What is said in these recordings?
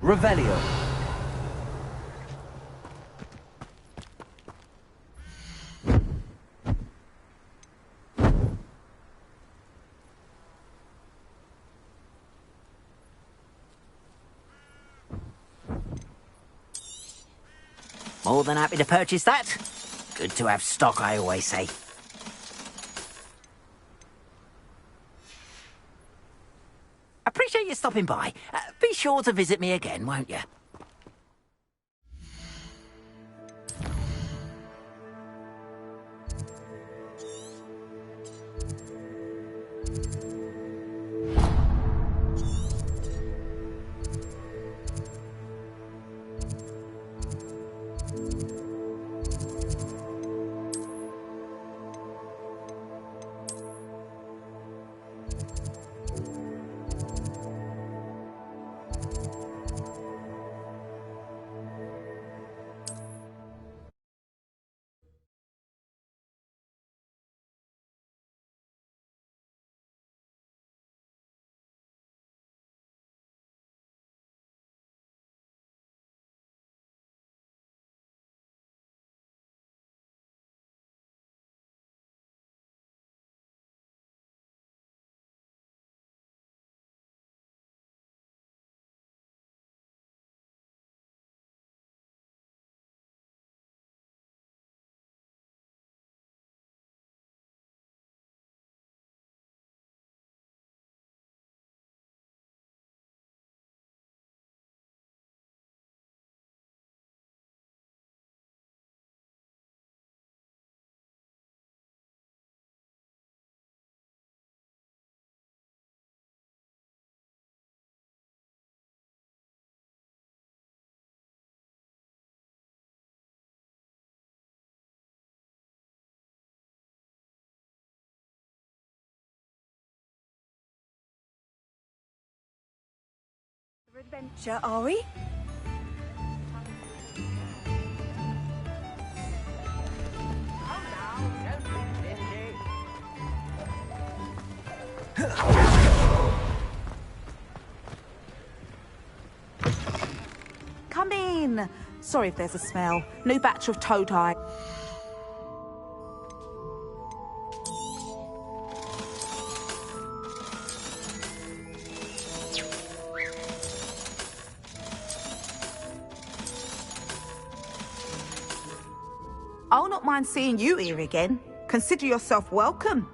Revelio. More than happy to purchase that. Good to have stock, I always say. Appreciate you stopping by. Be sure to visit me again, won't you? Adventure, are we? Come in. Sorry if there's a smell. New batch of toe tie. I'll not mind seeing you here again. Consider yourself welcome.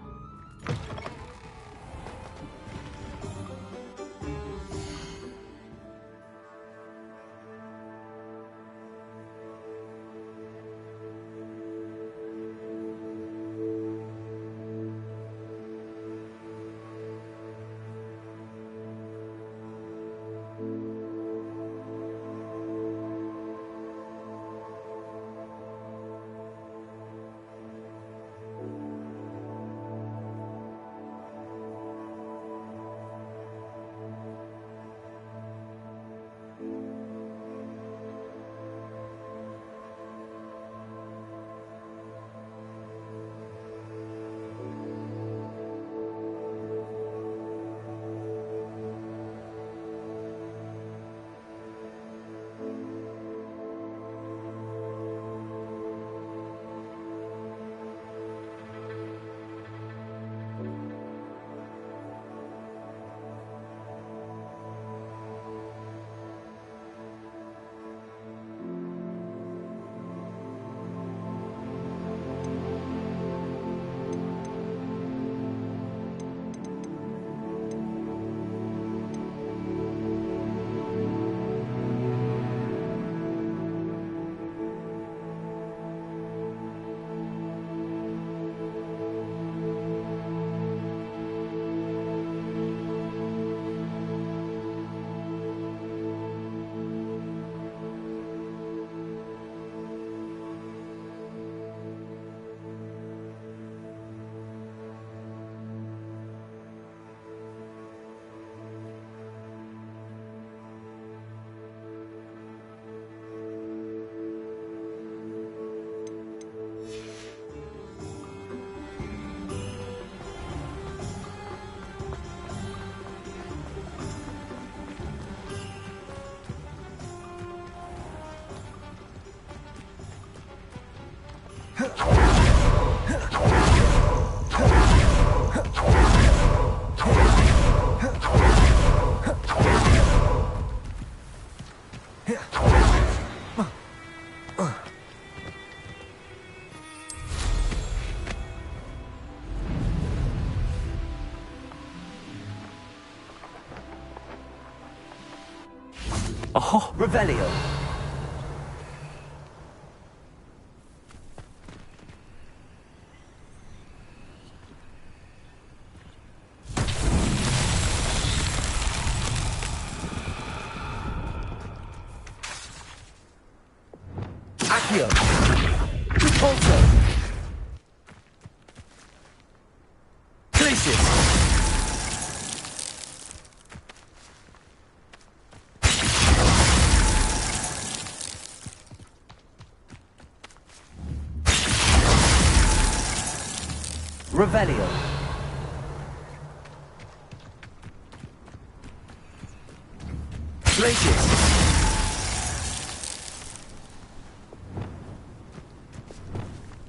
Oh, Revelio. Accio. Repulso. Glacius. Revelio. Glacius.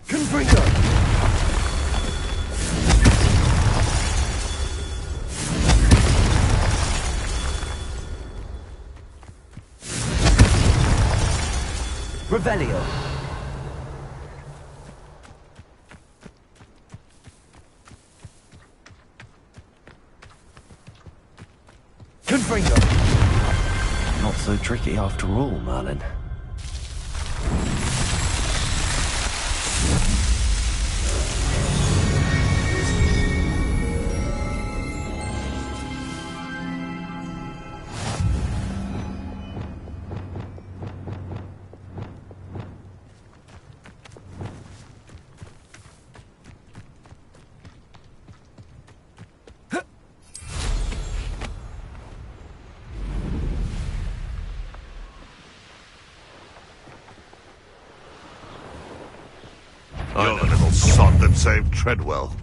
Confringo. Revelio. Confringo. Not so tricky after all, Merlin. You're the little sod that saved Treadwell.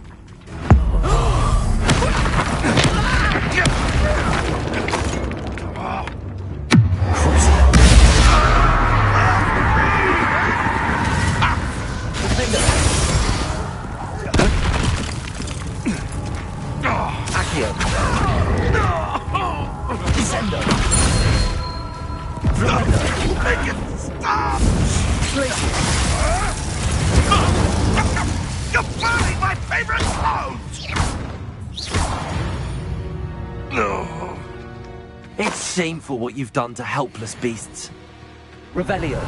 Accio. Descendo. Make it stop! Glacius. You're burning my favorite clothes! No. It's shameful what you've done to helpless beasts. Revelio.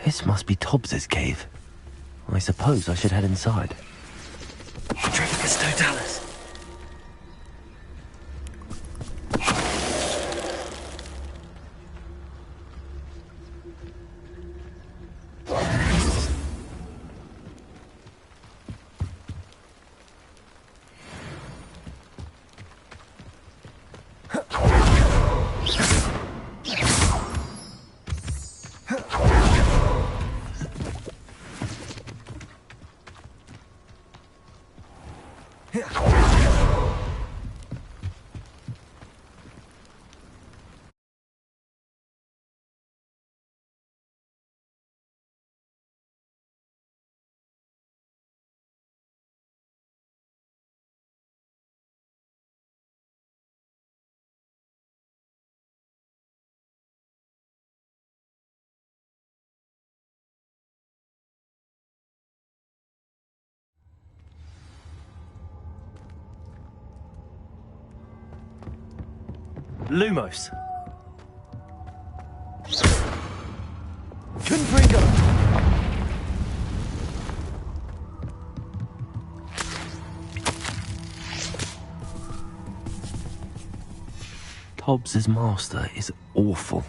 This must be Tobbs's cave. I suppose I should head inside. Petrificus Totalis. Lumos. Confringo. Tobbs's master is awful.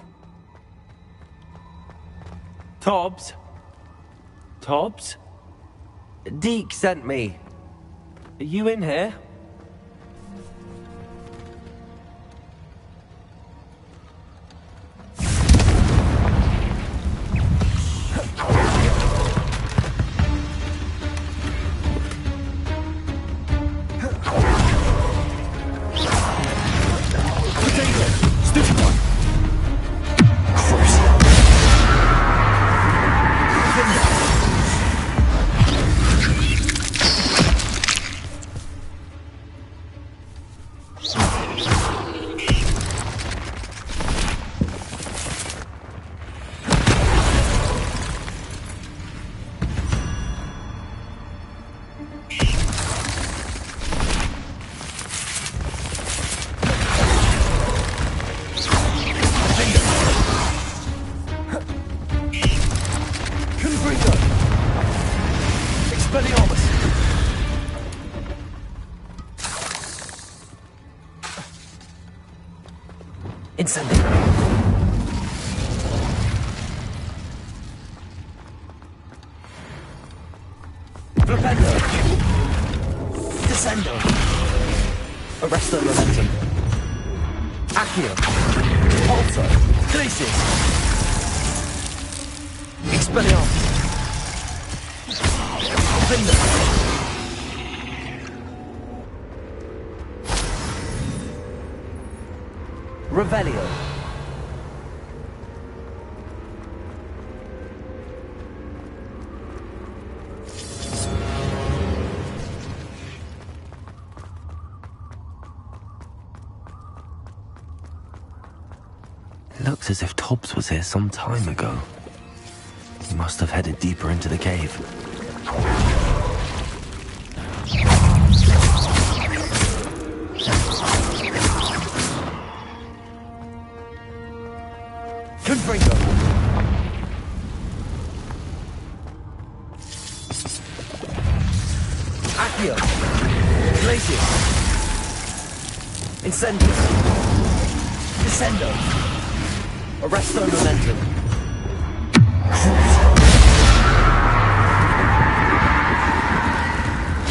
Tobbs? Tobbs? Deke sent me. Are you in here? Incendio. Flipendo. Descendo. Arresto momentum. Accio. Pulso. Glacis. Expelliarmus. Flipendo. Revelio. It looks as if Tobbs was here some time ago. He must have headed deeper into the cave. Confringo. Accio. Glacius. Incendius. Descendo. Arresto momentum.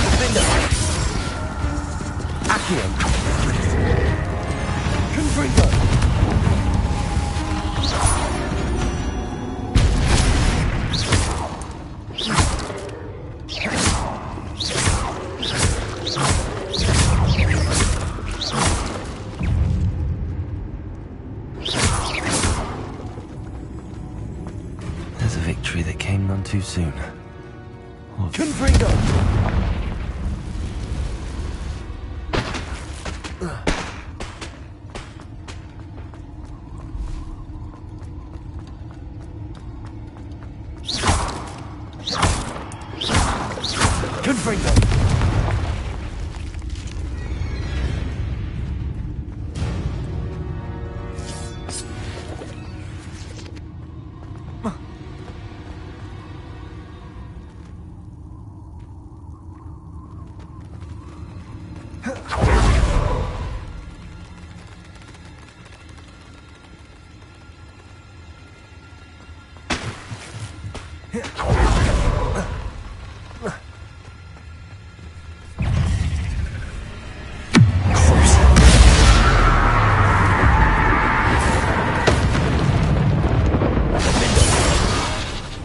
Defendo. Accio. Confringo. There's a victory that came none too soon. Confringo. Confringo.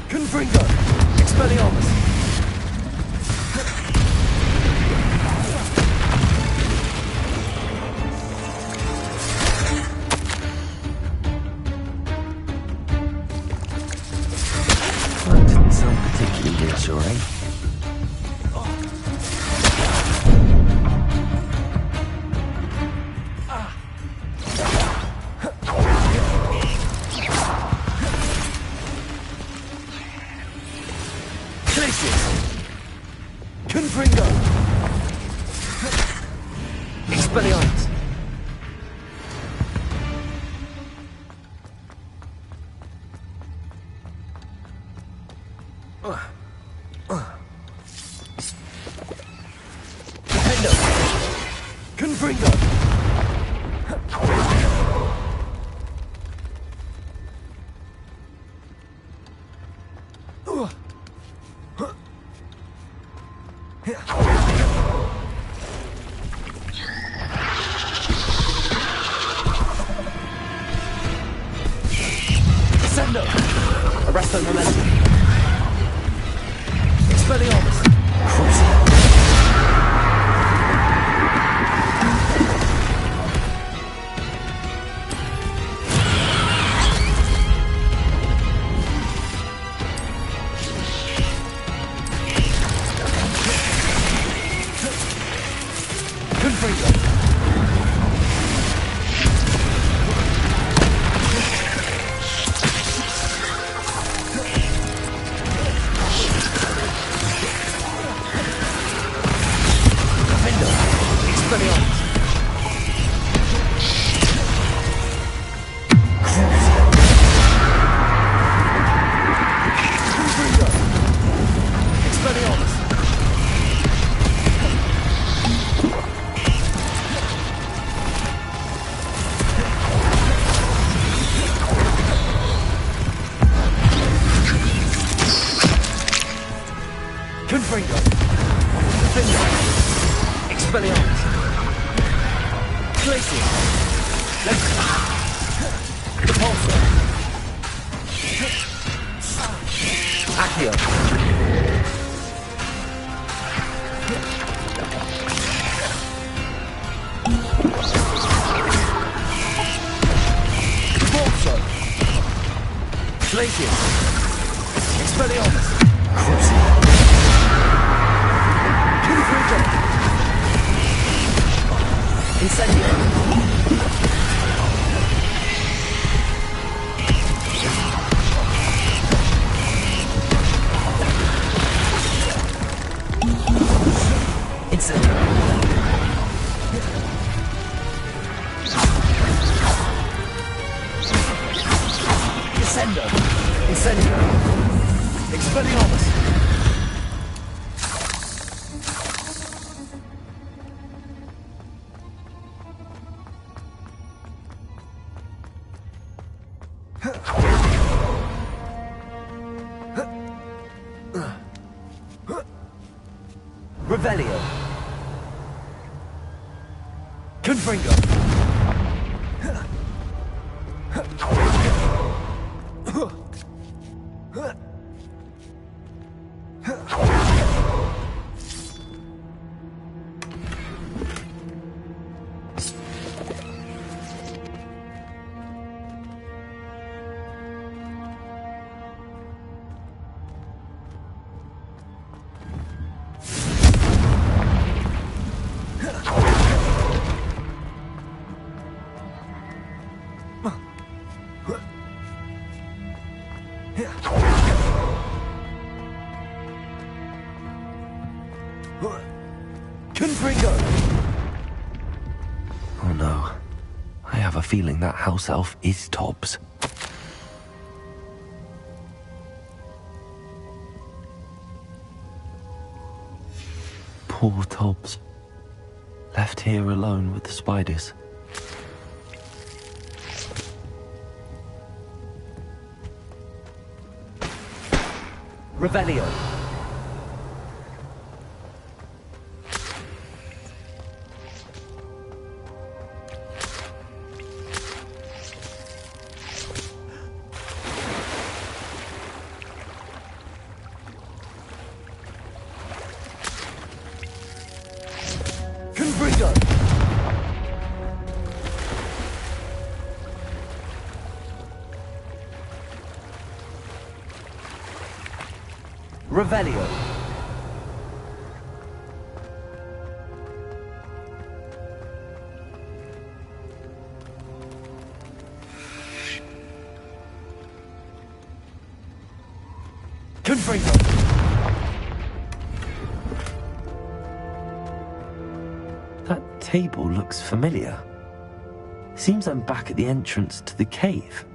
Confringo. Expelliarmus. That didn't sound particularly reassuring. Confringo. Expelliarmus. Defendo. Confringo. Expelliarmus! Confringo! Defender! Expelliarmus! Glacier! Repulsor! Accio! Repulsor! Glacier! Expelliarmus! Crucible! Incendio! Incendio! Descendo! Incendio! Expelliarmus! Revelio. Confringo. Confringo! Oh no. I have a feeling that house elf is Tobbs. Poor Tobbs. Left here alone with the spiders. Revelio. Confringo! Revelio. Confringo! That table looks familiar. Seems I'm back at the entrance to the cave.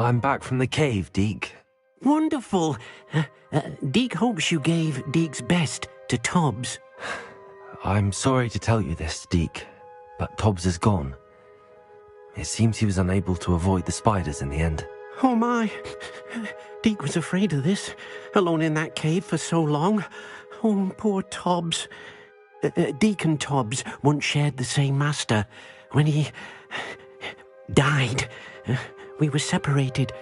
I'm back from the cave, Deke. Wonderful. Deke hopes you gave Deke's best to Tobbs. I'm sorry to tell you this, Deke, but Tobbs is gone. It seems he was unable to avoid the spiders in the end. Oh my. Deke was afraid of this, alone in that cave for so long. Oh, poor Tobbs. Deke and Tobbs once shared the same master. When he died, we were separated.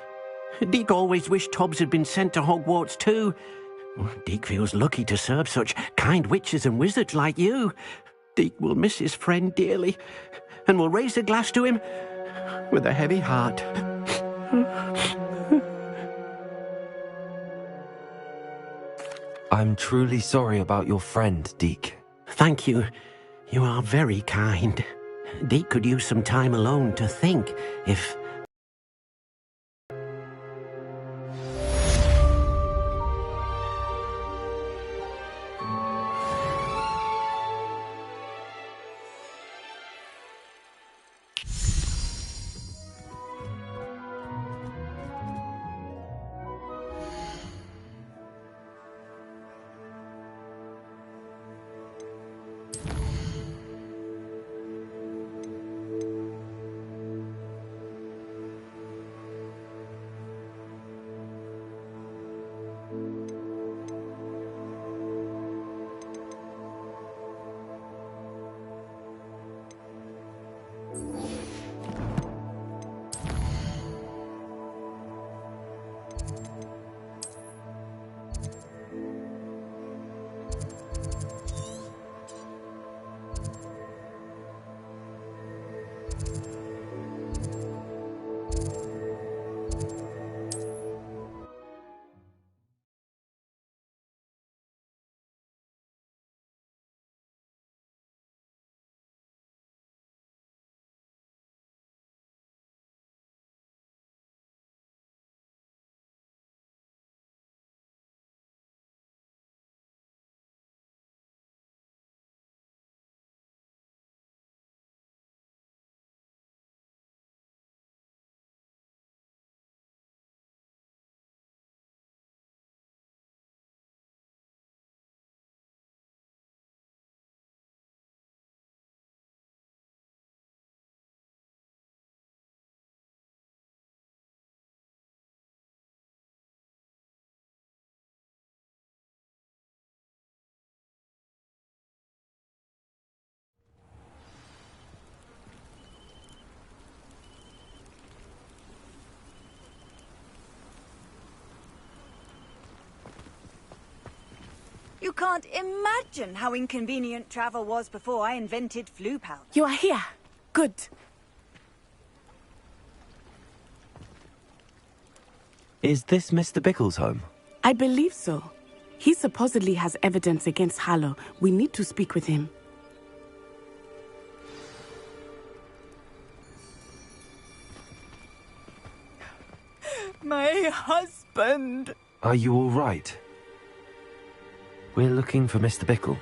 Deke always wished Tobbs had been sent to Hogwarts too. Deke feels lucky to serve such kind witches and wizards like you. Deke will miss his friend dearly, and will raise a glass to him with a heavy heart. I'm truly sorry about your friend, Deke. Thank you. You are very kind. Deke could use some time alone to think, if... You can't imagine how inconvenient travel was before I invented flu powder. You are here. Good. Is this Mr. Bickle's home? I believe so. He supposedly has evidence against Harlow. We need to speak with him. My husband. Are you all right? We're looking for Mr. Bickle.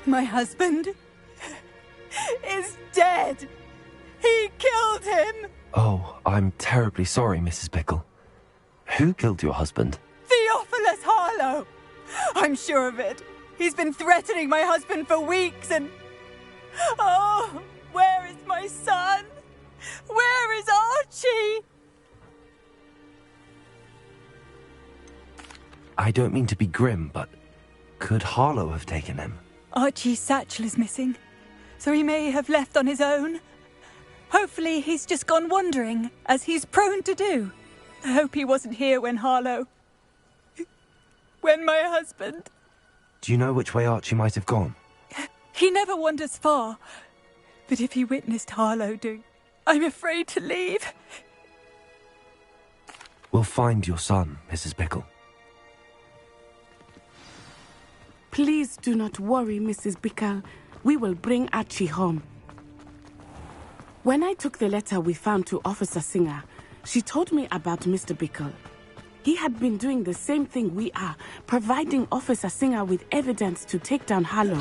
My husband is dead. He killed him. Oh, I'm terribly sorry, Mrs. Bickle. Who killed your husband? Theophilus Harlow. I'm sure of it. He's been threatening my husband for weeks and... Oh, where is my son? Where is Archie? I don't mean to be grim, but could Harlow have taken him? Archie's satchel is missing, so he may have left on his own. Hopefully he's just gone wandering, as he's prone to do. I hope he wasn't here when Harlow... when my husband... Do you know which way Archie might have gone? He never wanders far, but if he witnessed Harlow do, I'm afraid to leave. We'll find your son, Mrs. Bickle. Please do not worry, Mrs. Bickle. We will bring Archie home. When I took the letter we found to Officer Singer, she told me about Mr. Bickle. He had been doing the same thing we are, providing Officer Singer with evidence to take down Harlow.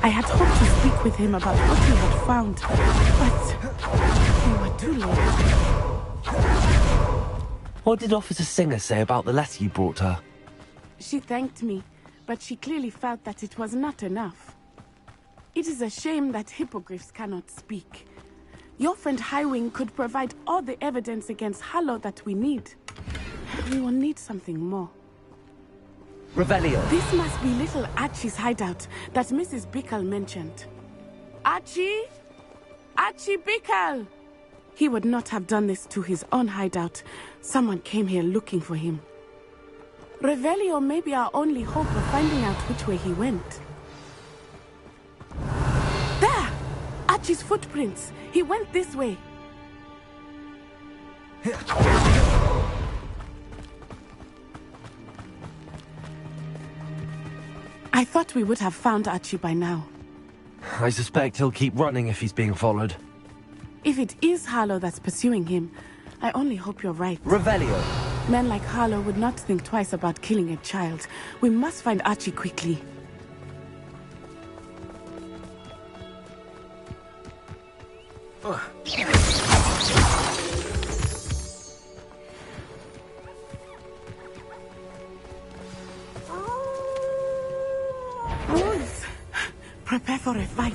I had hoped to speak with him about what we had found, but we were too late. What did Officer Singer say about the letter you brought her? She thanked me, but she clearly felt that it was not enough. It is a shame that hippogriffs cannot speak. Your friend Highwing could provide all the evidence against Harlow that we need. We will need something more. Revelio. This must be little Archie's hideout that Mrs. Bickle mentioned. Archie? Archie Bickle! He would not have done this to his own hideout. Someone came here looking for him. Revelio may be our only hope of finding out which way he went. There! Archie's footprints. He went this way. I thought we would have found Archie by now. I suspect he'll keep running if he's being followed. If it is Harlow that's pursuing him, I only hope you're right. Revelio. Men like Harlow would not think twice about killing a child. We must find Archie quickly. Wolves! Prepare for a fight.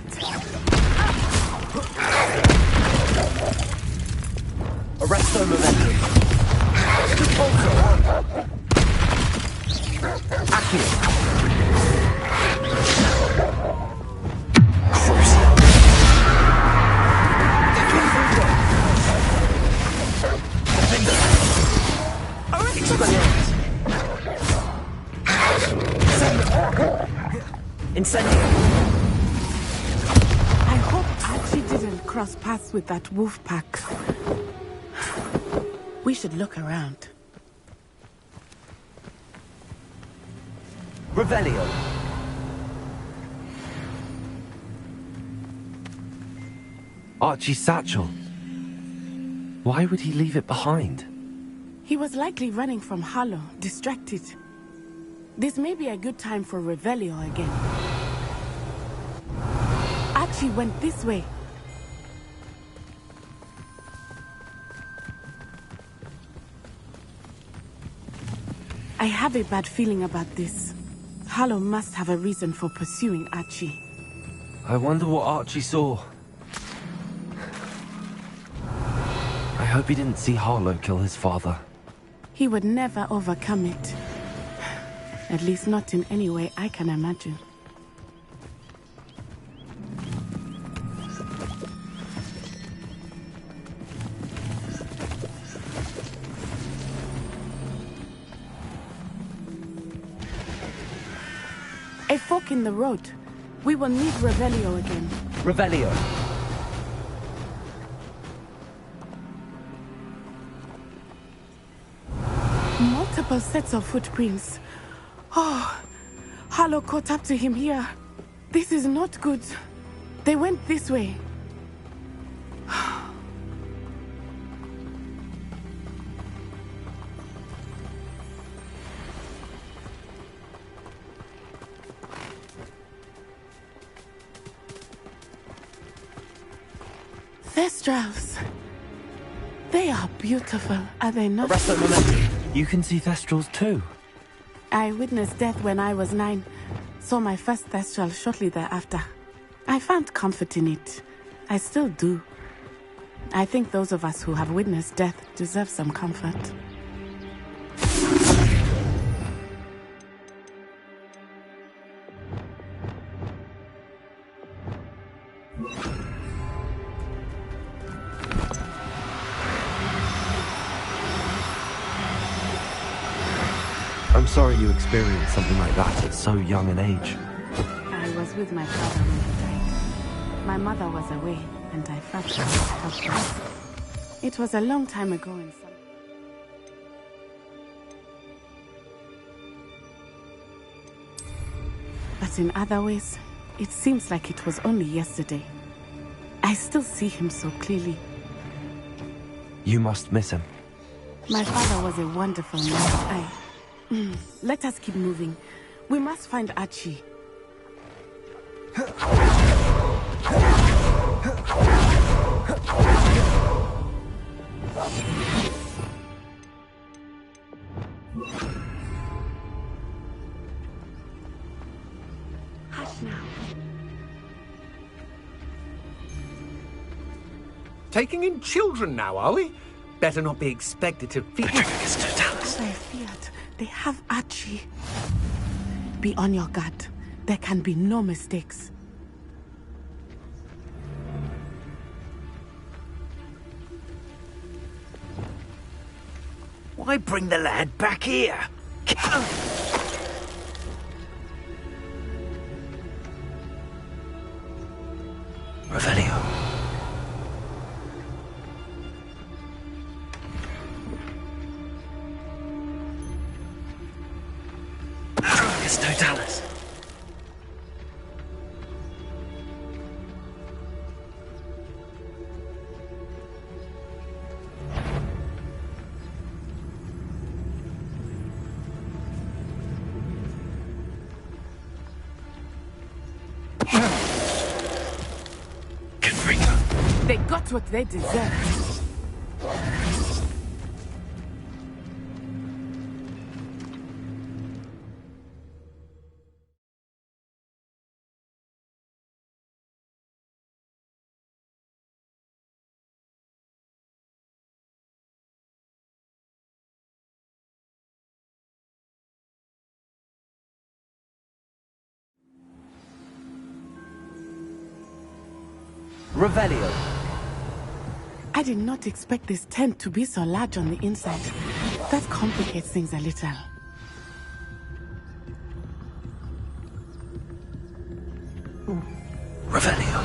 Arresto momentum. Accio. Incendio. I hope Archie didn't cross paths with that wolf pack. We should look around. Revelio. Archie's satchel. Why would he leave it behind? He was likely running from Harlow, distracted. This may be a good time for Revelio again. Archie went this way. I have a bad feeling about this. Harlow must have a reason for pursuing Archie. I wonder what Archie saw. I hope he didn't see Harlow kill his father. He would never overcome it. At least not in any way I can imagine. A fork in the road. We will need Revelio again. Revelio. Multiple sets of footprints. Oh, Harlow caught up to him here. This is not good. They went this way. Thestrals. They are beautiful, are they not? Arrest that momentum. You can see Thestrals too. I witnessed death when I was 9. Saw my first Thestral shortly thereafter. I found comfort in it. I still do. I think those of us who have witnessed death deserve some comfort. I'm sorry you experienced something like that at so young an age. I was with my father when he died. My mother was away, and I felt helpless. It was a long time ago in some... But in other ways, it seems like it was only yesterday. I still see him so clearly. You must miss him. My father was a wonderful man. Let us keep moving. We must find Archie. taking in children now, are we? Better not be expected to feed... As I feared, they have Archie. Be on your guard. There can be no mistakes. Why bring the lad back here? Revelio. It's Totalis. They got what they deserved. Revelio. I did not expect this tent to be so large on the inside. That complicates things a little. Revelio.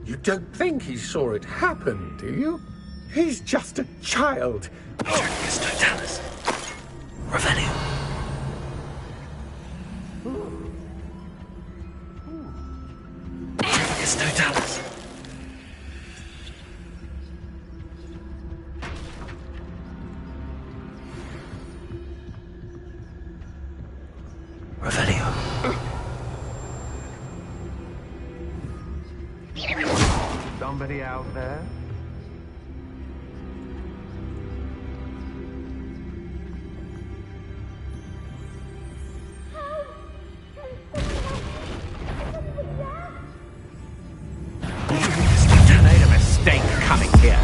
You don't think he saw it happen, do you? He's just a child. It's Totalis. Revelio. It's Totalis. Revelio. Somebody out there? You made a mistake coming here.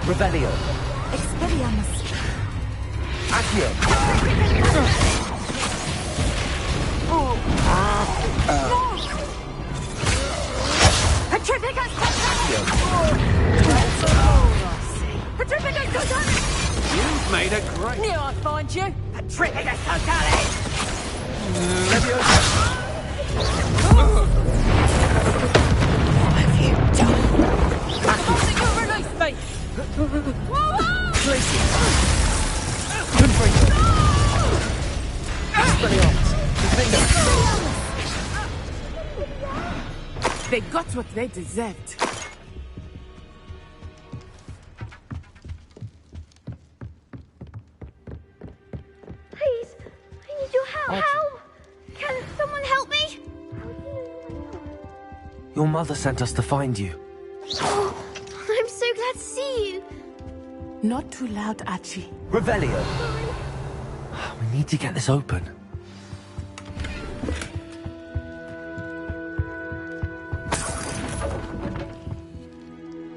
Revelio. Expelliarmus. Accio. Petrificus Totalis! You've made a great... Knew I'd find you! Petrificus Totalis! What have you done? I think you'll release me! They got what they deserved. Please, I need your help. How? Can someone help me? Your mother sent us to find you. Oh, I'm so glad to see you. Not too loud, Archie. Revelio. We need to get this open.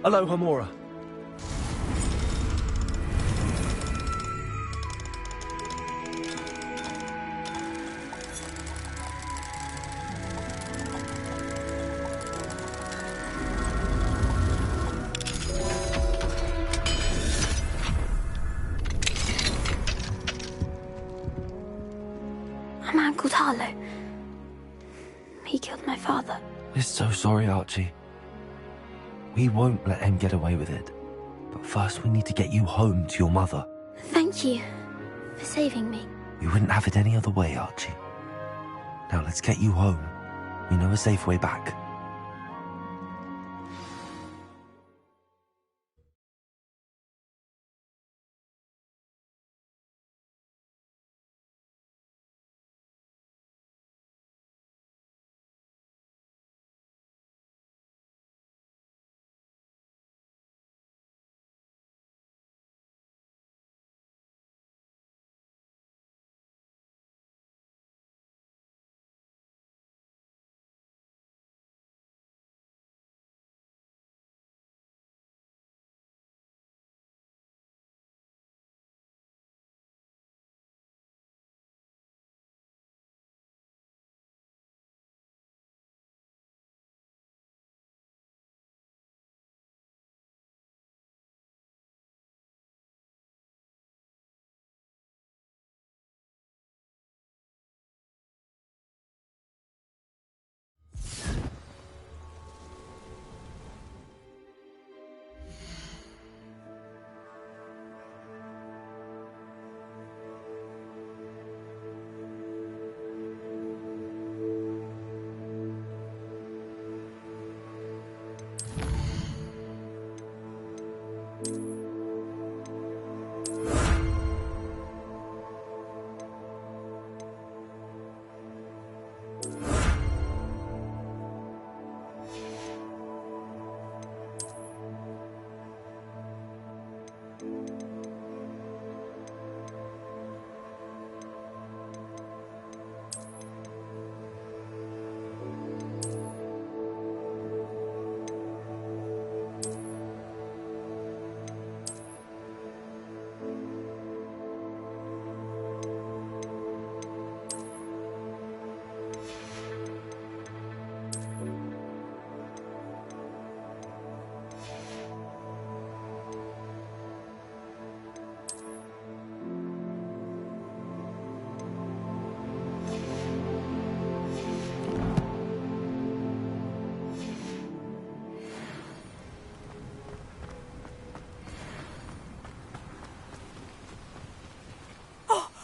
Hello, Hamura. A man called Harlow. He killed my father. We're so sorry, Archie. We won't let him get away with it. But first we need to get you home to your mother. Thank you for saving me. We wouldn't have it any other way, Archie. Now let's get you home. We know a safe way back.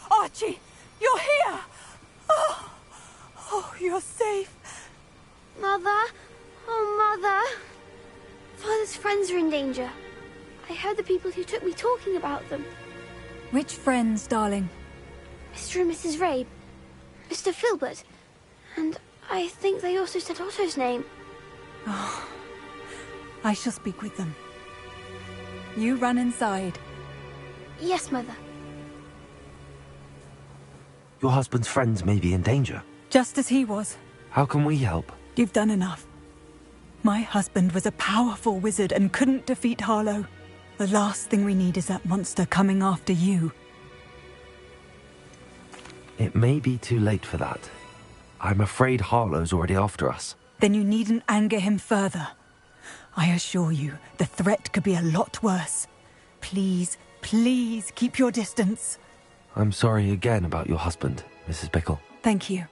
Archie, you're here! Oh, you're safe. Mother? Oh, Mother. Father's friends are in danger. I heard the people who took me talking about them. Which friends, darling? Mr. and Mrs. Rabe, Mr. Filbert, and I think they also said Otto's name. Oh, I shall speak with them. You run inside. Yes, Mother. Your husband's friends may be in danger. Just as he was. How can we help? You've done enough. My husband was a powerful wizard and couldn't defeat Harlow. The last thing we need is that monster coming after you. It may be too late for that. I'm afraid Harlow's already after us. Then you needn't anger him further. I assure you, the threat could be a lot worse. Please, please keep your distance. I'm sorry again about your husband, Mrs. Bickle. Thank you.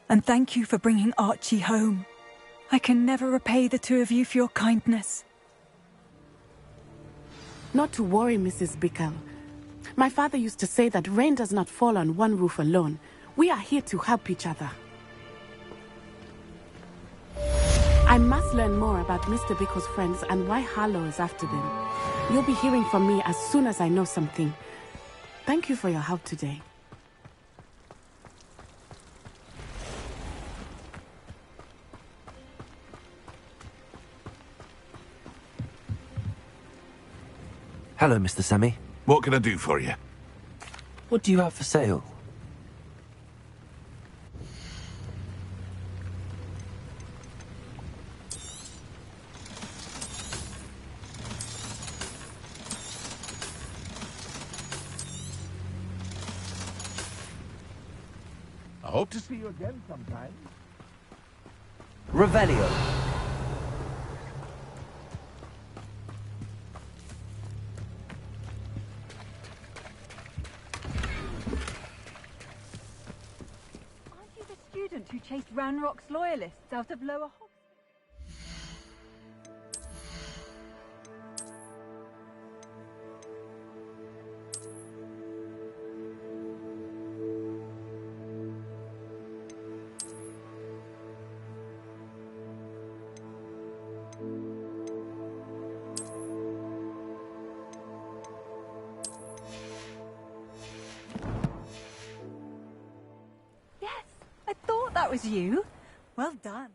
And thank you for bringing Archie home. I can never repay the two of you for your kindness. Not to worry, Mrs. Bickle. My father used to say that rain does not fall on one roof alone. We are here to help each other. I must learn more about Mr. Bickle's friends and why Harlow is after them. You'll be hearing from me as soon as I know something. Thank you for your help today. Hello, Mr. Semi. What can I do for you? What do you have for sale? I hope to see you again sometime. Revelio. Who chased Ranrock's loyalists out of Lower Hogwarts. was you. Well done.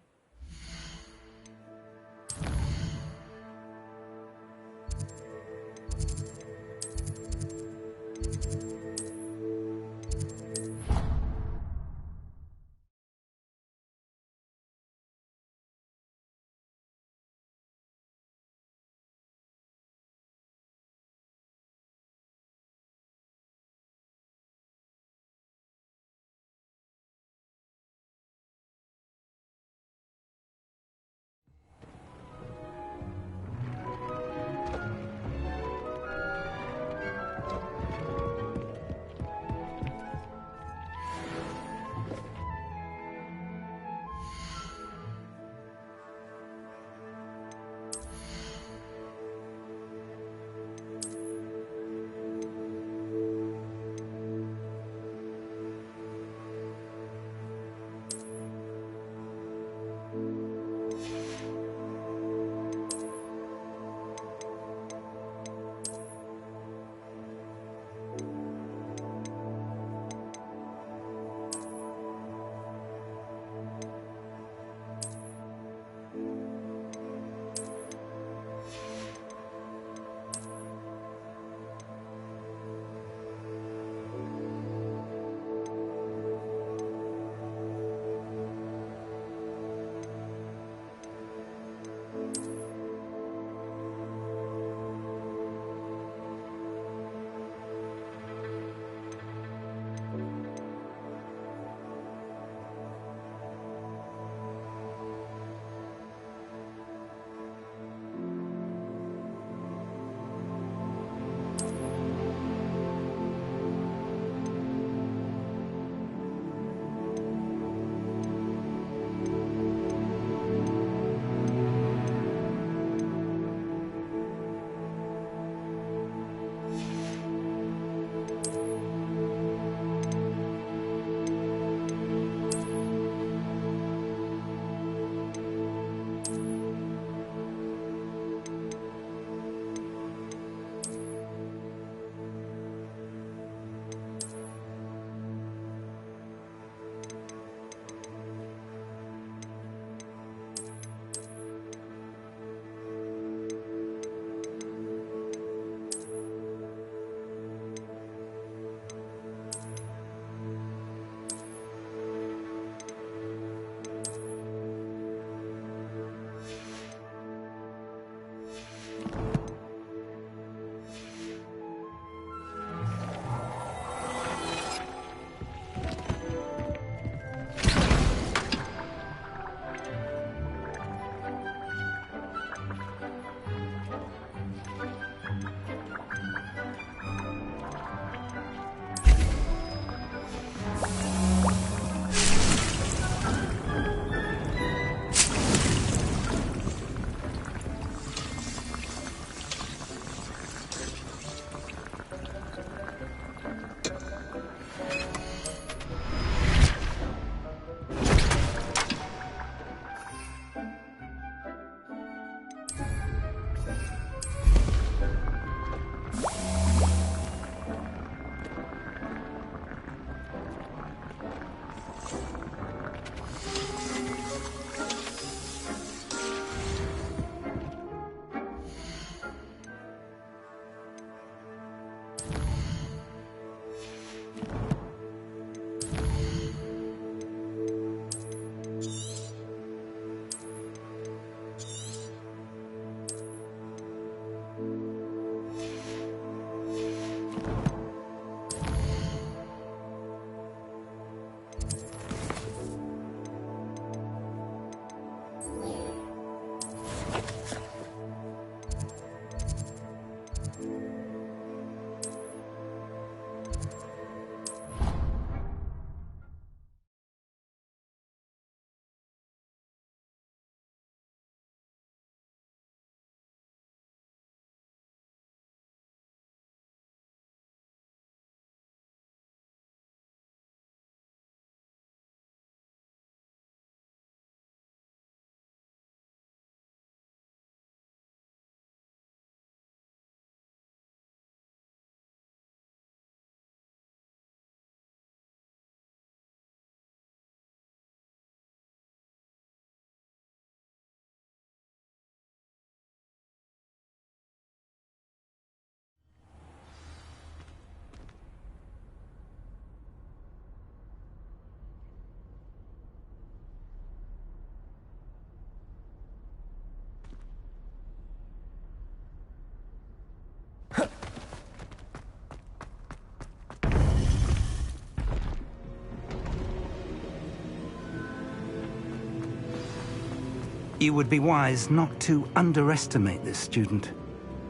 You would be wise not to underestimate this student.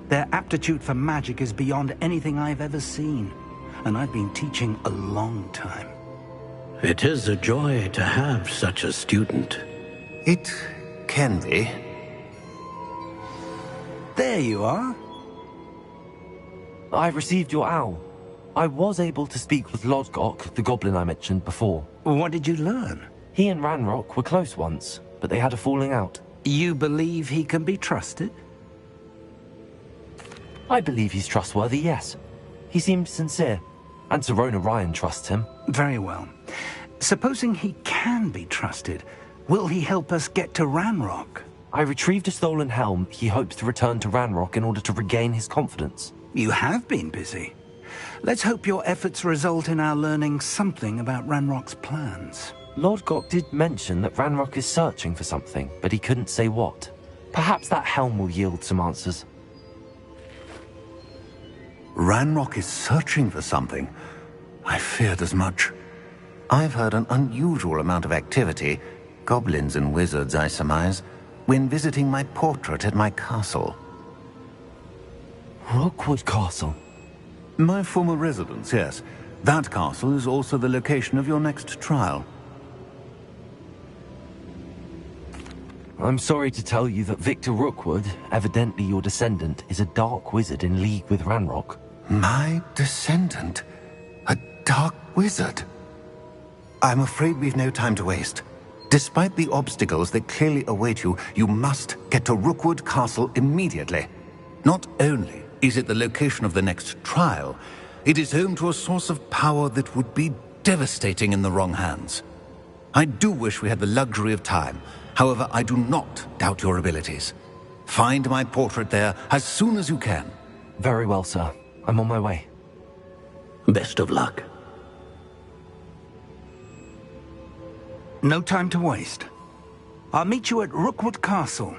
Their aptitude for magic is beyond anything I've ever seen, and I've been teaching a long time. It is a joy to have such a student. It can be. There you are. I received your owl. I was able to speak with Lodgok, the goblin I mentioned before. What did you learn? He and Ranrock were close once, but they had a falling out. You believe he can be trusted? I believe he's trustworthy, yes. He seems sincere, and Sirona Ryan trusts him. Very well. Supposing he can be trusted, will he help us get to Ranrock? I retrieved a stolen helm. He hopes to return to Ranrock in order to regain his confidence. You have been busy. Let's hope your efforts result in our learning something about Ranrock's plans. Lodgok did mention that Ranrock is searching for something, but he couldn't say what. Perhaps that helm will yield some answers. Ranrock is searching for something. I feared as much. I've heard an unusual amount of activity, goblins and wizards, I surmise, when visiting my portrait at my castle. Rookwood Castle? My former residence, yes. That castle is also the location of your next trial. I'm sorry to tell you that Victor Rookwood, evidently your descendant, is a dark wizard in league with Ranrock. My descendant? A dark wizard? I'm afraid we've no time to waste. Despite the obstacles that clearly await you, you must get to Rookwood Castle immediately. Not only is it the location of the next trial, it is home to a source of power that would be devastating in the wrong hands. I do wish we had the luxury of time. However, I do not doubt your abilities. Find my portrait there as soon as you can. Very well, sir. I'm on my way. Best of luck. No time to waste. I'll meet you at Rookwood Castle.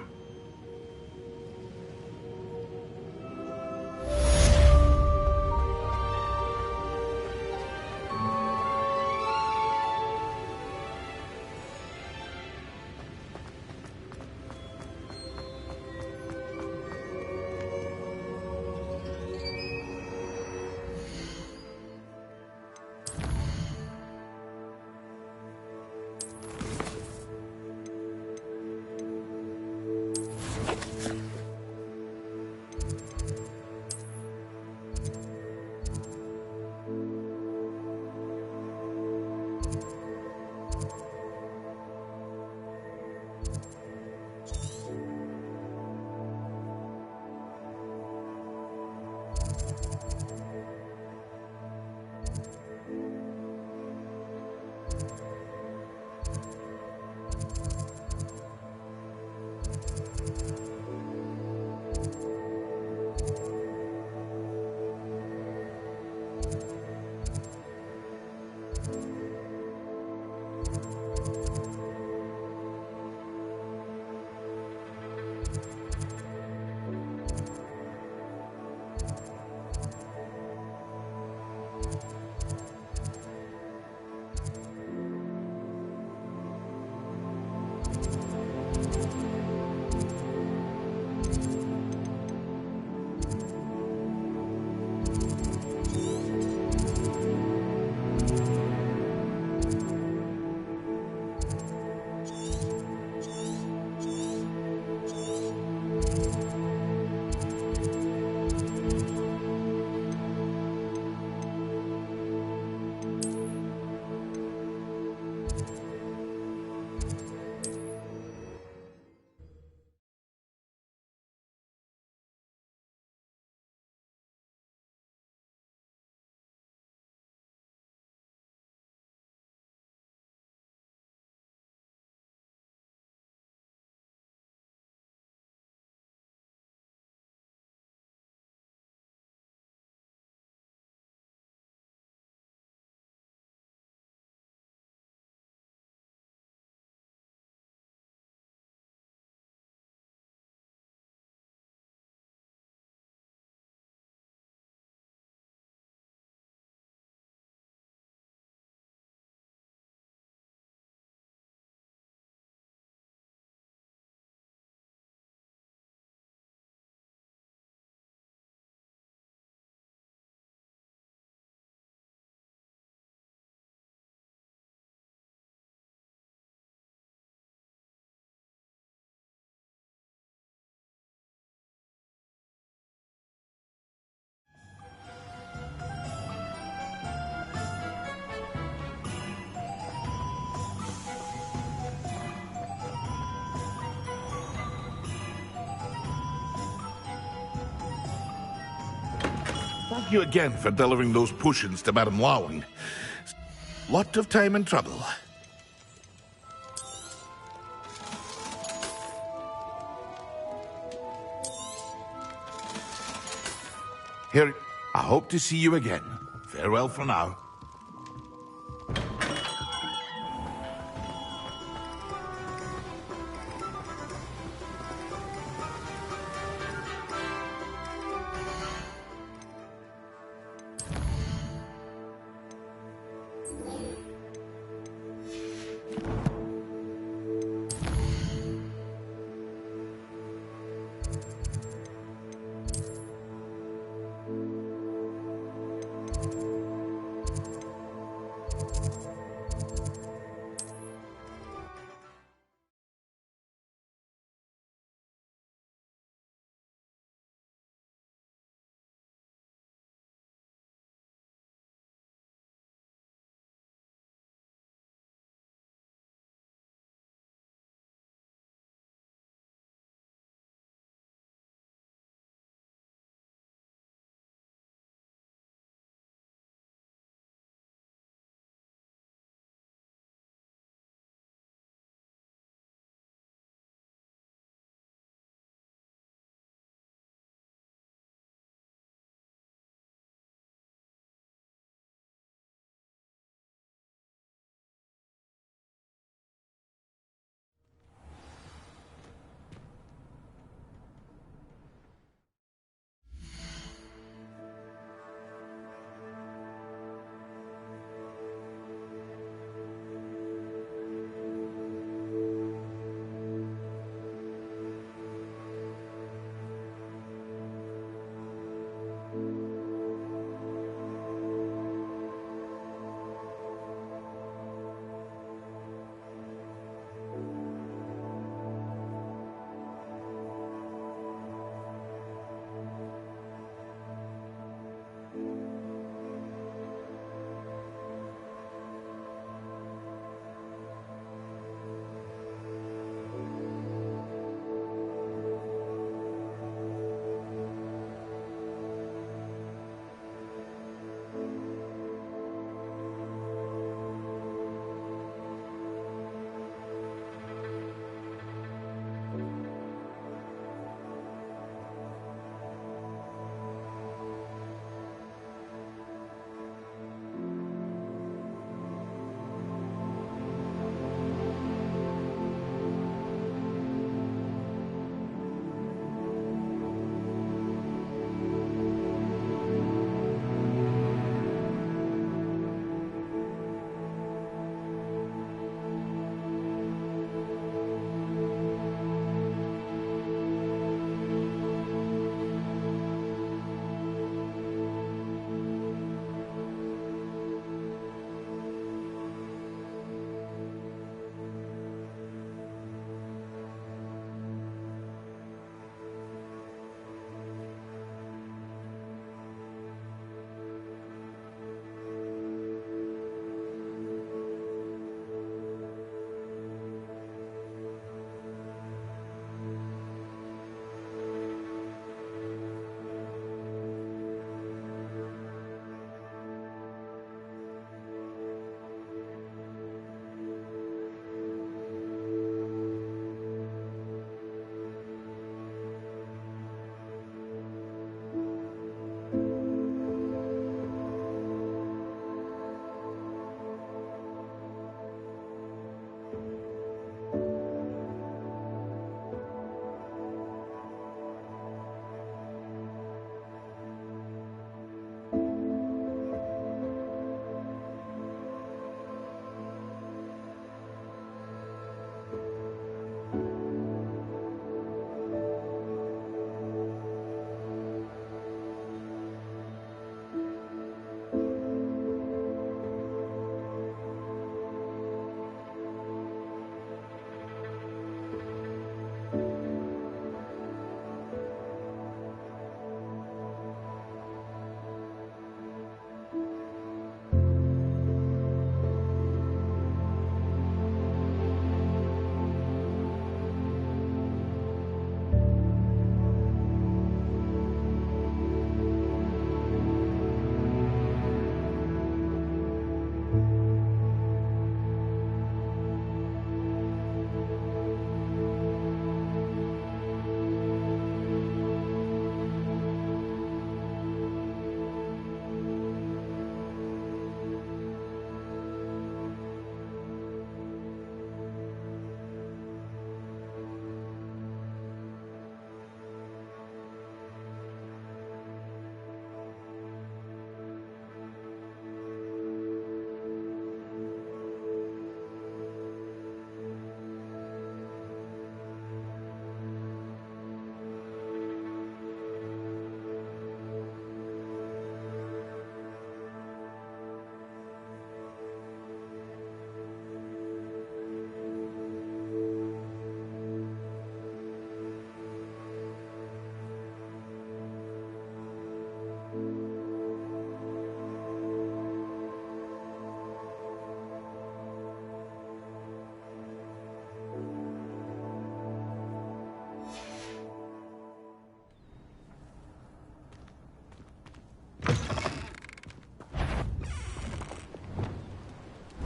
Thank you again for delivering those potions to Madame Lowing. Lot of time and trouble. Here, I hope to see you again. Farewell for now.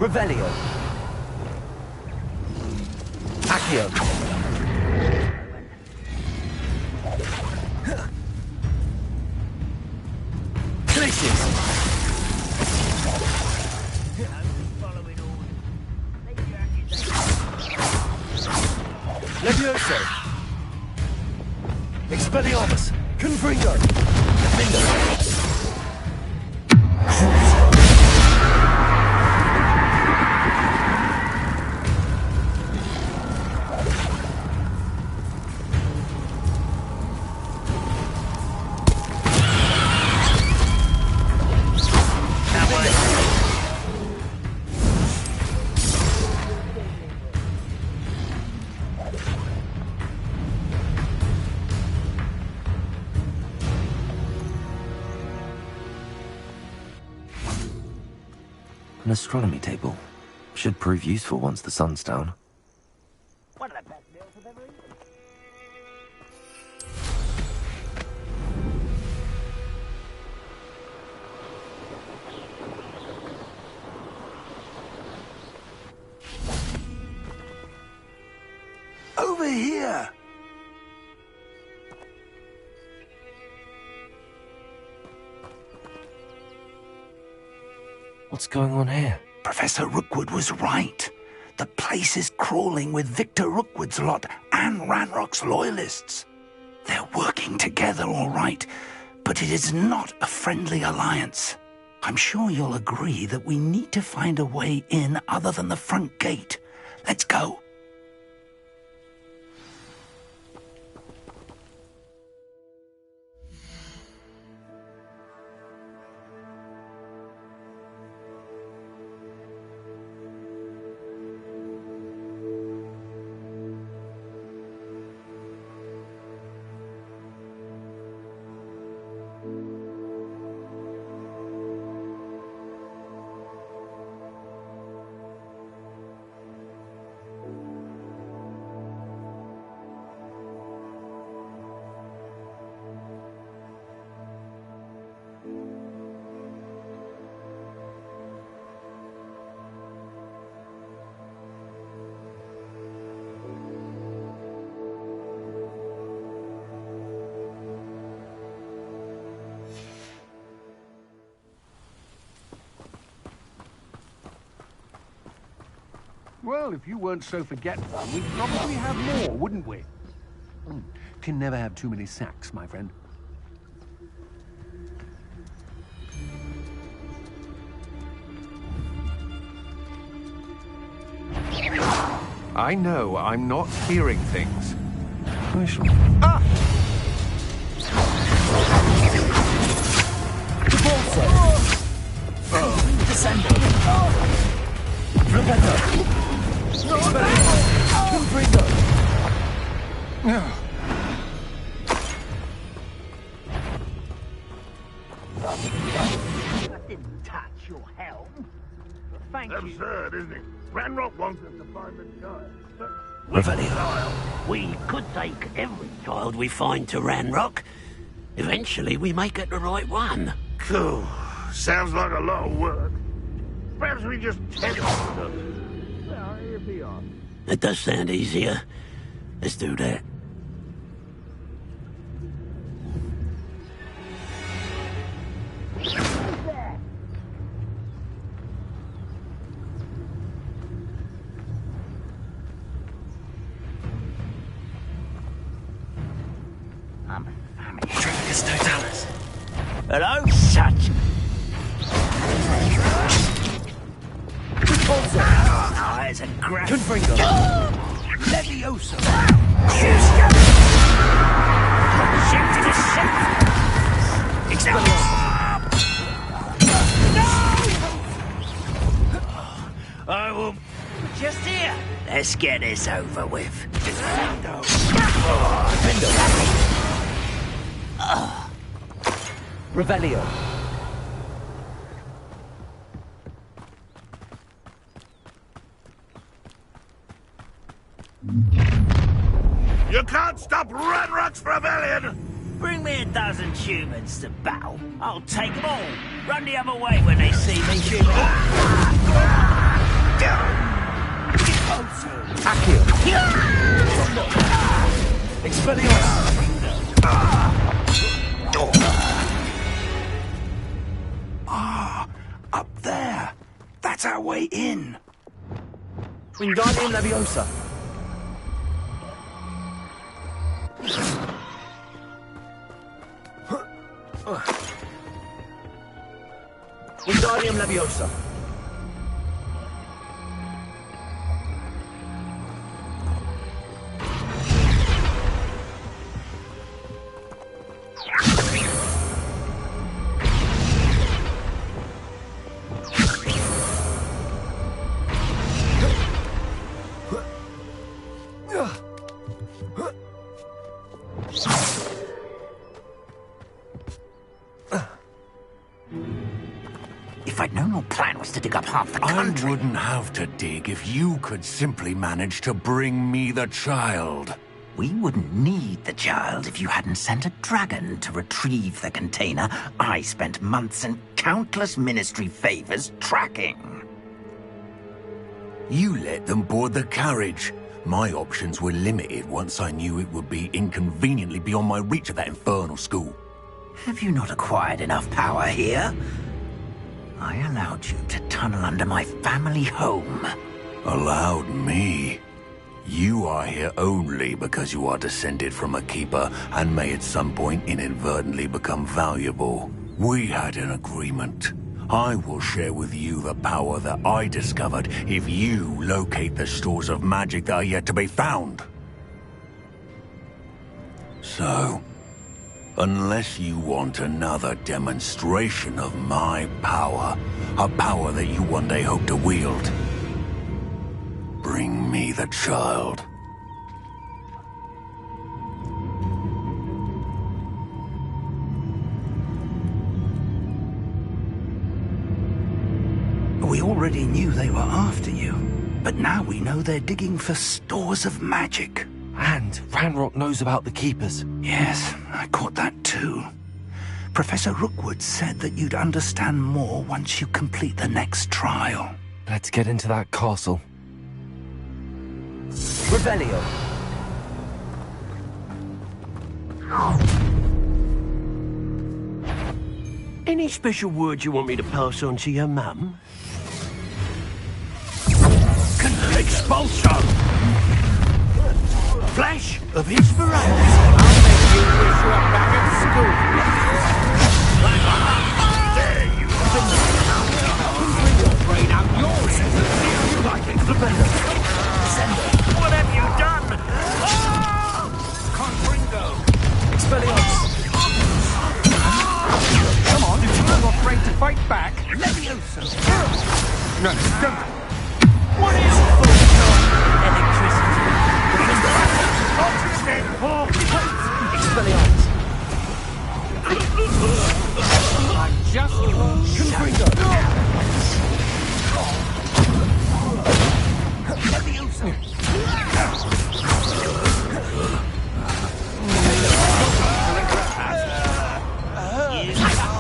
Revelio. Accio. Glacius. Levioso. Expelliarmus. Confringo. Defender. An astronomy table. Should prove useful once the sun's down. One of the best meals I've ever eaten. Over here! What's going on here? Professor Rookwood was right. The place is crawling with Victor Rookwood's lot and Ranrock's loyalists. They're working together, all right, but it is not a friendly alliance. I'm sure you'll agree that we need to find a way in other than the front gate. Let's go. Well, if you weren't so forgetful, we'd probably have more, wouldn't we? Can never have too many sacks, my friend. I know I'm not hearing things. I shall... Ah! Descending. Rebecca. I didn't touch your helm. Thank you. Absurd, isn't it? Ranrock wants us to find the child. Revelio. We could take every child we find to Ranrock. Eventually we may get the right one. Cool. Sounds like a lot of work. Perhaps we just test them. Well, here we are. It does sound easier. Let's do that. Hello? Such. Ah, it's a grab. Confringo. Levioso. Shift to shift. No! I will. Just here. Let's get this over with. Revelio. You can't stop Ranrock's rebellion! Bring me a dozen humans to battle. I'll take them all. Run the other way when they see me. Accio. Expelliarmus. Up there. That's our way in. Wingardium Leviosa. Wingardium Leviosa. If I'd known your plan was to dig up half the country... I wouldn't have to dig if you could simply manage to bring me the child. We wouldn't need the child if you hadn't sent a dragon to retrieve the container I spent months and countless ministry favors tracking. You let them board the carriage. My options were limited once I knew it would be inconveniently beyond my reach at that infernal school. Have you not acquired enough power here? I allowed you to tunnel under my family home. Allowed me? You are here only because you are descended from a keeper and may at some point inadvertently become valuable. We had an agreement. I will share with you the power that I discovered if you locate the stores of magic that are yet to be found. So, unless you want another demonstration of my power, a power that you one day hope to wield, bring me the child. We already knew they were after you, but now we know they're digging for stores of magic. And Ranrock knows about the Keepers. Yes, I caught that too. Professor Rookwood said that you'd understand more once you complete the next trial. Let's get into that castle. Revelio. Any special words you want me to pass on to your mum? Expulsion! Flash of inspiration. I'll make you wish you were back at school. Dare you! Bring your brain out yours. You like it. What have you done? Confringo! Expelliarmus. Come on, if you're not afraid to fight back. Leviosa. No, don't. What is Electricity. Expelliarmus. I just won't Confringo.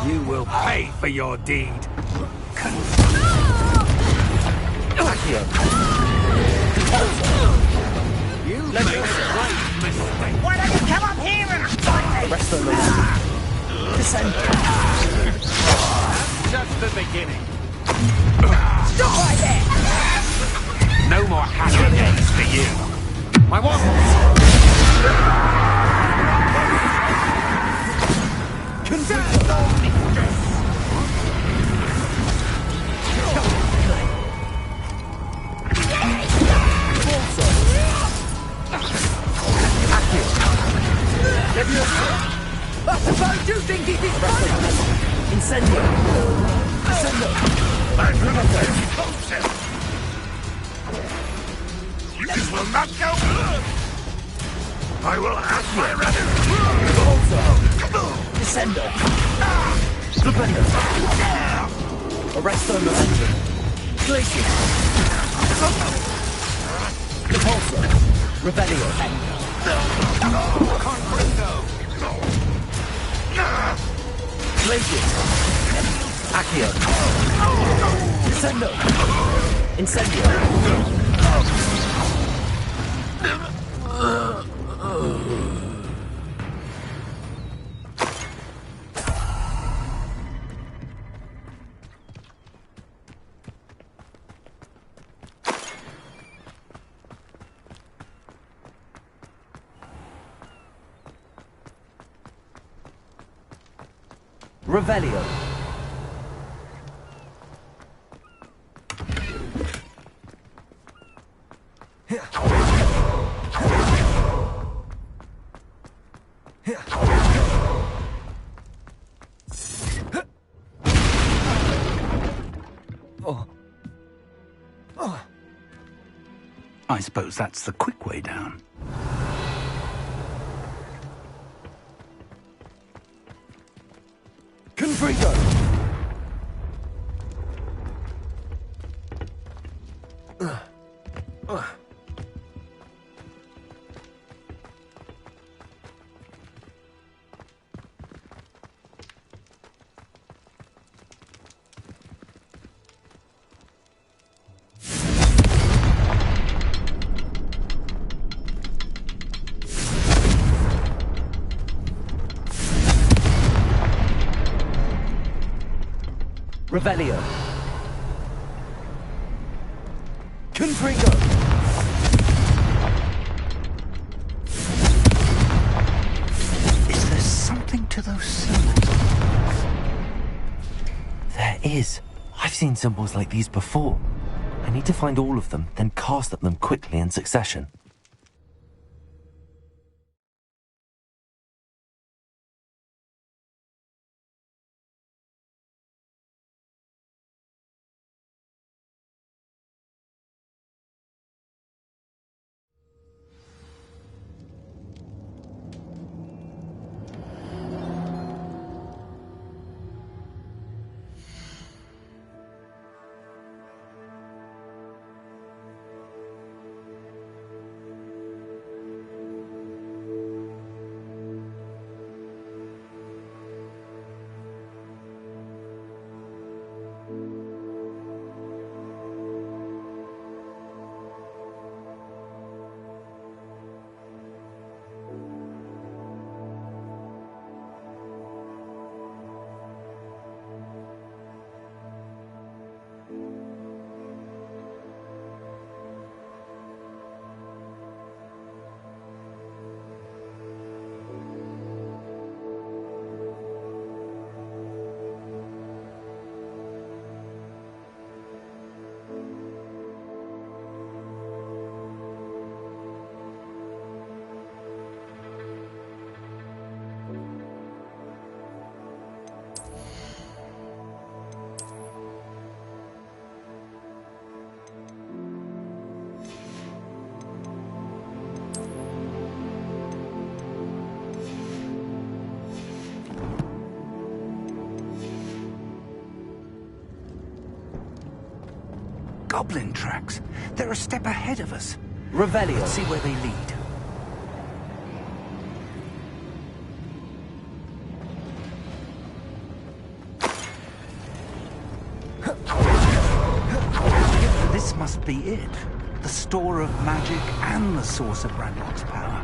You will pay for your deed. Accio. You made a great mistake. Why don't you come up here and fight me? Resto Loci. Descend. That's just the beginning. Stop right there! No more happy days for you. I want... I suppose you think this is funny? Incendio. Incendio. This will not go good. I will have my revenge. Descendo. Flipendo. Arresto Novendra. Glacier. Repulsor. Revelio. Glacier. Accio. Incendio! Incendio! Revelio. I suppose that's the quick way down. Confringo! Revelio. Confringo. Is there something to those symbols? There is. I've seen symbols like these before. I need to find all of them, then cast at them quickly in succession. Goblin tracks. They're a step ahead of us. Revelio. Let's see where they lead. This must be it. The store of magic and the source of Ranrock's power.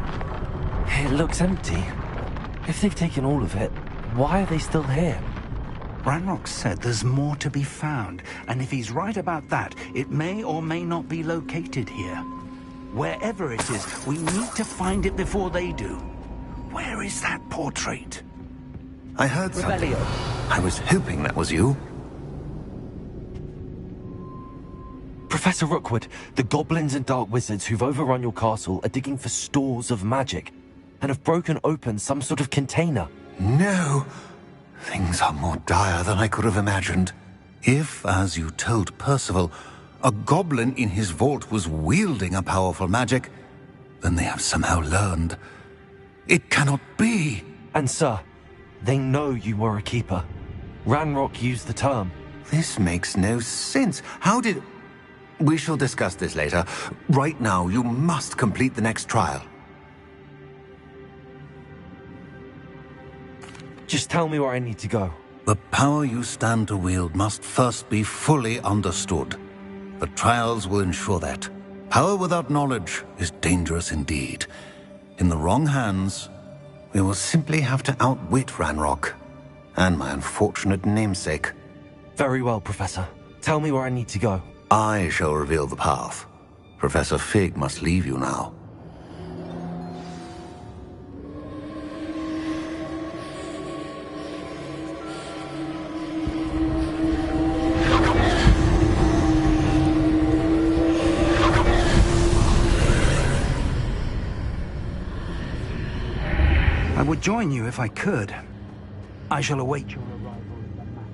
It looks empty. If they've taken all of it, why are they still here? Ranrock said there's more to be found, and if he's right about that, it may or may not be located here. Wherever it is, we need to find it before they do. Where is that portrait? I heard something. Revelio. I was hoping that was you. Professor Rookwood, the goblins and dark wizards who've overrun your castle are digging for stores of magic and have broken open some sort of container. No! Things are more dire than I could have imagined. If, as you told Percival, a goblin in his vault was wielding a powerful magic, then they have somehow learned. It cannot be! And sir, they know you were a keeper. Ranrock used the term. This makes no sense. How did... We shall discuss this later. Right now, you must complete the next trial. Just tell me where I need to go. The power you stand to wield must first be fully understood. The trials will ensure that. Power without knowledge is dangerous indeed. In the wrong hands, we will simply have to outwit Ranrock and my unfortunate namesake. Very well, Professor. Tell me where I need to go. I shall reveal the path. Professor Fig must leave you now. I would join you if I could. I shall await your arrival in the map.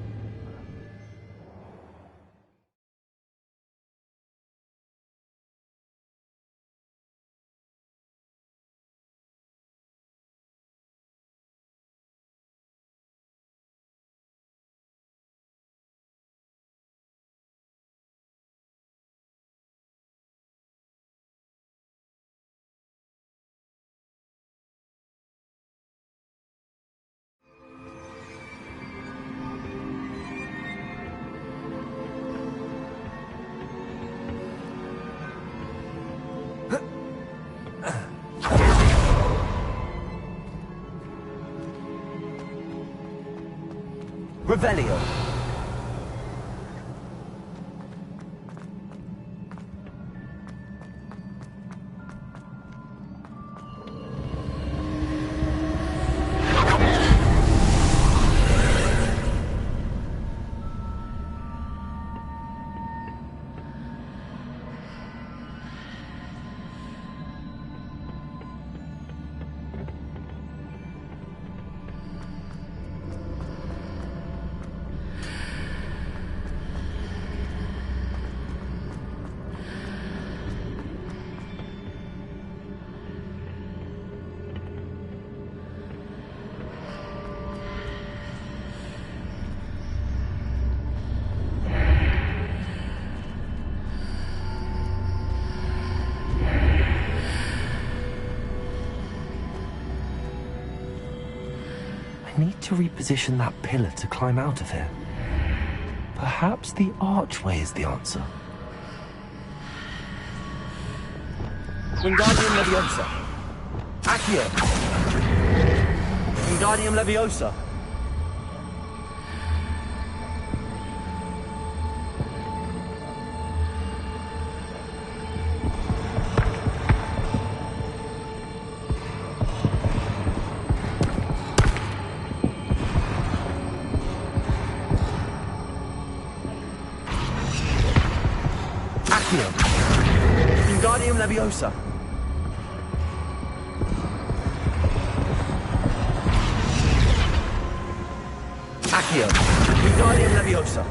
Revelio. I need to reposition that pillar to climb out of here. Perhaps the archway is the answer. Wingardium Leviosa. Accio. Wingardium Leviosa. Accio. Wingardium Leviosa. Accio. Wingardium Leviosa.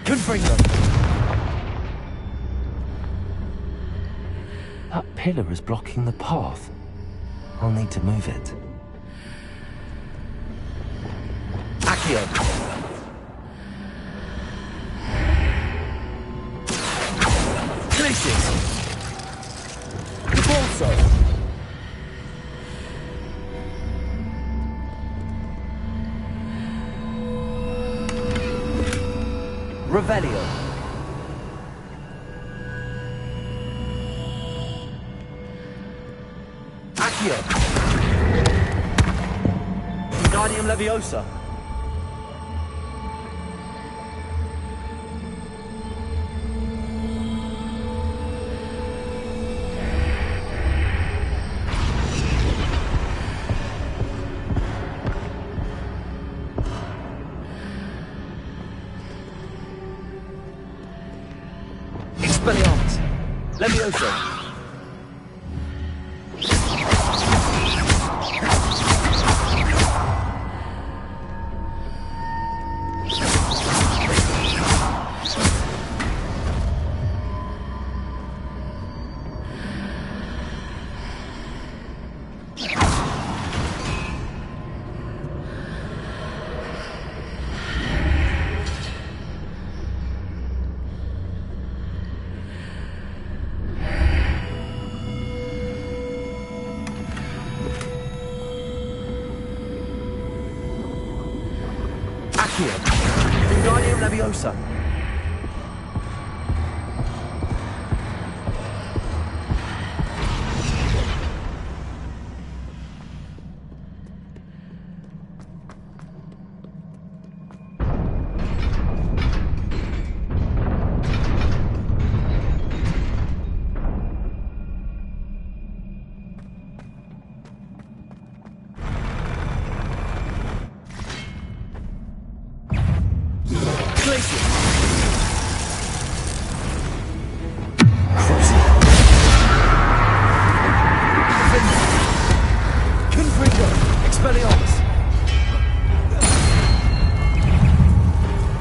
Confringo. That pillar is blocking the path. I'll need to move it. Accio. Glacius. Repulso. Revelio. Accio. Wingardium Leviosa. Expelliarmus! Levioso! Wingardium Leviosa.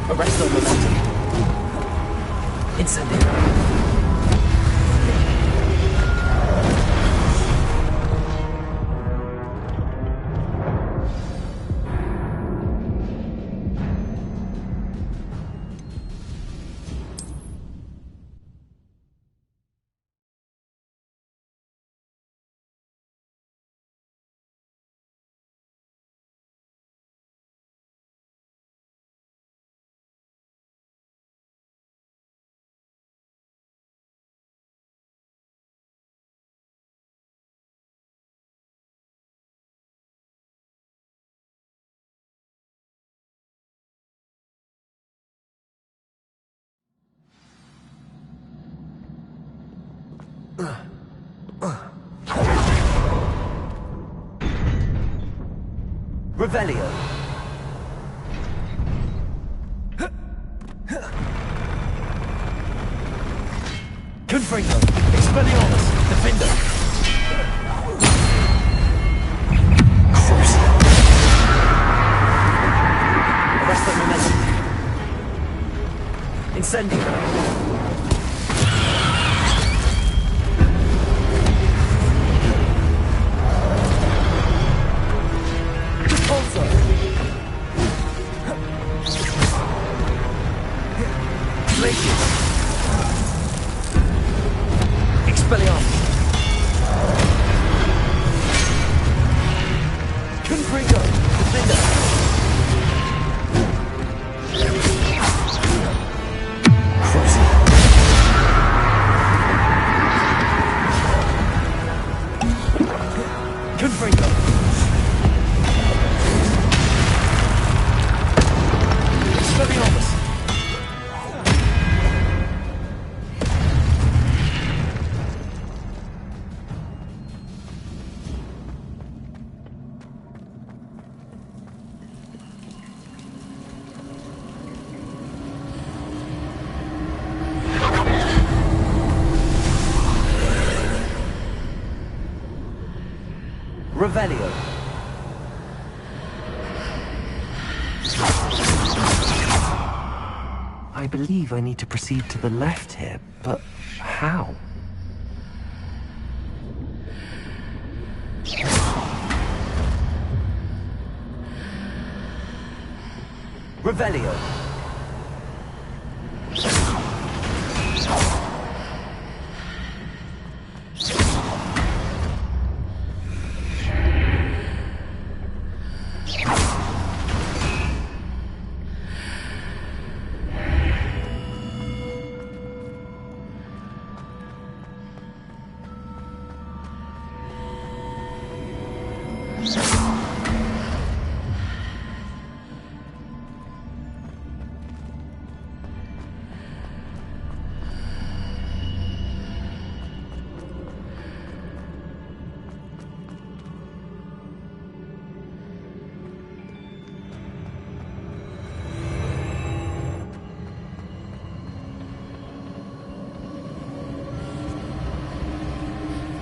Arresto momentum. Incendio. Revelio. Confringo. Expelliarmus. Defender. Arresto momentum. Incendio. Expelliarmus. Confringo. Defender. Confringo. Expelliarmus. Revelio. I believe I need to proceed to the left here, but how? Revelio.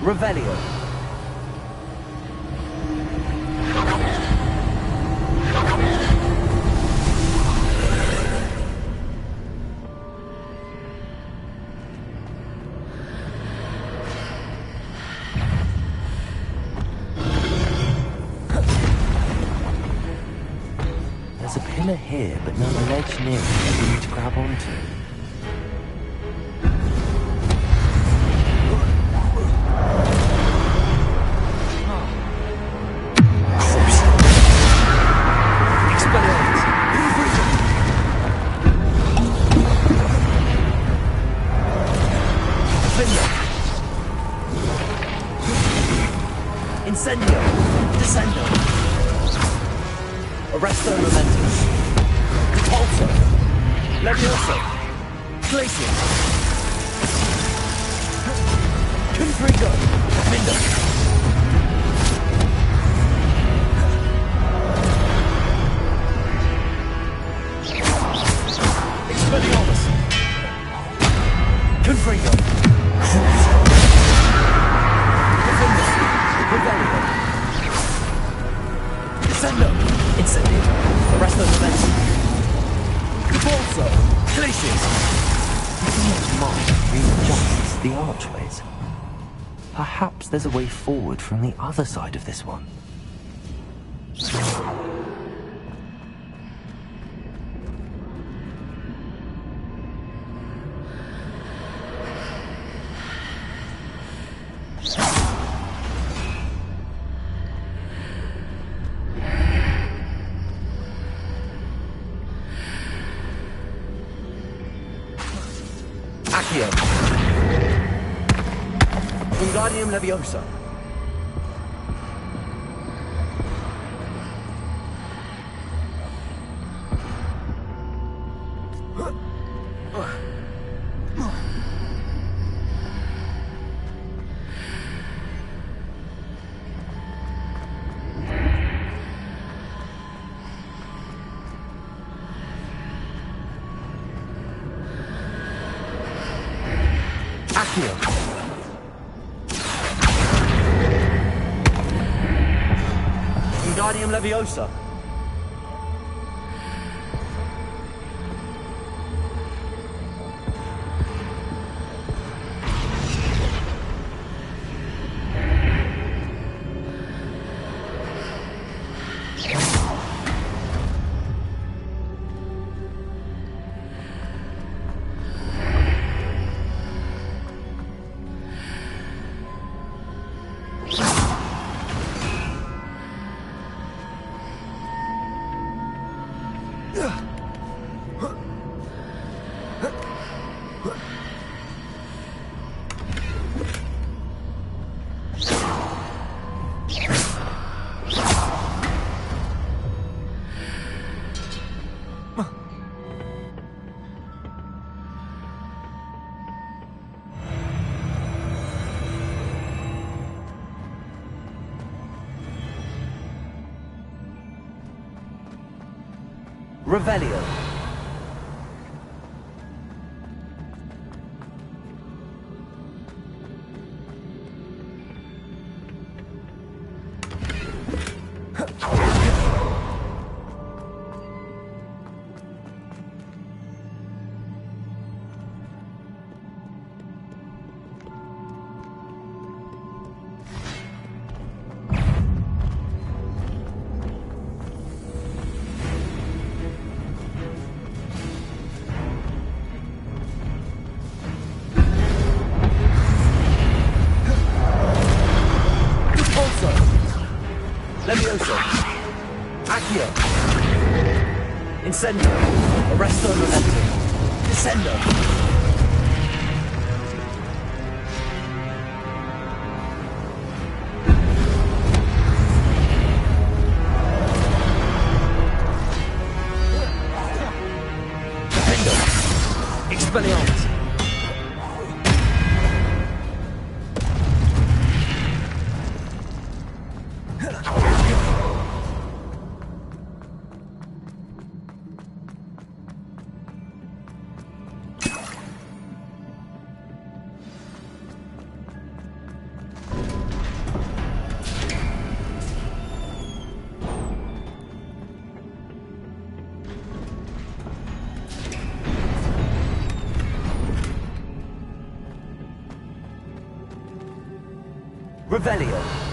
Revelio. There's a pillar here, but no ledge near it for you to grab onto. Incendio! Descendo! Arresto Momentum! Repulso! Levioso! Glacier! Confrigo! Mindo! Expelliarmus! Confrigo! Revelio! Descendo! Incendio! Arresto Momentum! Repulso! Glaciers! Mark readjusts the archways. Perhaps there's a way forward from the other side of this one. Accio. Wingardium Leviosa. Accio. Wingardium Leviosa. Revelio. Levioso. Accio. Incendio. Arresto Momentum. Descendo. Defendo. Expelliarmus. Revelio.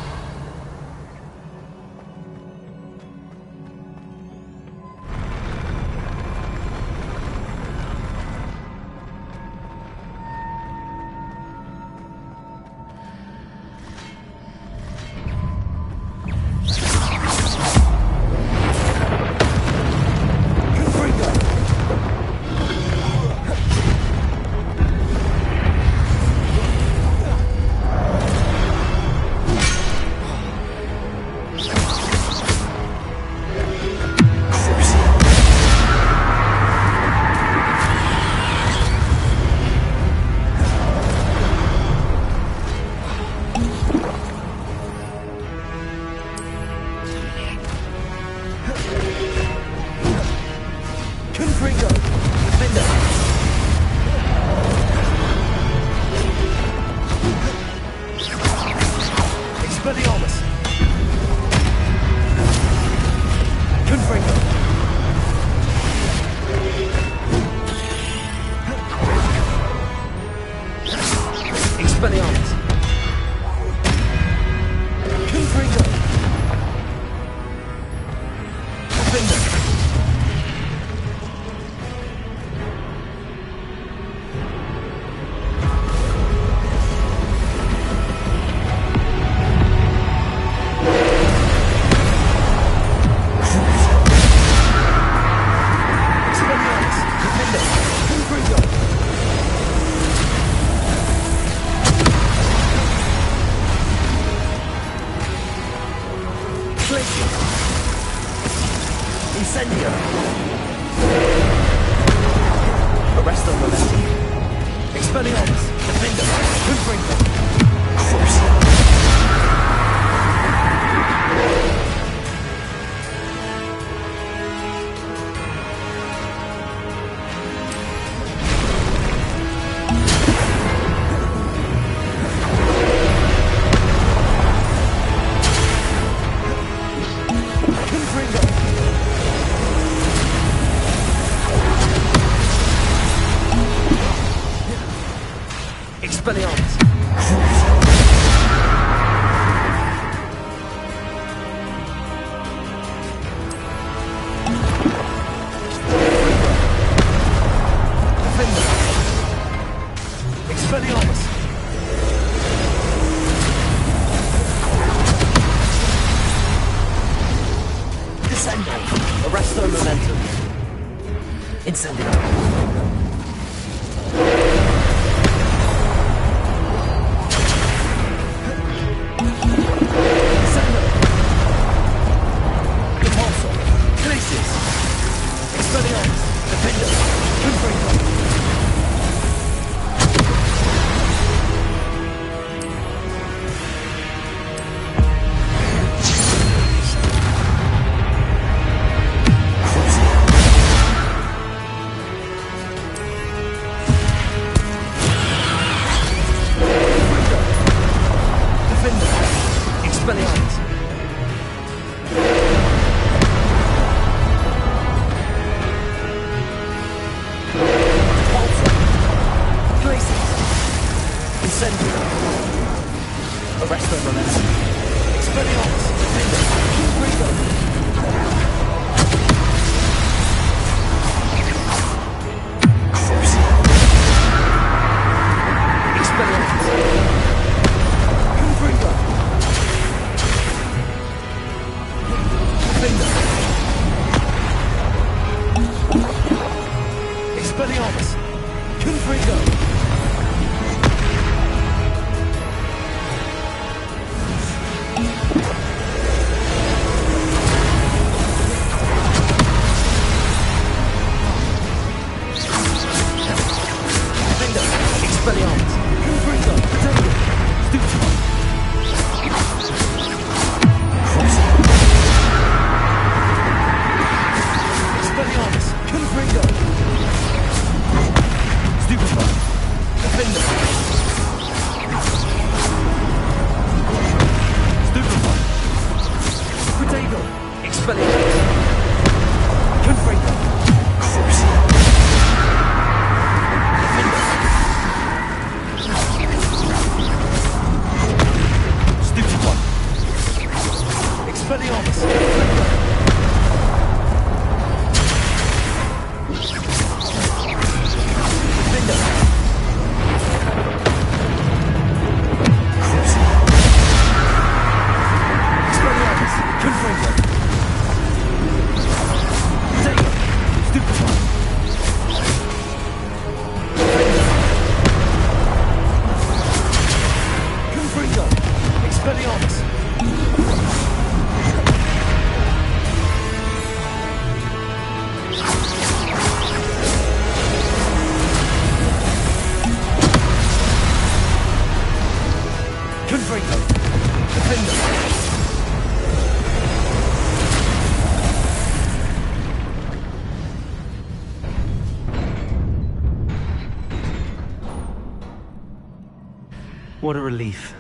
What a relief.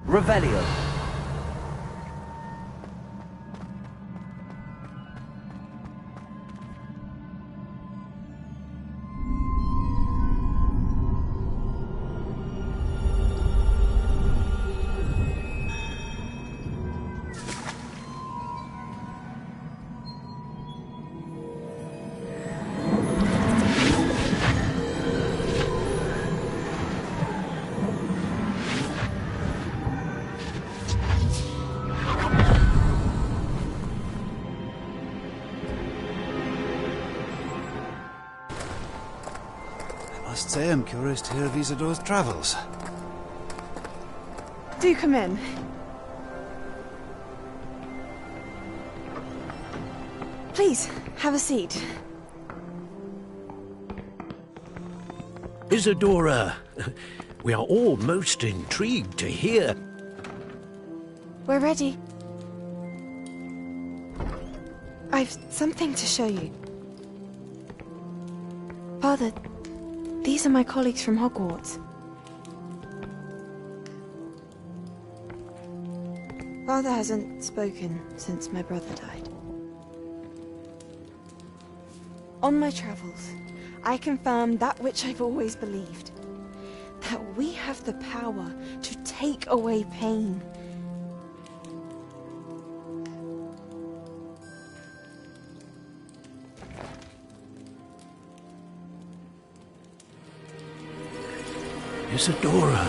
Revelio. I must say I'm curious to hear of Isidore's travels. Do come in. Please, have a seat. Isadora, we are all most intrigued to hear. We're ready. I've something to show you. Father, these are my colleagues from Hogwarts. Father hasn't spoken since my brother died. On my travels, I confirmed that which I've always believed. That we have the power to take away pain. Isadora.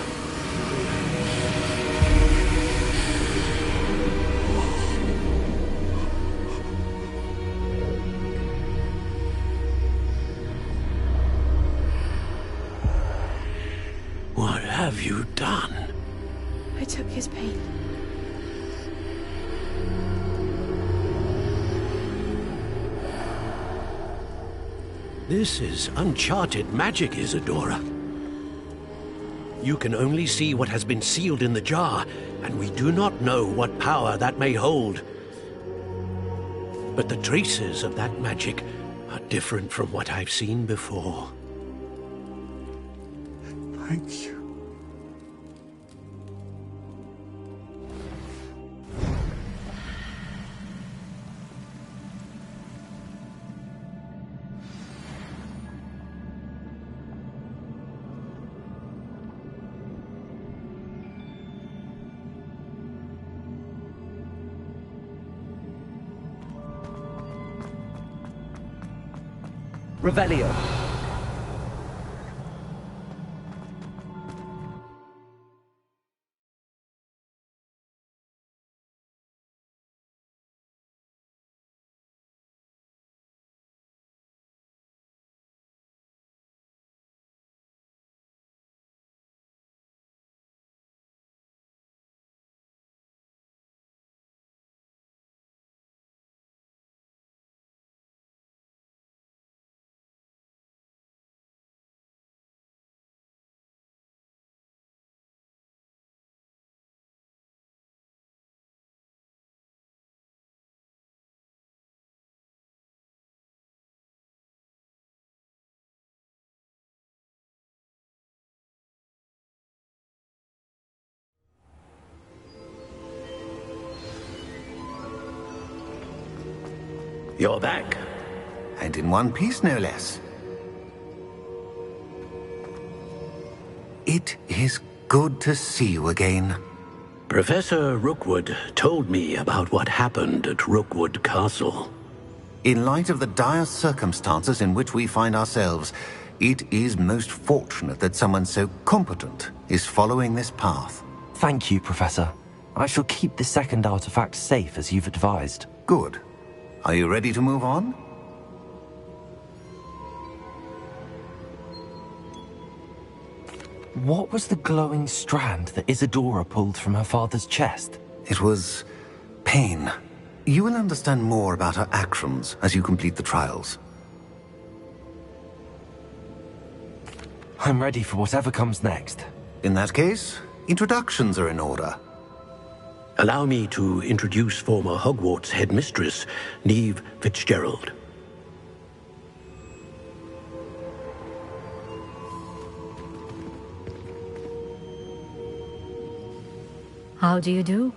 What have you done? I took his pain. This is uncharted magic, Isadora. You can only see what has been sealed in the jar, and we do not know what power that may hold. But the traces of that magic are different from what I've seen before. Thank you. Revelio. You're back. And in one piece, no less. It is good to see you again. Professor Rookwood told me about what happened at Rookwood Castle. In light of the dire circumstances in which we find ourselves, it is most fortunate that someone so competent is following this path. Thank you, Professor. I shall keep the second artifact safe as you've advised. Good. Are you ready to move on? What was the glowing strand that Isadora pulled from her father's chest? It was pain. You will understand more about her actions as you complete the trials. I'm ready for whatever comes next. In that case, introductions are in order. Allow me to introduce former Hogwarts headmistress, Neve Fitzgerald. How do you do?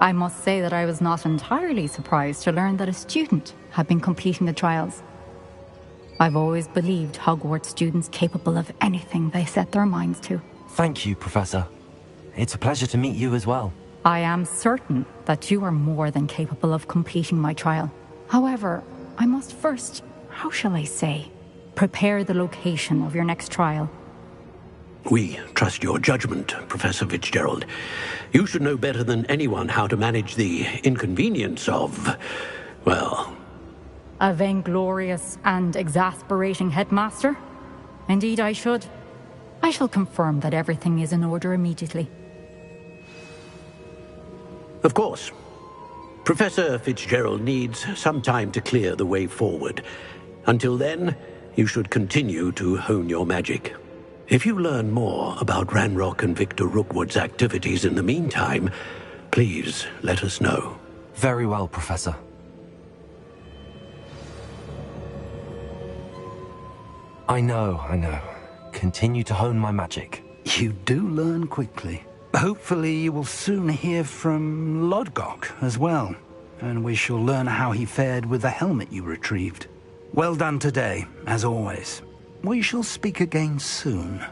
I must say that I was not entirely surprised to learn that a student had been completing the trials. I've always believed Hogwarts students capable of anything they set their minds to. Thank you, Professor. It's a pleasure to meet you as well. I am certain that you are more than capable of completing my trial. However, I must first, how shall I say, prepare the location of your next trial. We trust your judgment, Professor Fitzgerald. You should know better than anyone how to manage the inconvenience of, well... A vainglorious and exasperating headmaster? Indeed I should. I shall confirm that everything is in order immediately. Of course. Professor Fitzgerald needs some time to clear the way forward. Until then, you should continue to hone your magic. If you learn more about Ranrock and Victor Rookwood's activities in the meantime, please let us know. Very well, Professor. I know. Continue to hone my magic. You do learn quickly. Hopefully you will soon hear from Lodgok as well, and we shall learn how he fared with the helmet you retrieved. Well done today, as always. We shall speak again soon.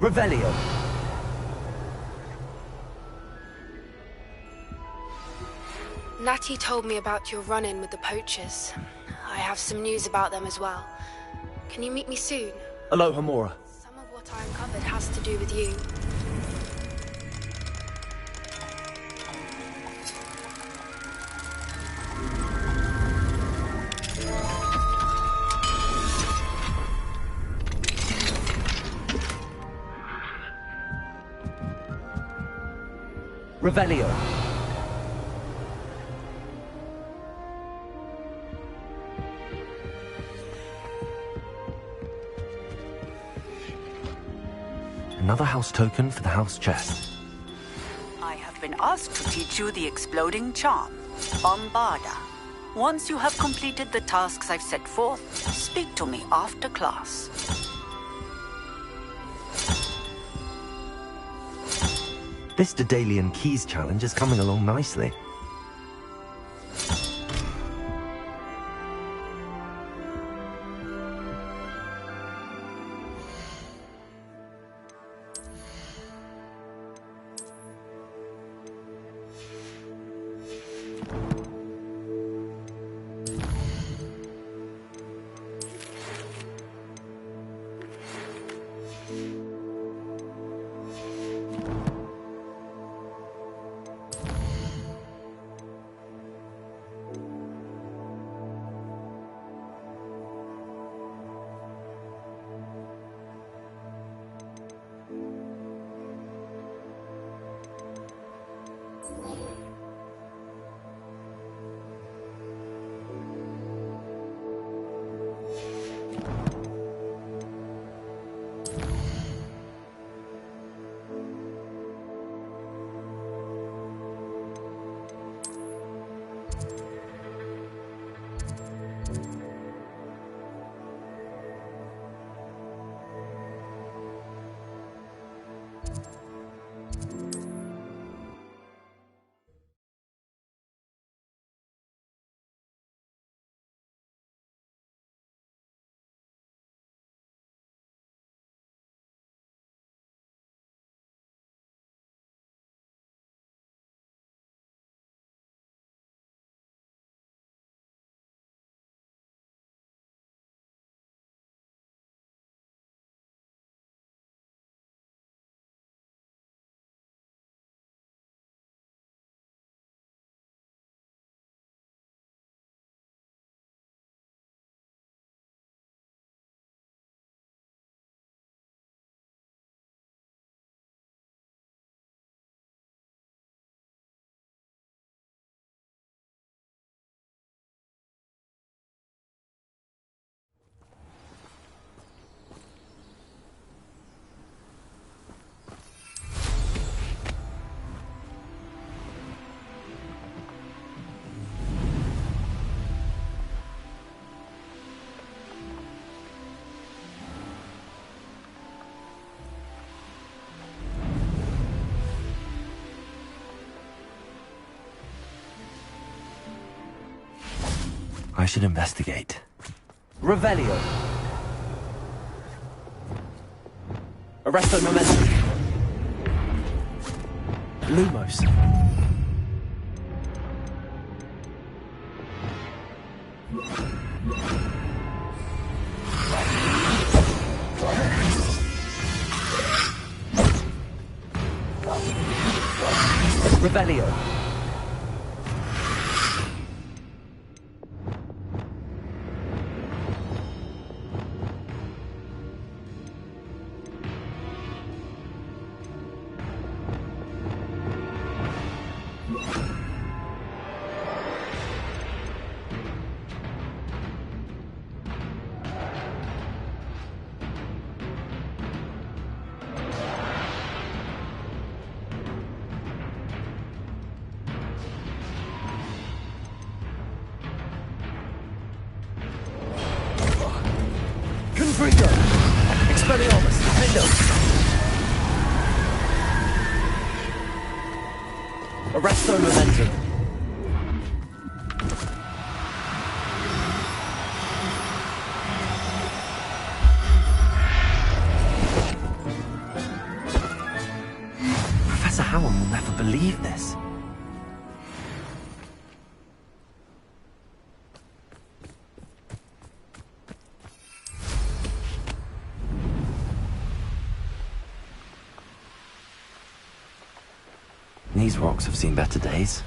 Revelio. Natty told me about your run-in with the poachers. I have some news about them as well. Can you meet me soon? Aloha, Mora. Some of what I uncovered has to do with you. Revelio. Another house token for the house chest. I have been asked to teach you the exploding charm, Bombarda. Once you have completed the tasks I've set forth, speak to me after class. This Daedalian Keys challenge is coming along nicely. I should investigate. Revelio. Arresto momentum. Lumos. Revelio. Confringo! Expelliarmus! Defendo! Arresto momentum! Professor Howell will never believe this. These rocks have seen better days.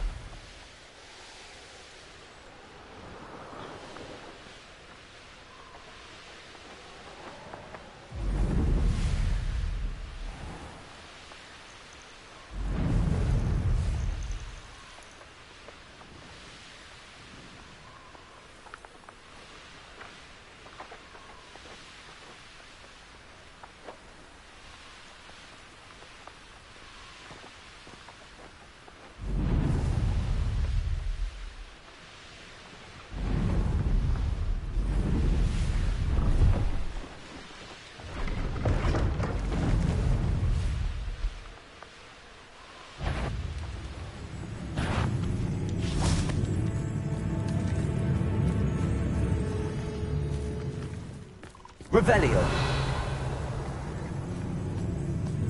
Revelio.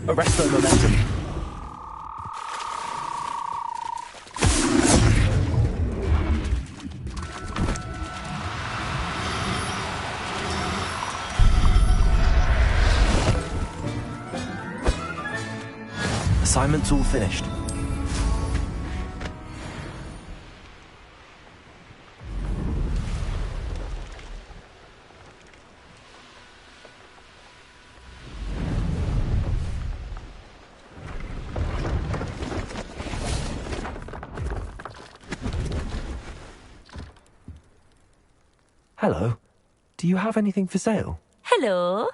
Arresto momentum. Assignment's all finished. Hello. Do you have anything for sale? Hello.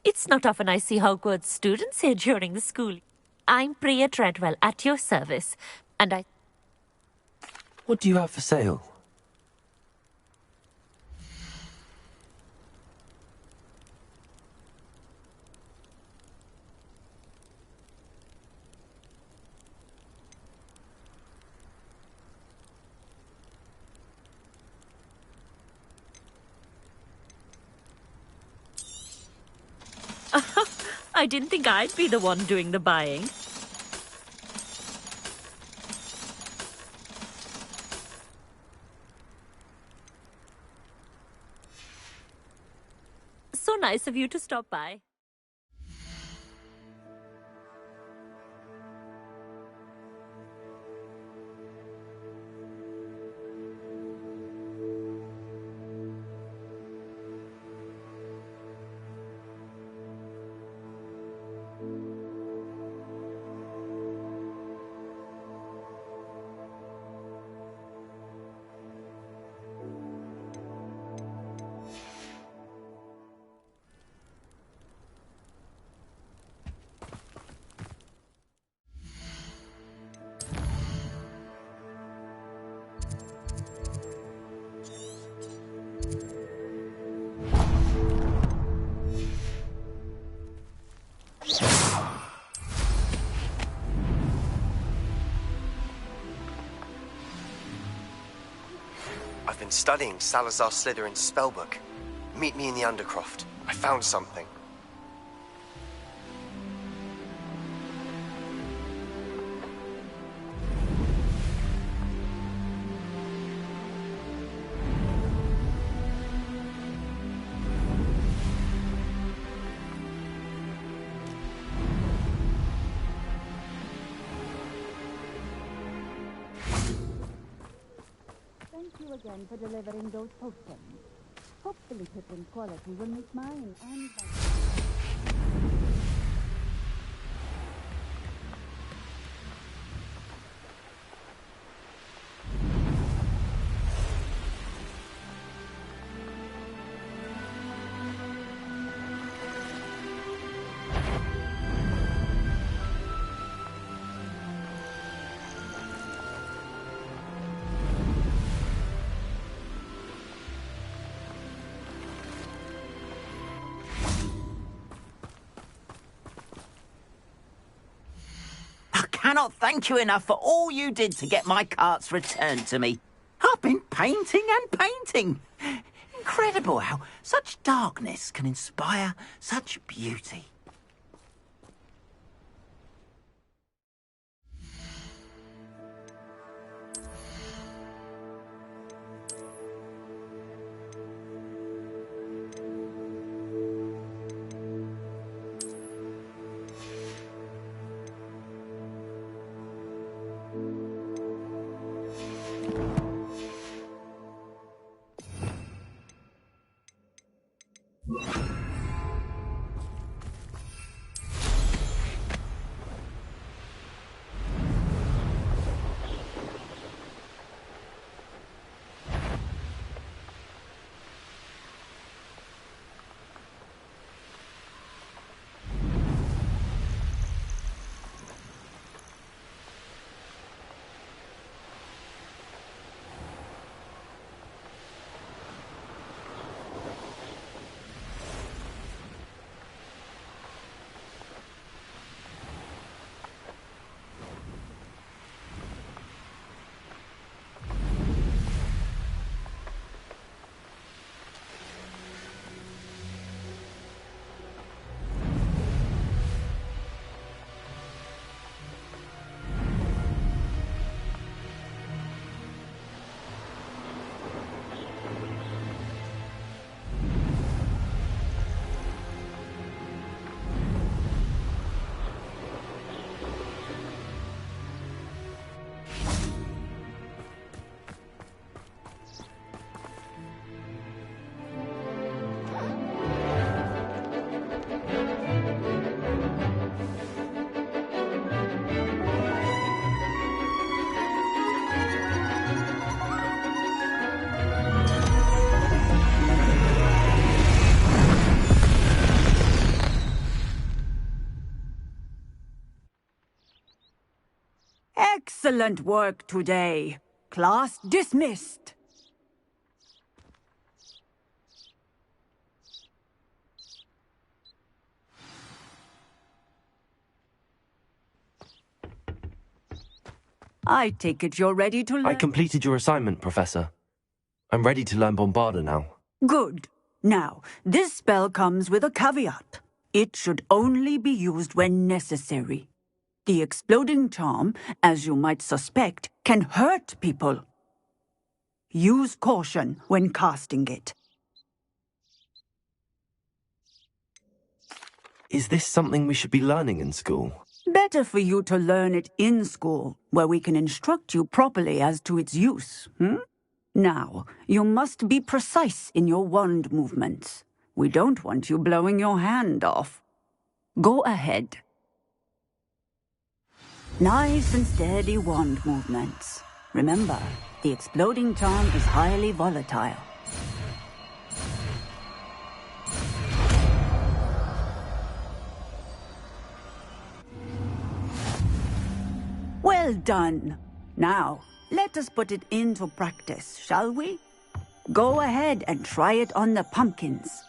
It's not often I see Hogwarts students here during the school. I'm Priya Treadwell, at your service, and I... What do you have for sale? I didn't think I'd be the one doing the buying. So nice of you to stop by. I've been studying Salazar Slytherin's spellbook. Meet me in the Undercroft. I found something. Thank you again for delivering those potions. Hopefully Pippin's quality will meet mine and... I cannot thank you enough for all you did to get my carts returned to me. I've been painting and painting. Incredible how such darkness can inspire such beauty. Excellent work today. Class dismissed. I take it you're ready to learn... I completed your assignment, Professor. I'm ready to learn Bombarda now. Good. Now, this spell comes with a caveat. It should only be used when necessary. The exploding charm, as you might suspect, can hurt people. Use caution when casting it. Is this something we should be learning in school? Better for you to learn it in school, where we can instruct you properly as to its use. Now, you must be precise in your wand movements. We don't want you blowing your hand off. Go ahead. Nice and steady wand movements. Remember, the exploding charm is highly volatile. Well done. Now, let us put it into practice, shall we? Go ahead and try it on the pumpkins.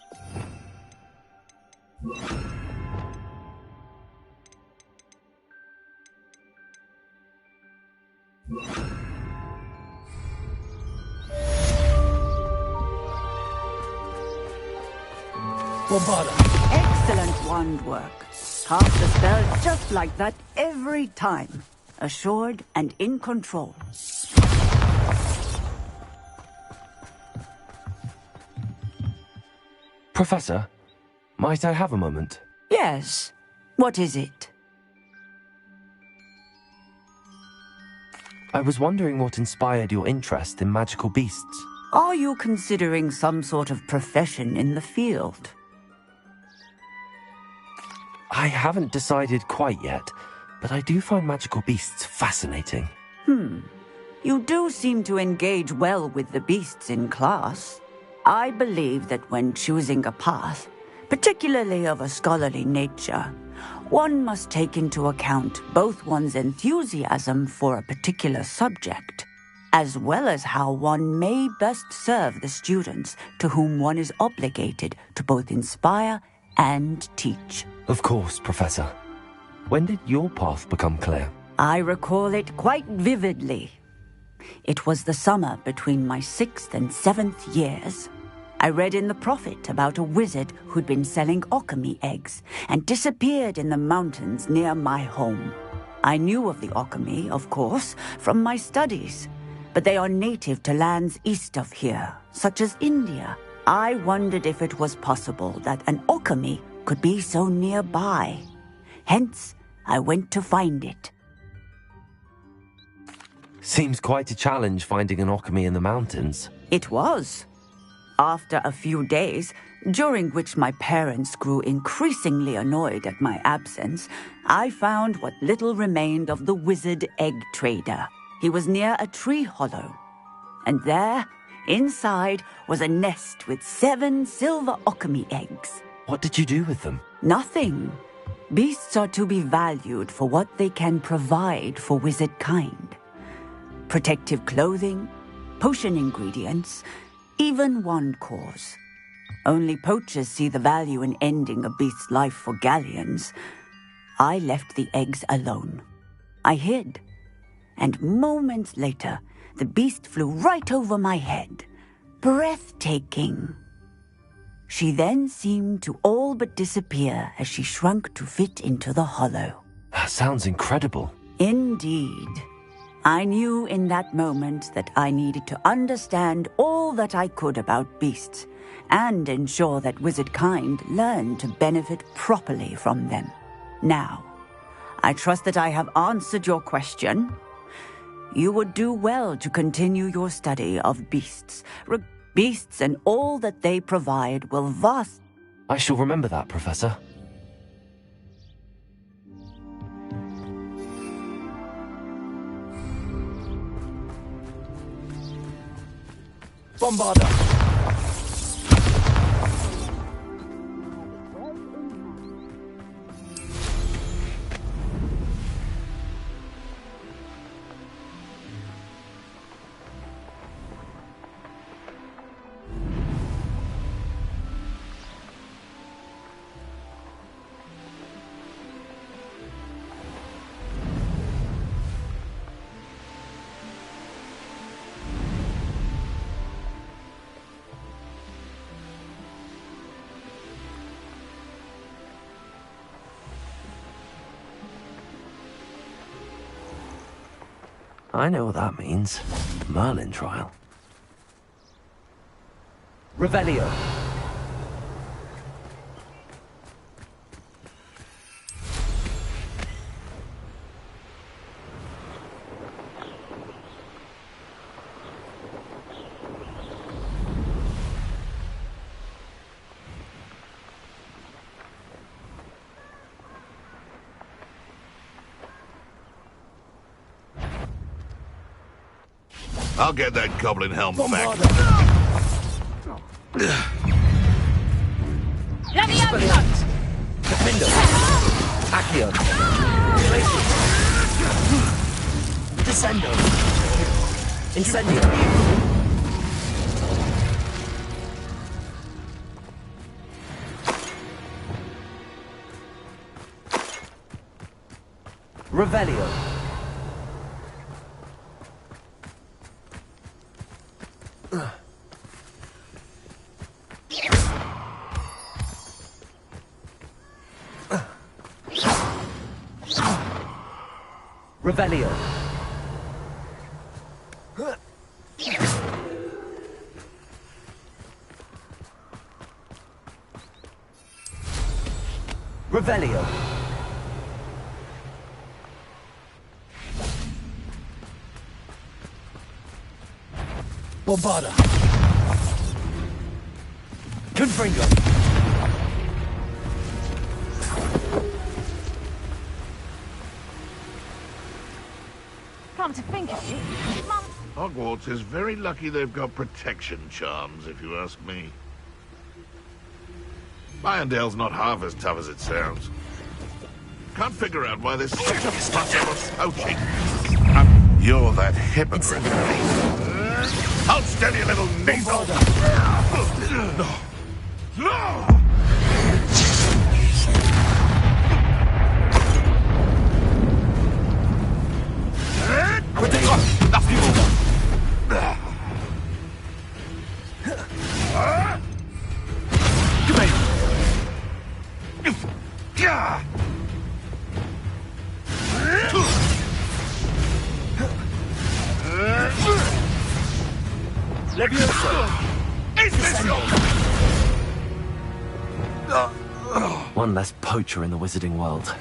Excellent wand work. Cast the spell just like that every time. Assured and in control. Professor, might I have a moment? Yes. What is it? I was wondering what inspired your interest in magical beasts. Are you considering some sort of profession in the field? I haven't decided quite yet, but I do find magical beasts fascinating. You do seem to engage well with the beasts in class. I believe that when choosing a path, particularly of a scholarly nature, one must take into account both one's enthusiasm for a particular subject, as well as how one may best serve the students to whom one is obligated to both inspire and teach. Of course, Professor. When did your path become clear? I recall it quite vividly. It was the summer between my 6th and 7th years. I read in the Prophet about a wizard who'd been selling alchemy eggs and disappeared in the mountains near my home. I knew of the alchemy, of course, from my studies, but they are native to lands east of here, such as India. I wondered if it was possible that an alchemy could be so nearby. Hence, I went to find it. Seems quite a challenge finding an alchemy in the mountains. It was. After a few days, during which my parents grew increasingly annoyed at my absence, I found what little remained of the wizard egg trader. He was near a tree hollow. And there, inside, was a nest with 7 silver alchemy eggs. What did you do with them? Nothing. Beasts are to be valued for what they can provide for wizard kind. Protective clothing, potion ingredients, even wand cores. Only poachers see the value in ending a beast's life for galleons. I left the eggs alone. I hid, and moments later, the beast flew right over my head. Breathtaking. She then seemed to all but disappear as she shrunk to fit into the hollow. That sounds incredible. Indeed. I knew in that moment that I needed to understand all that I could about beasts and ensure that wizard kind learned to benefit properly from them. Now, I trust that I have answered your question. You would do well to continue your study of beasts. Beasts and all that they provide will vast... I shall remember that, Professor. Bombarda! I know what that means. The Merlin trial. Revelio. I'll get that goblin helm back. Defendo. Accio. Descendo. Incendio. Revelio. Revelio. Revelio. Bombarda. Confringo. Come to think of it, Mum. Hogwarts is very lucky they've got protection charms, if you ask me. Irondale's not half as tough as it sounds. Can't figure out why there's such a fuss about poaching. You're that hypocrite. Hold steady, little needle. No! One less poacher in the wizarding world.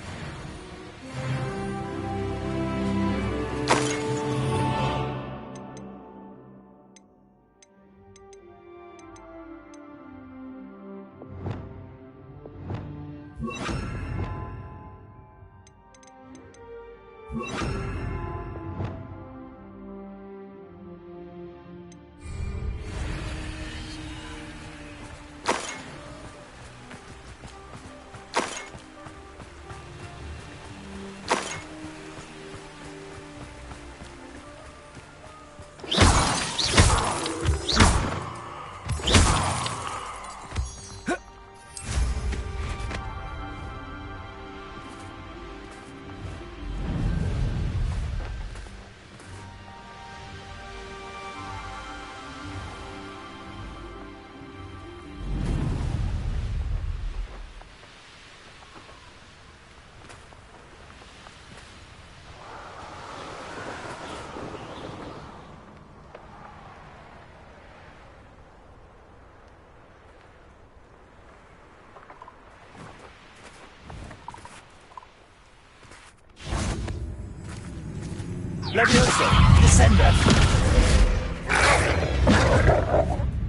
Levioso! Descender!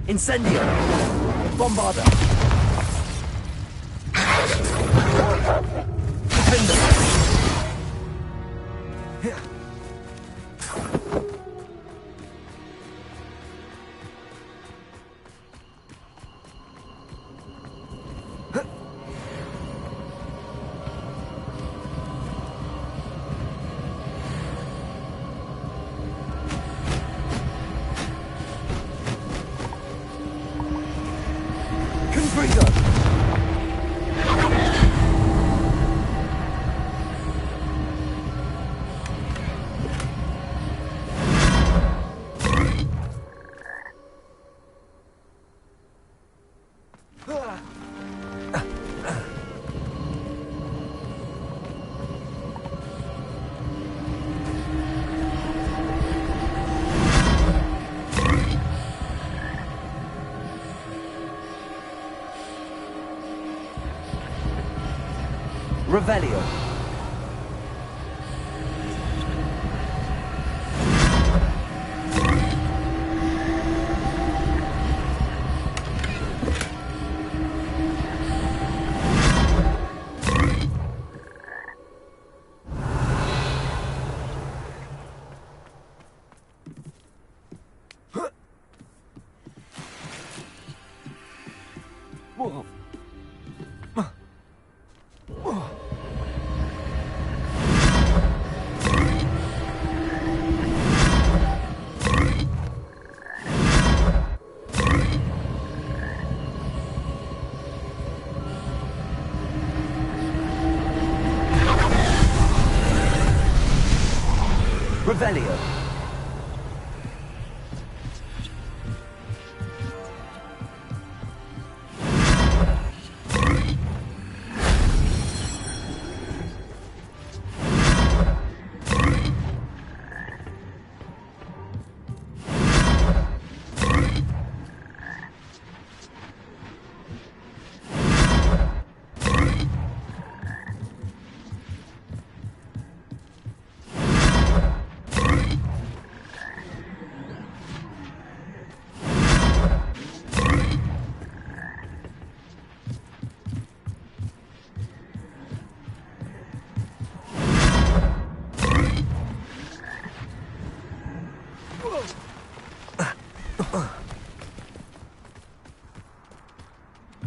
Incendio! Bombarda! Defender! Revelio.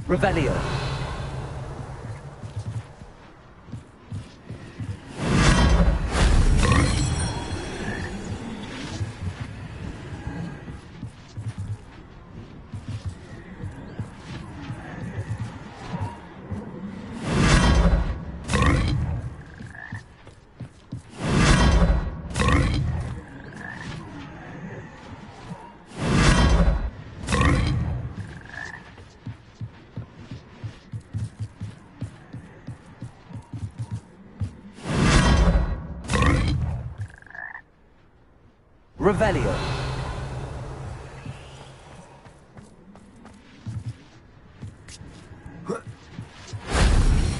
Revelio. Revelio.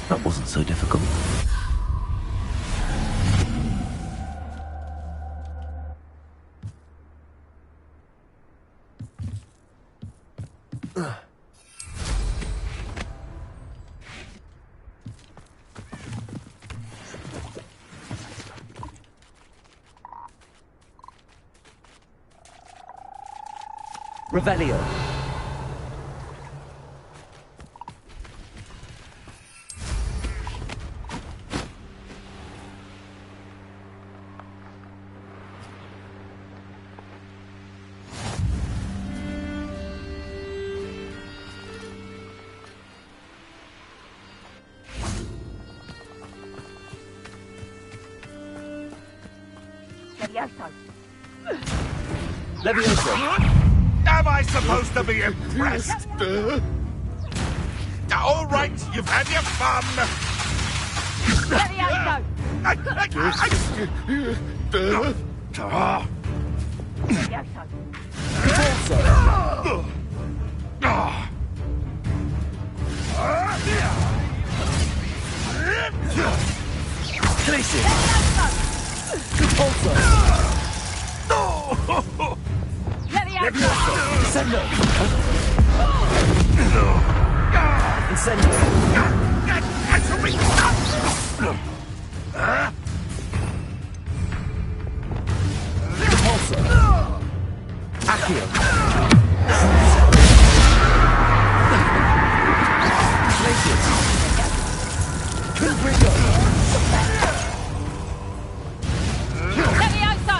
That wasn't so difficult. Revelio. Levioso. Am I supposed to be impressed? All right, you've had your fun. Incendio. Incendio. I shall be Repulsor. Accio. Glacius. Confringo. Levioso!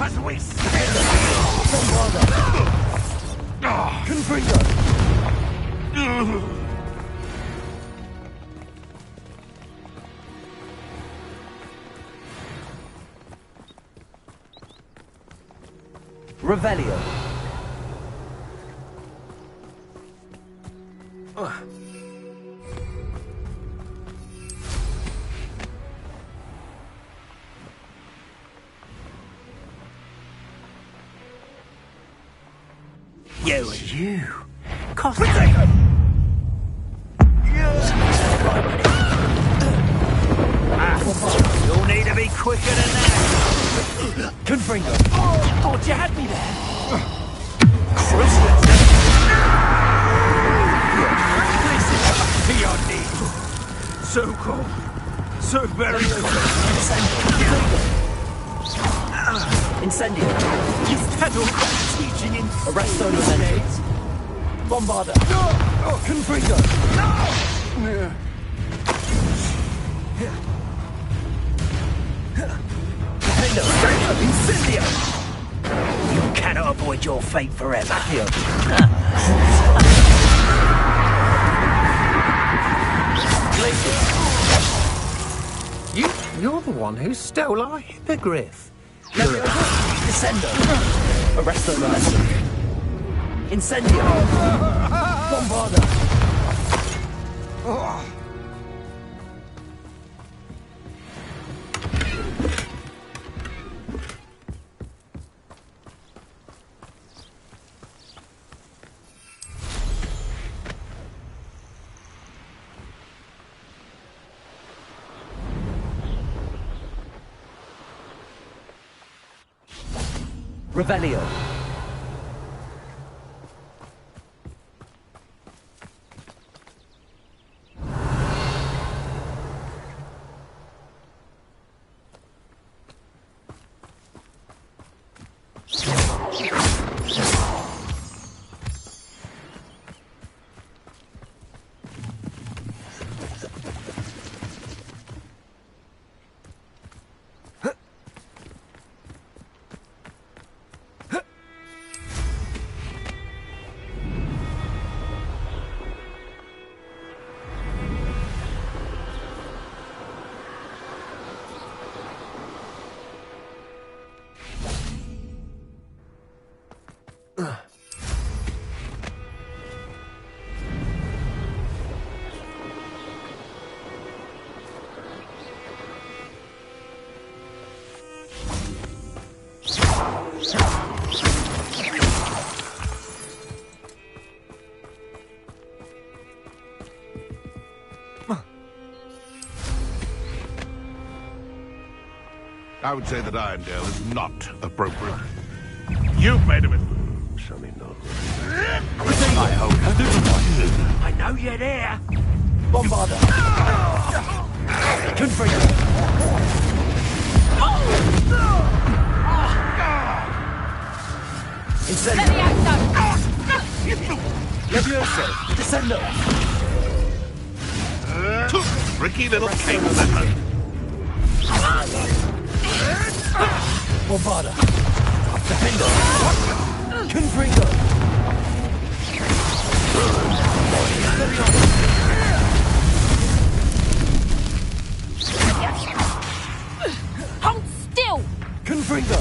as we Confringo. Revelio. You. Cost You'll need to be quicker than that. Confringo. Thought you had me there. Your knee. So cold. So very cold. Incendio. You've had all that teaching in Arresto Menendez. Bombarda. Confringo. Incendio! You cannot avoid your fate forever. You're the one who stole our hippogriff. Descendo. Arresto Menendez. Incendio. Bombarda. Revelio. I would say that Irondale is not appropriate. You've made a mistake. I hope. I know you're there. Bombarder. Confringo. Incendio. Levioso. Descendo. Tricky little cake leopard. Bombarder. Defender. Confringo. Hold still! Confringo.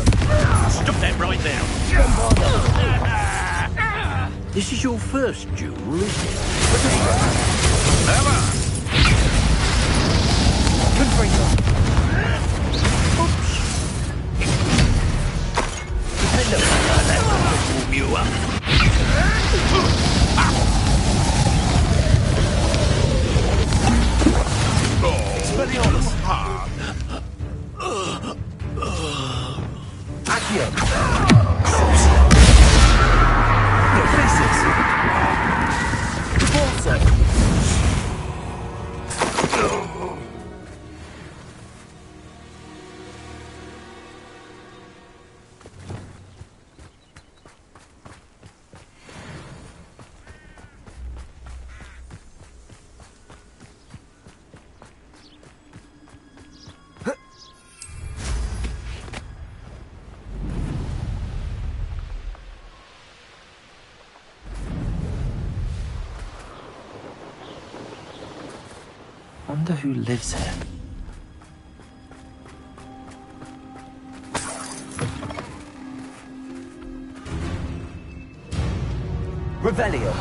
Stop that right now. Bombarder. This is your first duel, isn't it? Never. Confringo. Oops. Defender. That'll warm you up. Expelliarmus. Accio. Faces. Repulsor. Wonder who lives here. Revelio.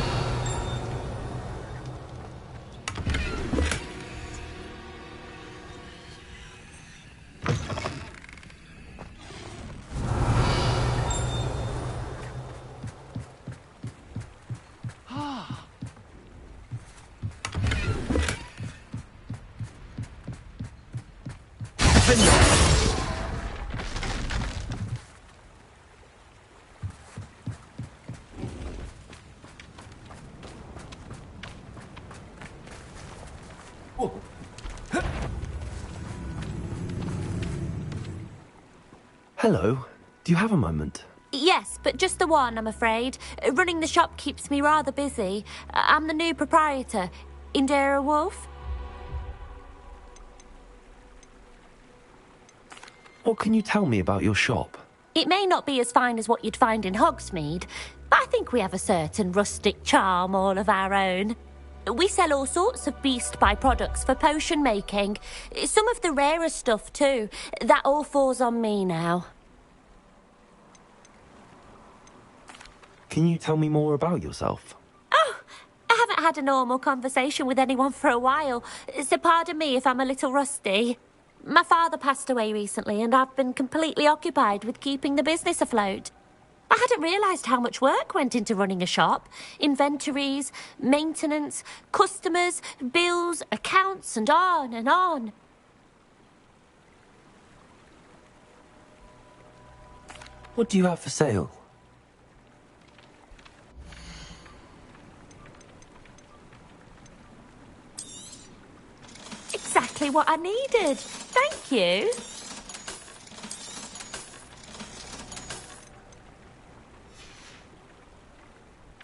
Hello. Do you have a moment? Yes, but just the one, I'm afraid. Running the shop keeps me rather busy. I'm the new proprietor, Indira Wolf. What can you tell me about your shop? It may not be as fine as what you'd find in Hogsmeade, but I think we have a certain rustic charm all of our own. We sell all sorts of beast byproducts for potion making. Some of the rarest stuff too. That all falls on me now. Can you tell me more about yourself? Oh, I haven't had a normal conversation with anyone for a while, so pardon me if I'm a little rusty. My father passed away recently and I've been completely occupied with keeping the business afloat. I hadn't realised how much work went into running a shop. Inventories, maintenance, customers, bills, accounts, and on and on. What do you have for sale? Exactly what I needed. Thank you.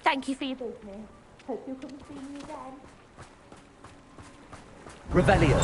Thank you for your business. Hope you'll come see me again. Revelio.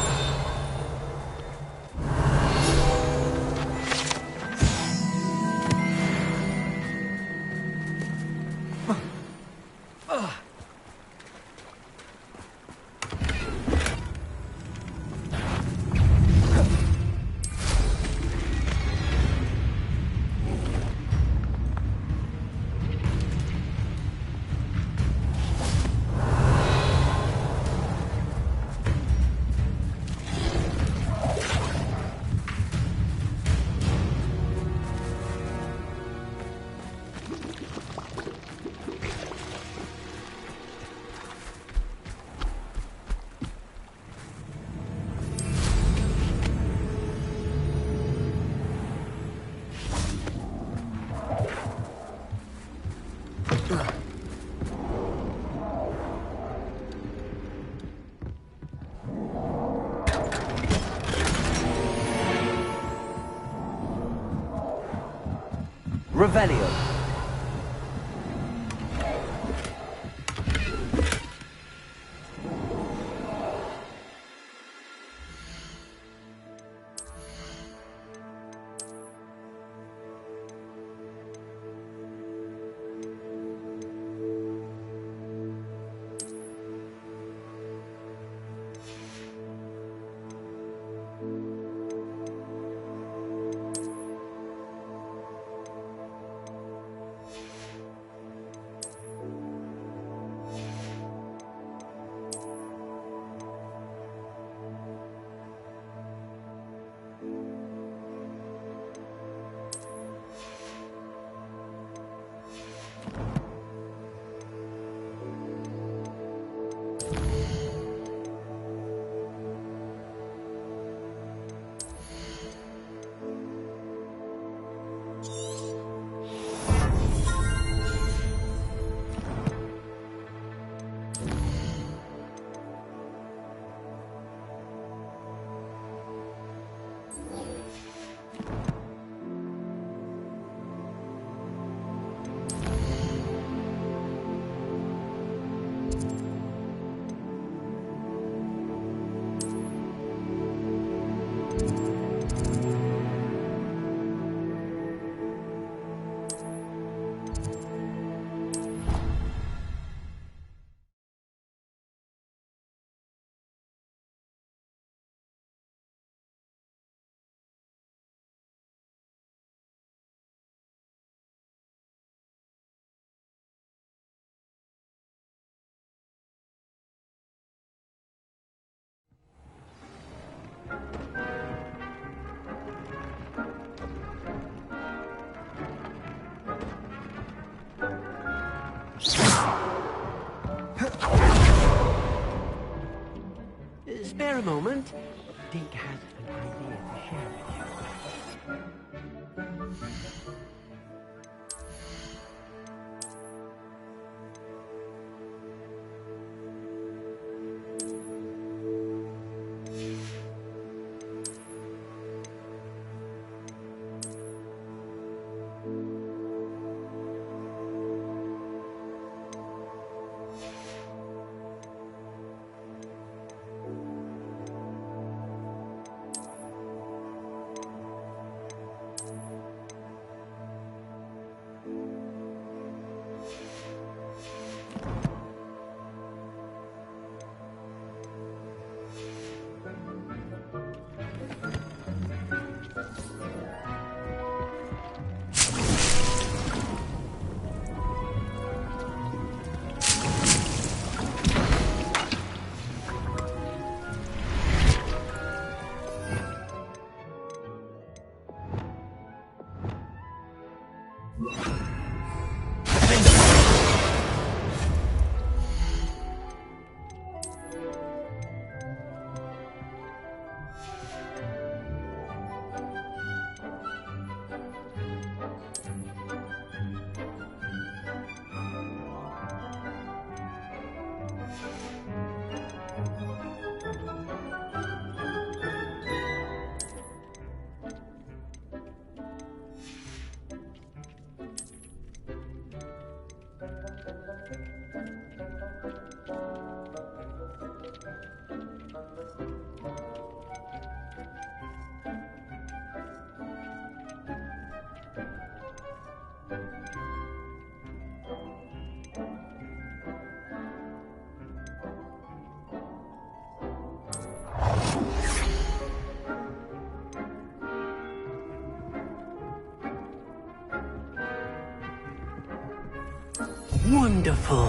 Revelio. Spare a moment. Deke has an idea to share with you. Wonderful.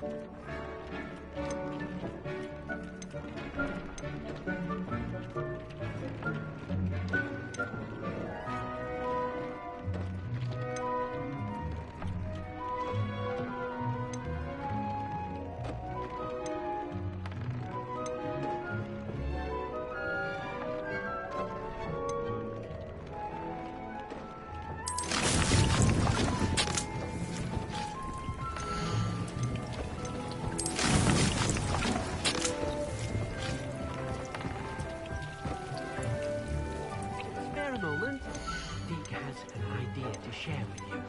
Spare a moment. Deke has an idea to share with you.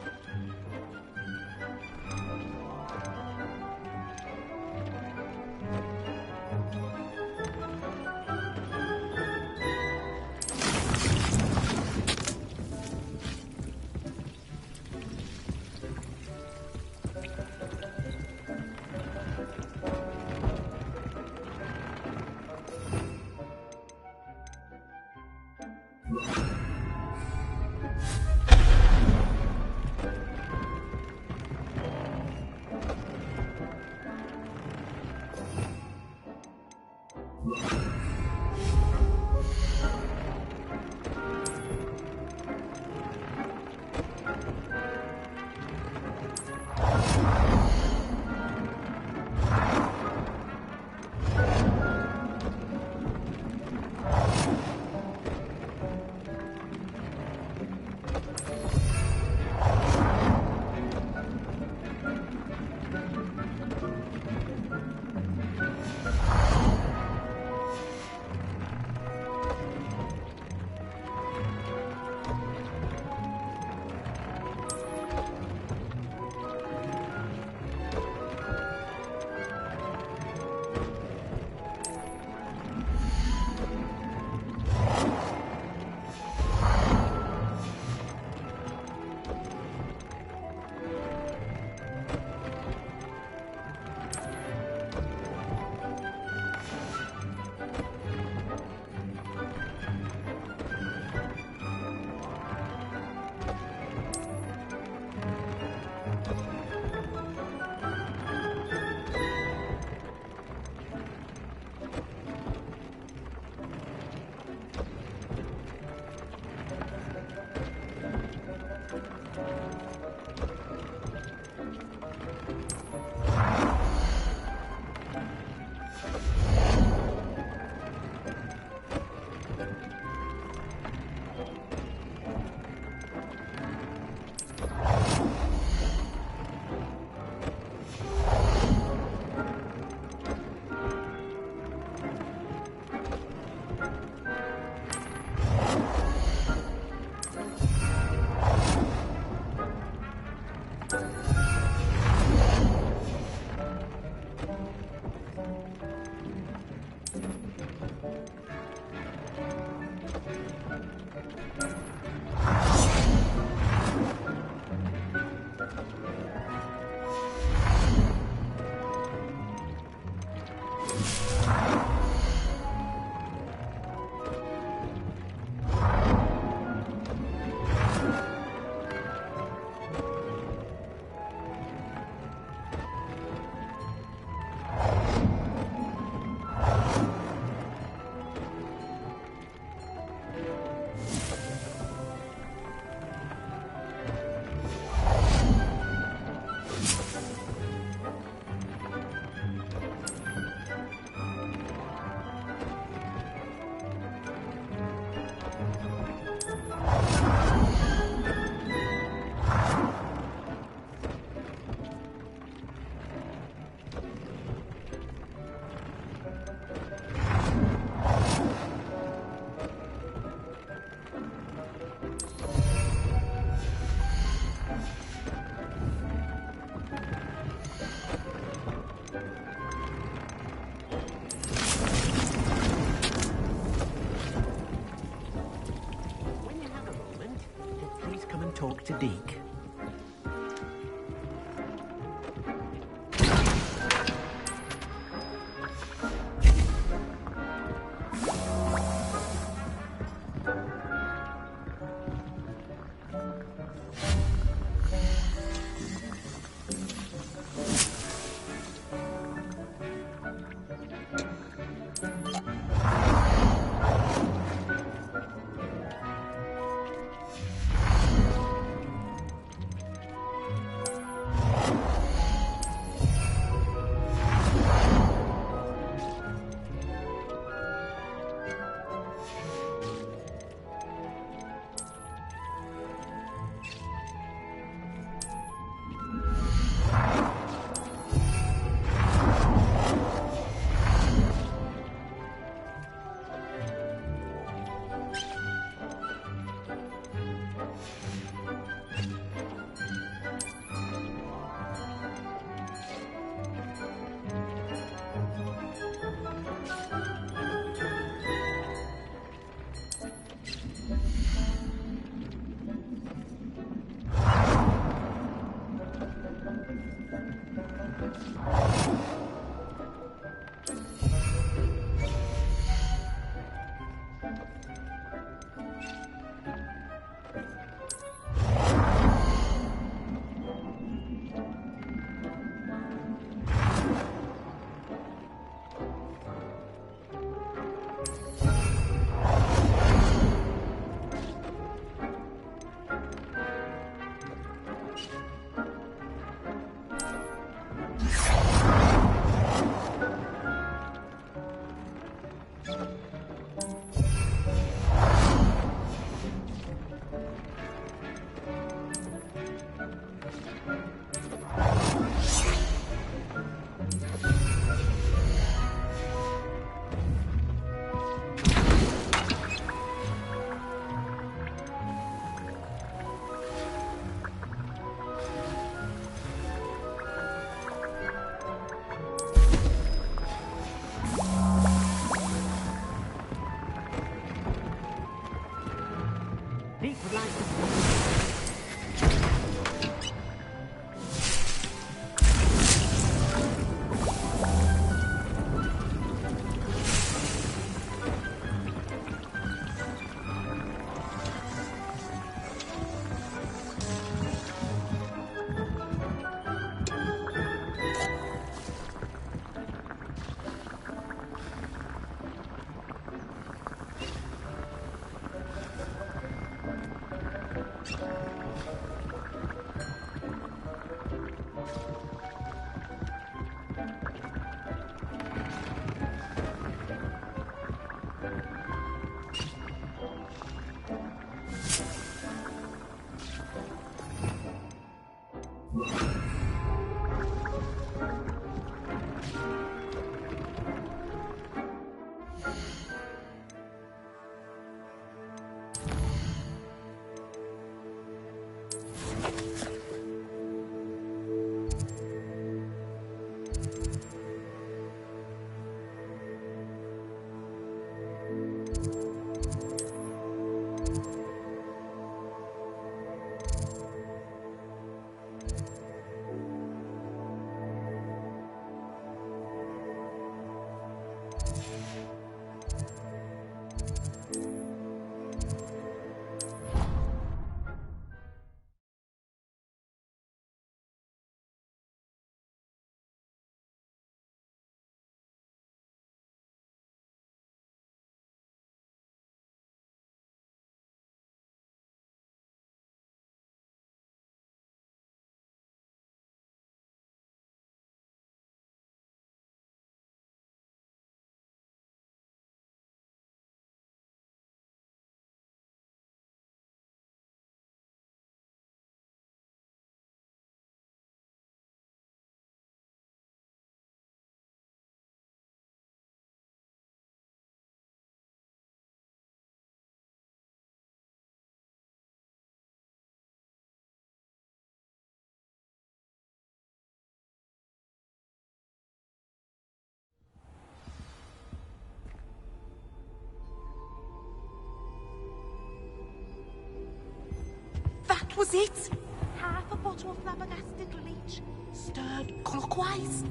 That was it! Half a bottle of flabbergasted leech, stirred clockwise.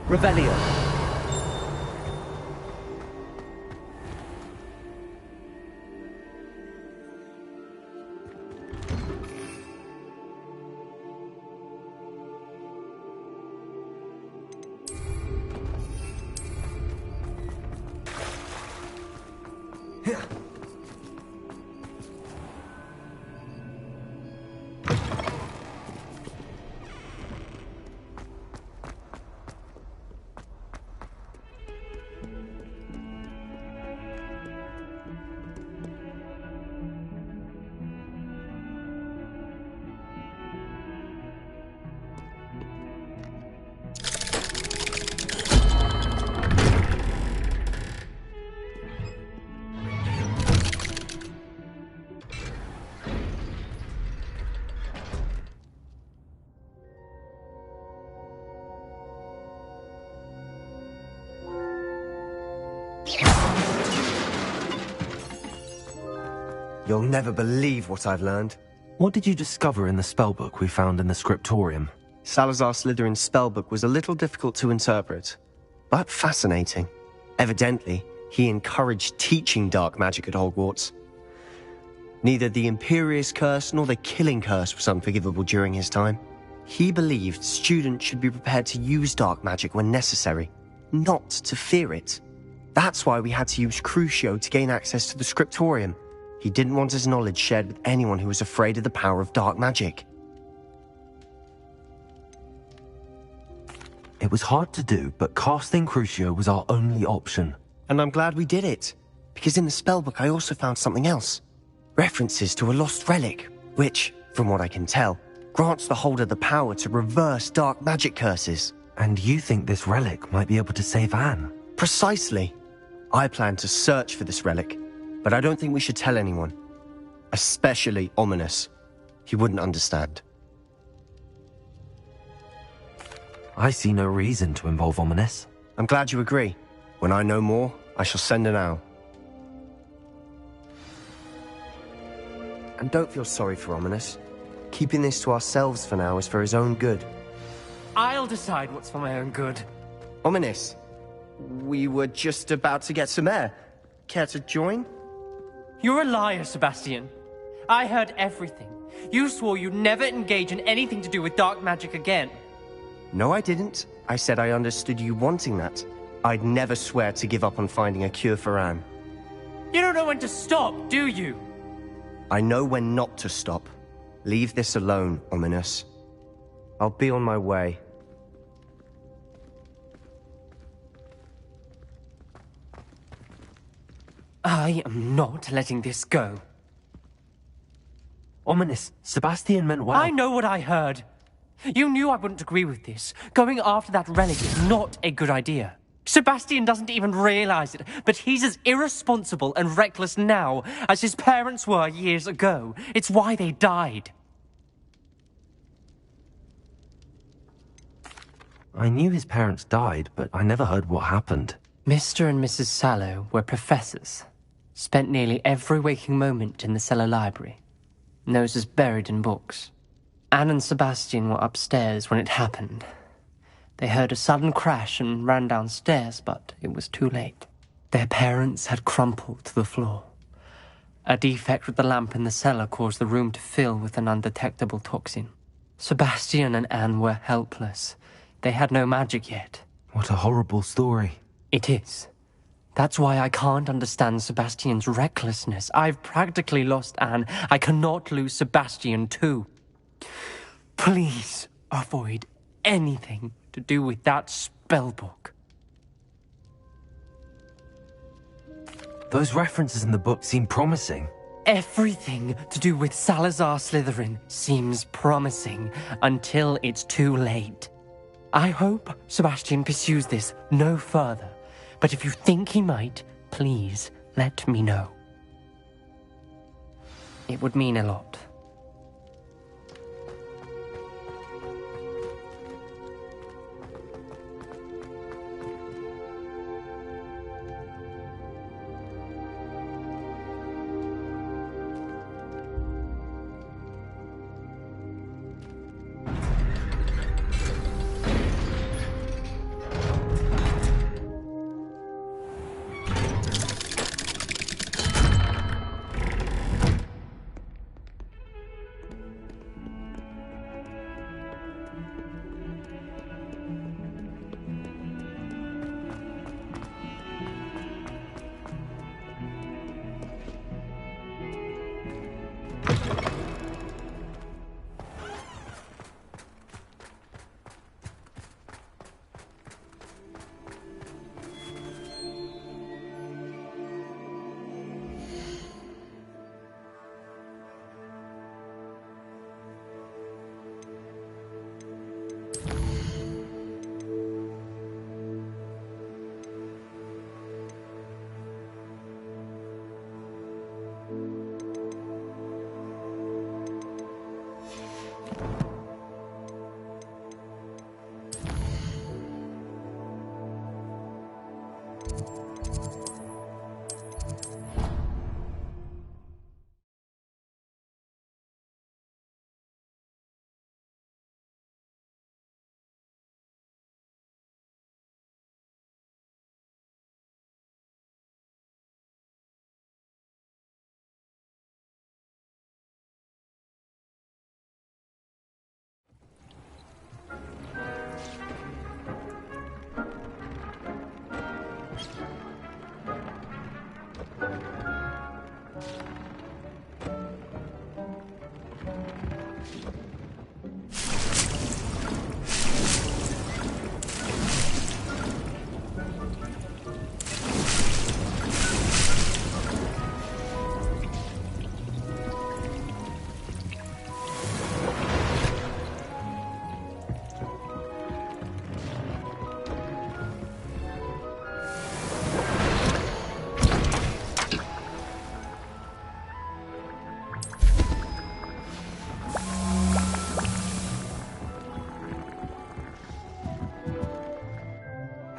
Revelio. You'll never believe what I've learned. What did you discover in the spellbook we found in the scriptorium? Salazar Slytherin's spellbook was a little difficult to interpret, but fascinating. Evidently, he encouraged teaching dark magic at Hogwarts. Neither the Imperious Curse nor the Killing Curse was unforgivable during his time. He believed students should be prepared to use dark magic when necessary, not to fear it. That's why we had to use Crucio to gain access to the scriptorium. He didn't want his knowledge shared with anyone who was afraid of the power of dark magic. It was hard to do, but casting Crucio was our only option. And I'm glad we did it, because in the spellbook I also found something else. References to a lost relic, which, from what I can tell, grants the holder the power to reverse dark magic curses. And you think this relic might be able to save Anne? Precisely. I plan to search for this relic, but I don't think we should tell anyone. Especially Ominous. He wouldn't understand. I see no reason to involve Ominous. I'm glad you agree. When I know more, I shall send an owl. And don't feel sorry for Ominous. Keeping this to ourselves for now is for his own good. I'll decide what's for my own good. Ominous, we were just about to get some air. Care to join? You're a liar, Sebastian. I heard everything. You swore you'd never engage in anything to do with dark magic again. No, I didn't. I said I understood you wanting that. I'd never swear to give up on finding a cure for Anne. You don't know when to stop, do you? I know when not to stop. Leave this alone, Ominous. I'll be on my way. I am not letting this go. Ominous, Sebastian meant well. I know what I heard. You knew I wouldn't agree with this. Going after that relic is not a good idea. Sebastian doesn't even realize it, but he's as irresponsible and reckless now as his parents were years ago. It's why they died. I knew his parents died, but I never heard what happened. Mr. and Mrs. Sallow were professors. Spent nearly every waking moment in the cellar library. Noses buried in books. Anne and Sebastian were upstairs when it happened. They heard a sudden crash and ran downstairs, but it was too late. Their parents had crumpled to the floor. A defect with the lamp in the cellar caused the room to fill with an undetectable toxin. Sebastian and Anne were helpless. They had no magic yet. What a horrible story. It is. That's why I can't understand Sebastian's recklessness. I've practically lost Anne. I cannot lose Sebastian too. Please avoid anything to do with that spellbook. Those references in the book seem promising. Everything to do with Salazar Slytherin seems promising until it's too late. I hope Sebastian pursues this no further, but if you think he might, please let me know. It would mean a lot.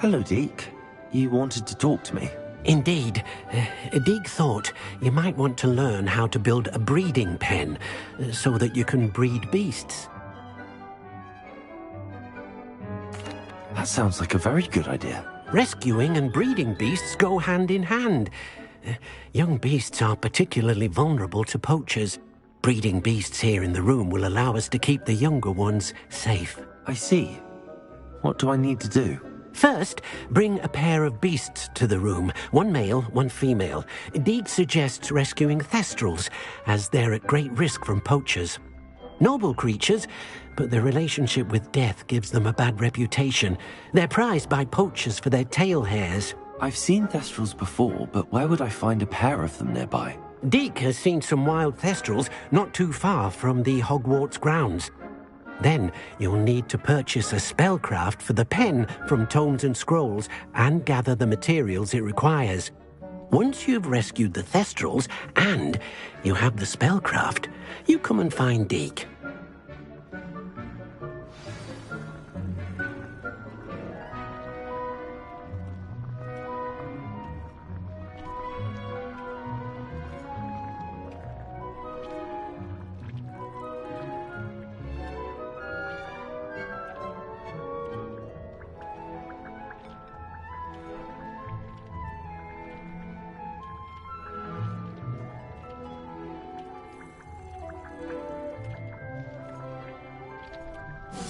Hello, Deke. You wanted to talk to me? Indeed. Deek thought you might want to learn how to build a breeding pen so that you can breed beasts. That sounds like a very good idea. Rescuing and breeding beasts go hand in hand. Young beasts are particularly vulnerable to poachers. Breeding beasts here in the room will allow us to keep the younger ones safe. I see. What do I need to do? First, bring a pair of beasts to the room. One male, one female. Deek suggests rescuing thestrals, as they're at great risk from poachers. Noble creatures, but their relationship with death gives them a bad reputation. They're prized by poachers for their tail hairs. I've seen thestrals before, but where would I find a pair of them nearby? Deek has seen some wild thestrals not too far from the Hogwarts grounds. Then you'll need to purchase a spellcraft for the pen from Tomes and Scrolls and gather the materials it requires. Once you've rescued the thestrals and you have the spellcraft, you come and find Deek.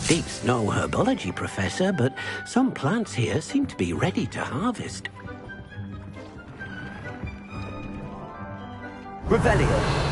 Deek's no herbology professor, but some plants here seem to be ready to harvest. Revelio.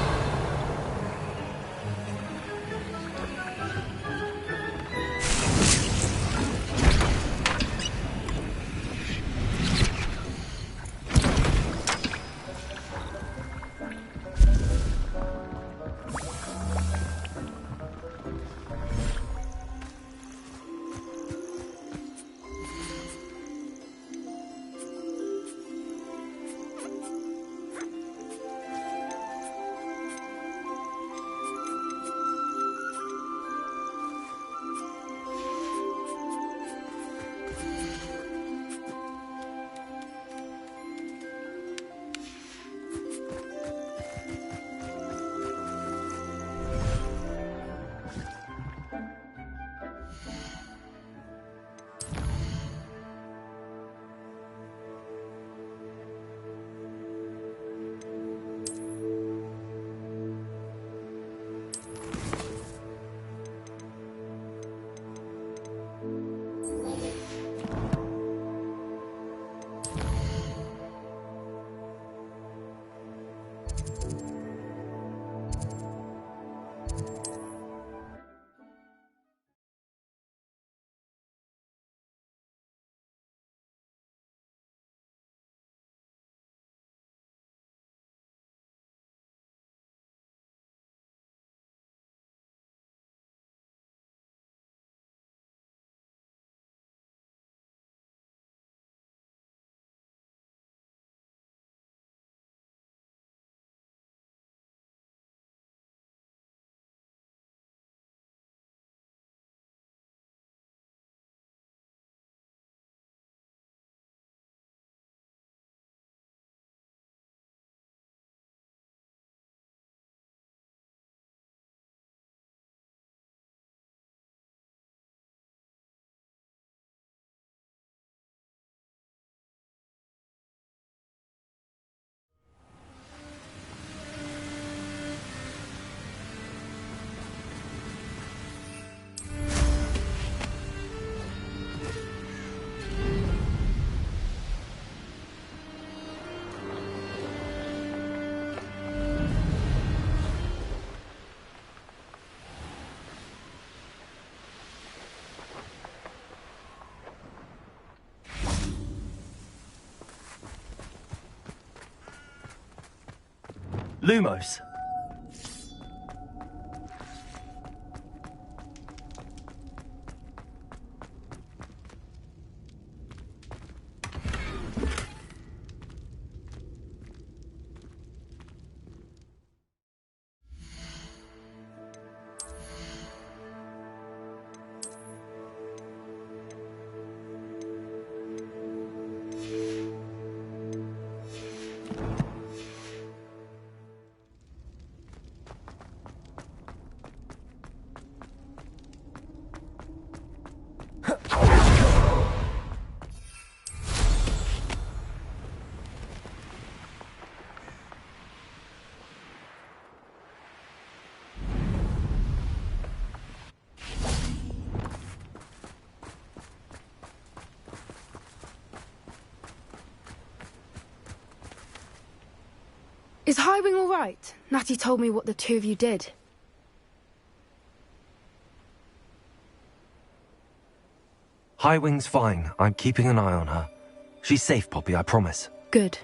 Lumos. Highwing all right? Natty told me what the two of you did. Highwing's fine. I'm keeping an eye on her. She's safe, Poppy, I promise. Good.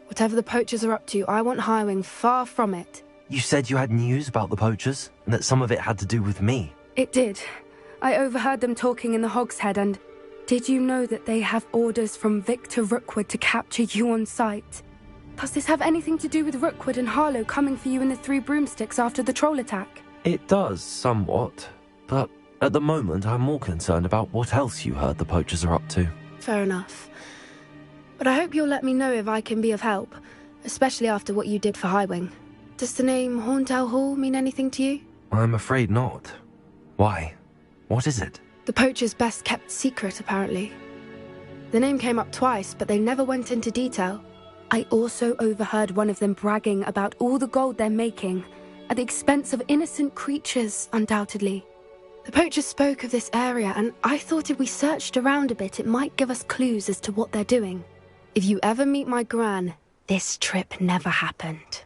Whatever the poachers are up to, I want Highwing far from it. You said you had news about the poachers, and that some of it had to do with me. It did. I overheard them talking in the Hogshead, and did you know that they have orders from Victor Rookwood to capture you on sight? Does this have anything to do with Rookwood and Harlow coming for you in the Three Broomsticks after the troll attack? It does, somewhat. But at the moment, I'm more concerned about what else you heard the poachers are up to. Fair enough. But I hope you'll let me know if I can be of help, especially after what you did for Highwing. Does the name Horntail Hall mean anything to you? I'm afraid not. Why? What is it? The poachers' best-kept secret, apparently. The name came up twice, but they never went into detail. I also overheard one of them bragging about all the gold they're making, at the expense of innocent creatures, undoubtedly. The poachers spoke of this area, and I thought if we searched around a bit, it might give us clues as to what they're doing. If you ever meet my gran, this trip never happened.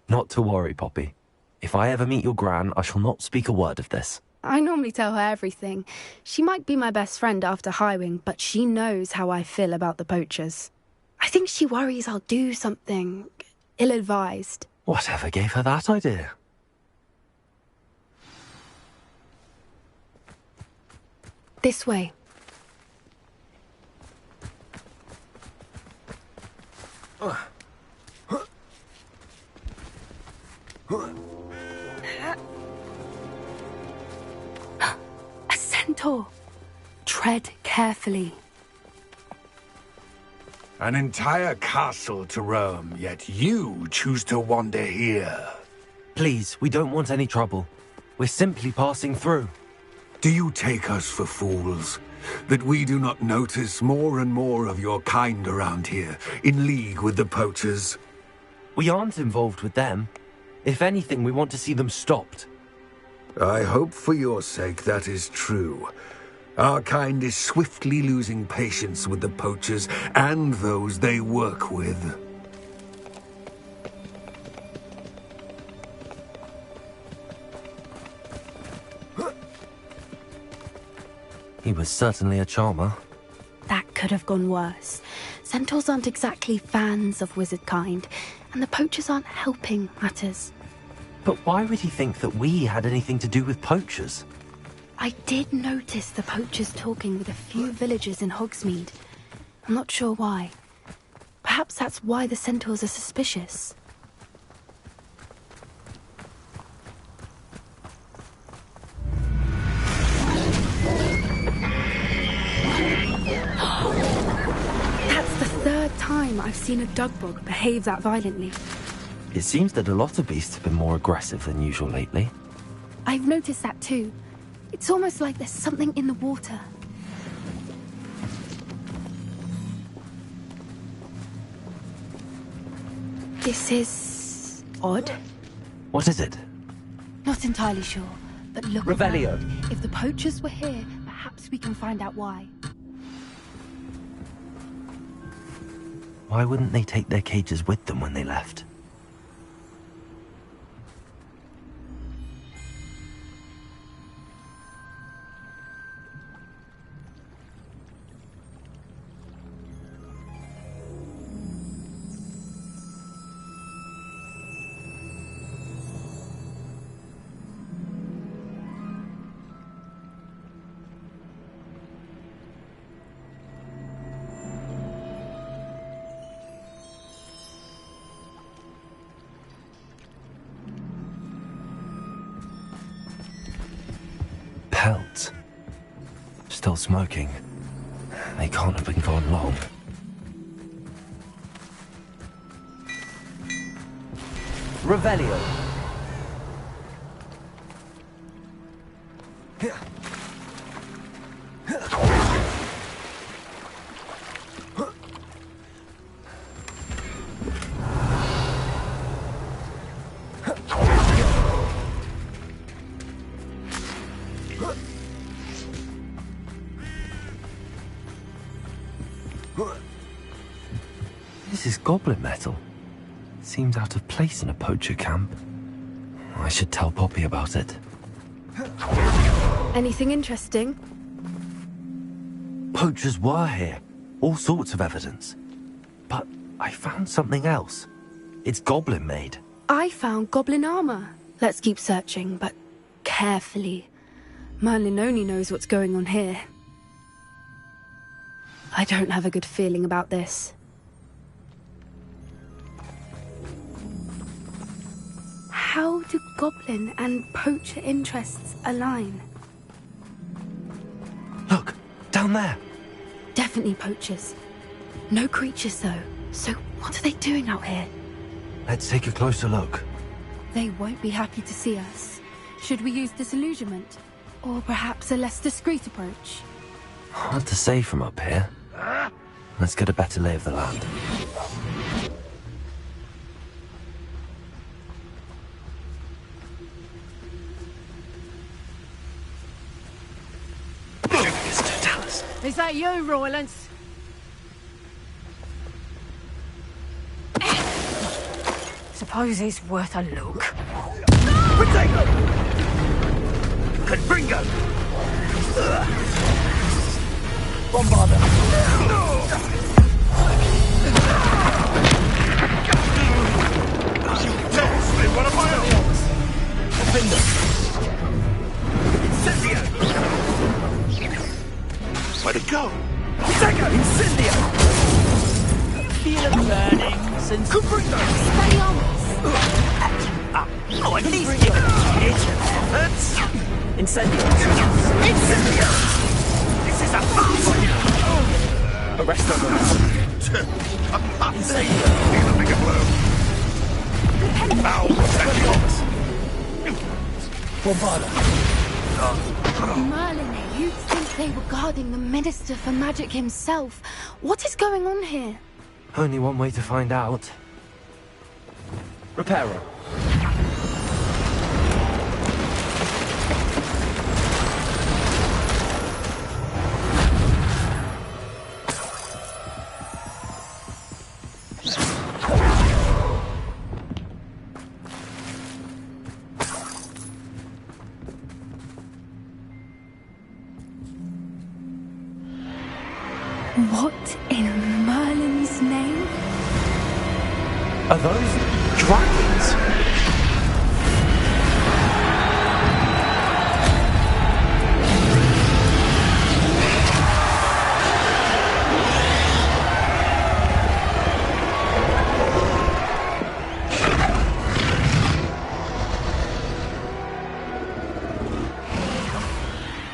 Not to worry, Poppy. If I ever meet your gran, I shall not speak a word of this. I normally tell her everything. She might be my best friend after Highwing, but she knows how I feel about the poachers. I think she worries I'll do something ill-advised. Whatever gave her that idea? This way. A centaur. Tread carefully. An entire castle to roam, yet you choose to wander here. Please, we don't want any trouble. We're simply passing through. Do you take us for fools? That we do not notice more and more of your kind around here, in league with the poachers? We aren't involved with them. If anything, we want to see them stopped. I hope for your sake that is true. Our kind is swiftly losing patience with the poachers and those they work with. He was certainly a charmer. That could have gone worse. Centaurs aren't exactly fans of wizard kind, and the poachers aren't helping matters. But why would he think that we had anything to do with poachers? I did notice the poachers talking with a few villagers in Hogsmeade. I'm not sure why. Perhaps that's why the centaurs are suspicious. That's the third time I've seen a dugbog behave that violently. It seems that a lot of beasts have been more aggressive than usual lately. I've noticed that too. It's almost like there's something in the water. This is odd. What is it? Not entirely sure, but look Revelio. around. If the poachers were here, perhaps we can find out why. Why wouldn't they take their cages with them when they left? Pelts. Still smoking. They can't have been gone long. Revelio. this is goblin metal. Seems out of place in a poacher camp. I should tell Poppy about it. Anything interesting? Poachers were here. All sorts of evidence. But I found something else. It's goblin made. I found goblin armor. Let's keep searching, but carefully. Merlin only knows what's going on here. I don't have a good feeling about this. How do goblin and poacher interests align? Look, down there. Definitely poachers. No creatures, though. So what are they doing out here? Let's take a closer look. They won't be happy to see us. Should we use disillusionment? Or perhaps a less discreet approach? Hard to say from up here. Let's get a better lay of the land. Is that you, Roylance? Suppose he's worth a look. Potato! Confringo! Bombarder! Seriously, what am I on? Defender! Incendio! Where'd it go? Potato! Incendio! Feel it burning since... Confringo! Expelliarmus! Oh, at least give it efforts! Incendio! Incendio! This is a farce! Arrest them! Incendio! Need a bigger blow. Now, Bombarder! Merlin, you'd think they were guarding the Minister for Magic himself. What is going on here? Only one way to find out. Reparo. What in Merlin's name? Are those dragons?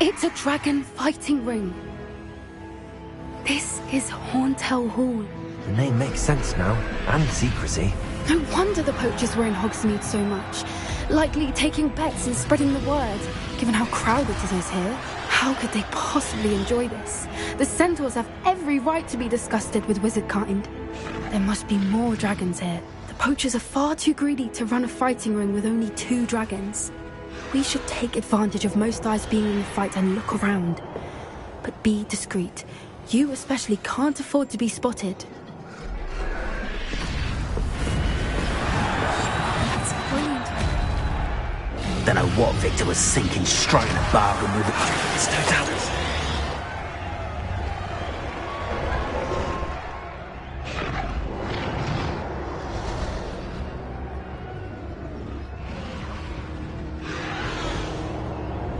It's a dragon fighting ring. This is Hauntel Hall. The name makes sense now, and secrecy. No wonder the poachers were in Hogsmeade so much. Likely taking bets and spreading the word, given how crowded it is here. How could they possibly enjoy this? The centaurs have every right to be disgusted with wizard kind. There must be more dragons here. The poachers are far too greedy to run a fighting ring with only 2 dragons. We should take advantage of most eyes being in the fight and look around. But be discreet. You especially can't afford to be spotted. That's brilliant. Don't know what Victor was thinking, striking a bargain with it. Stotalis.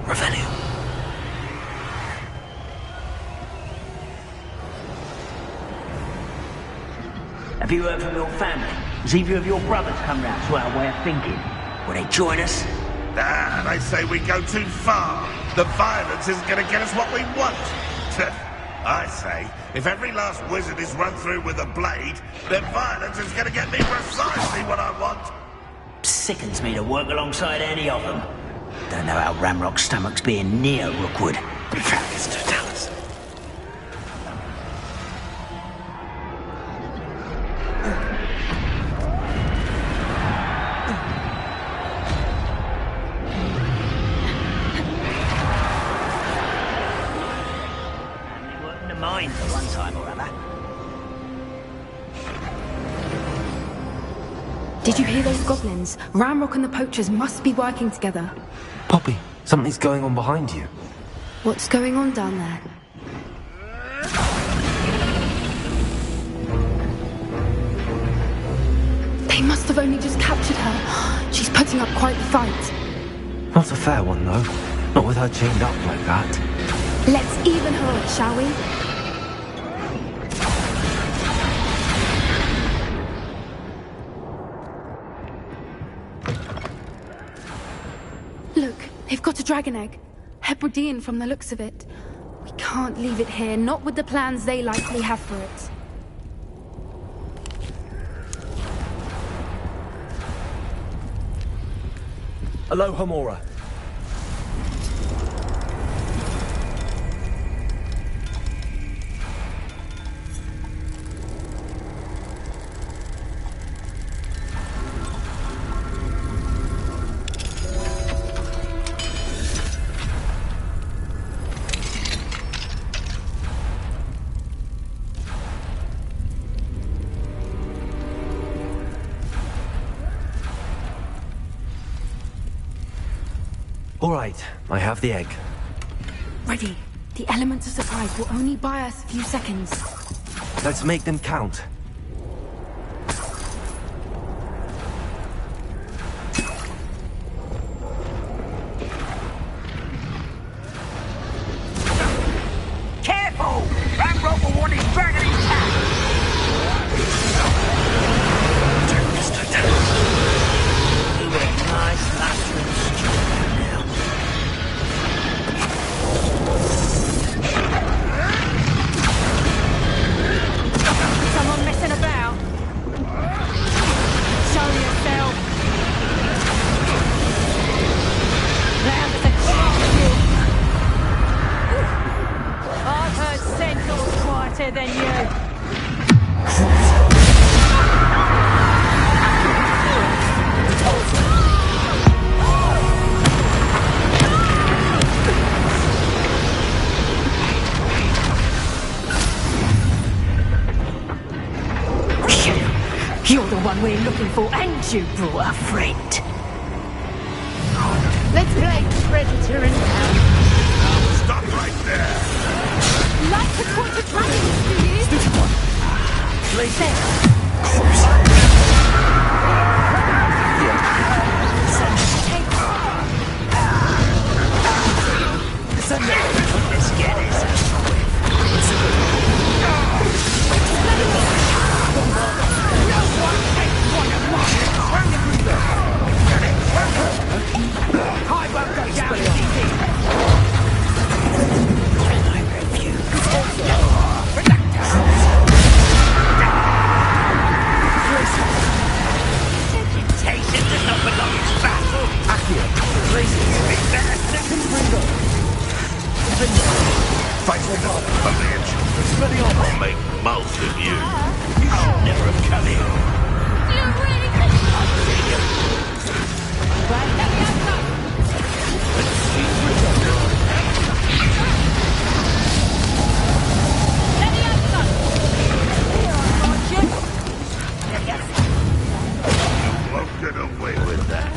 Revelio. Have you heard from your family? Has either of your brothers come round to our way of thinking? Will they join us? Nah, they say we go too far. The violence isn't going to get us what we want. I say, if every last wizard is run through with a blade, then violence is going to get me precisely what I want. Sickens me to work alongside any of them. Don't know how Ramrock's stomach's being near Rookwood. Focus, Totalis. Working the mine for one time or other. Did you hear those goblins? Ranrock and the poachers must be working together. Poppy, something's going on behind you. What's going on down there? They must have only just captured her. She's putting up quite the fight. Not a fair one, though. Not with her chained up like that. Let's even her up, shall we? Look, they've got a dragon egg. Hebridean from the looks of it. We can't leave it here, not with the plans they likely have for it. Aloha, Mora. All right, I have the egg. Ready. The elements of surprise will only buy us a few seconds. Let's make them count. Careful! Ranrock will want his dragon intact! You were nice, master and stupid now. Someone messing about? Show yourself. Round as a champion. I've heard centaurs quieter than you. You're the one we're looking for, and you brought a friend. Let's play Predator and Stop right there! like to torture dragons, do you? Let's get this. I won't go down as easy. I refuse. Vegetation does not belong in battle. Accio. Places. Fight with the foliage. I'll make mulch of you. You should never have come here. I'll see you. You won't get away with that.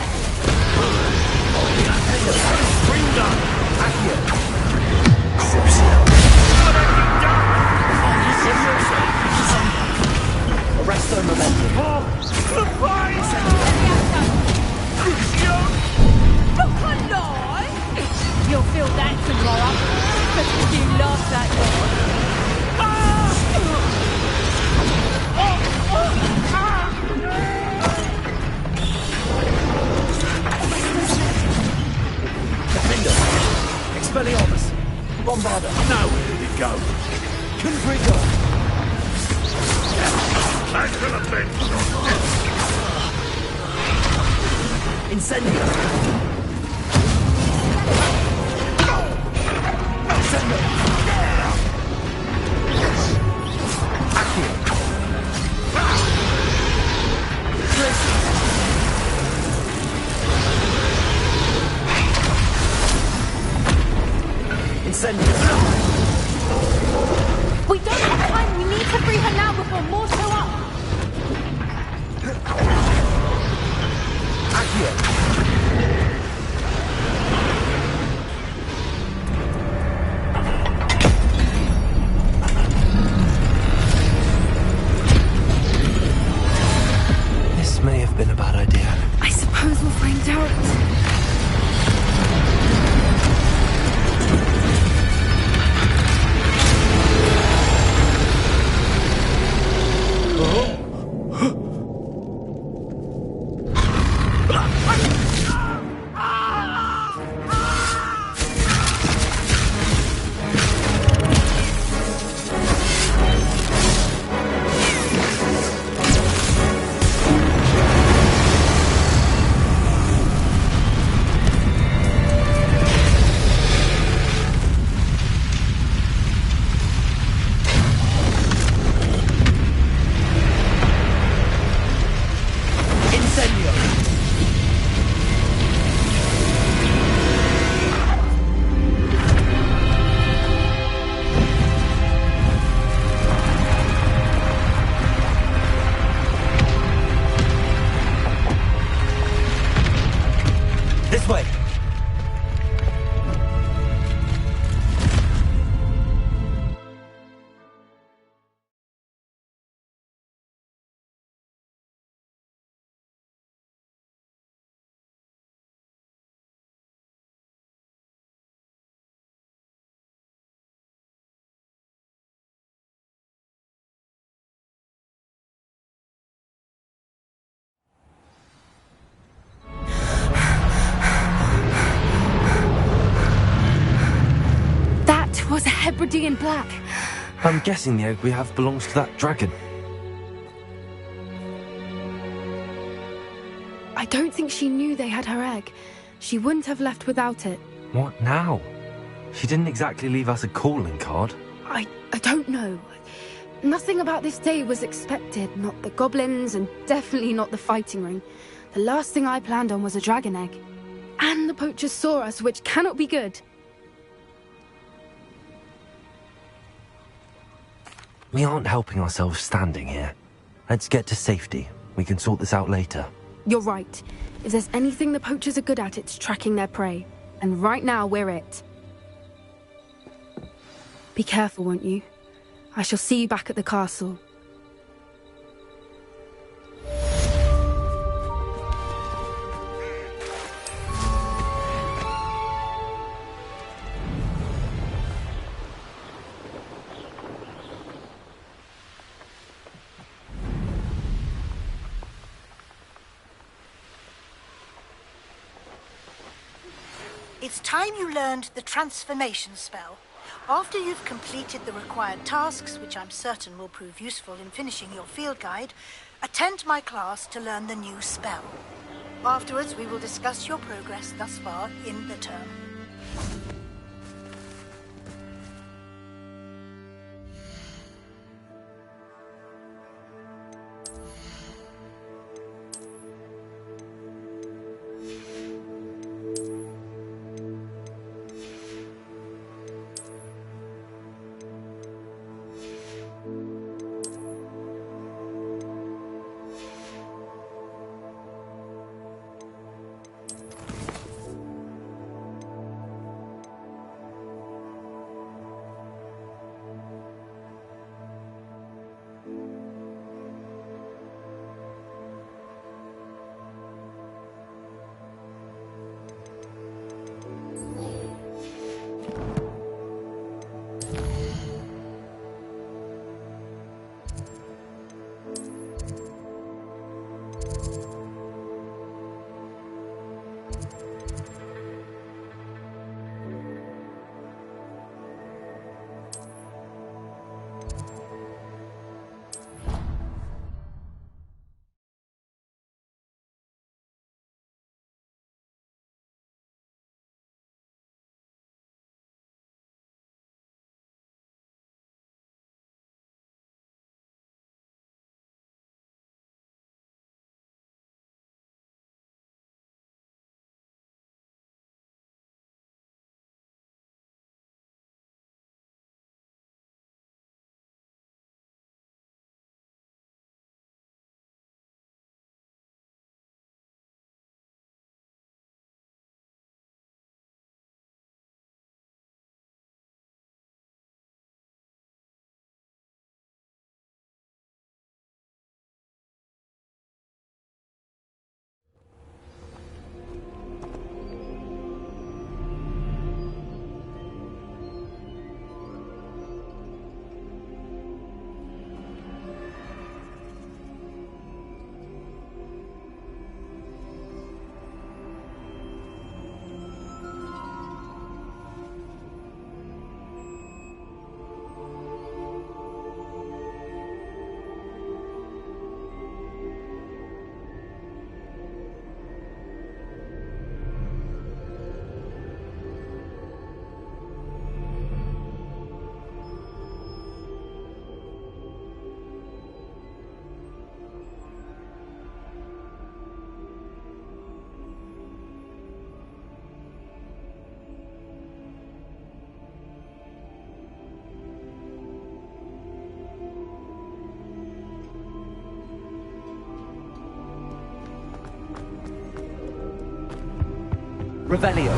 Spring gun. Accio. Arresto momentum. You'll feel that tomorrow, because you lost that Defender. Expelliarmus. Bombarder. Nowhere did it go. Confringo. Back to the bench. Incendio. Incendio. Accio. Incendio. We don't have time. We need to free her now before more show up. Hebridean black. I'm guessing the egg we have belongs to that dragon. I don't think she knew they had her egg. She wouldn't have left without it. What now? She didn't exactly leave us a calling card. I don't know. Nothing about this day was expected. Not the goblins, and definitely not the fighting ring. The last thing I planned on was a dragon egg. And the poachers saw us, which cannot be good. We aren't helping ourselves standing here. Let's get to safety. We can sort this out later. You're right. If there's anything the poachers are good at, it's tracking their prey. And right now, we're it. Be careful, won't you? I shall see you back at the castle. It's time you learned the transformation spell. After you've completed the required tasks, which I'm certain will prove useful in finishing your field guide, attend my class to learn the new spell. Afterwards, we will discuss your progress thus far in the term. Revelio.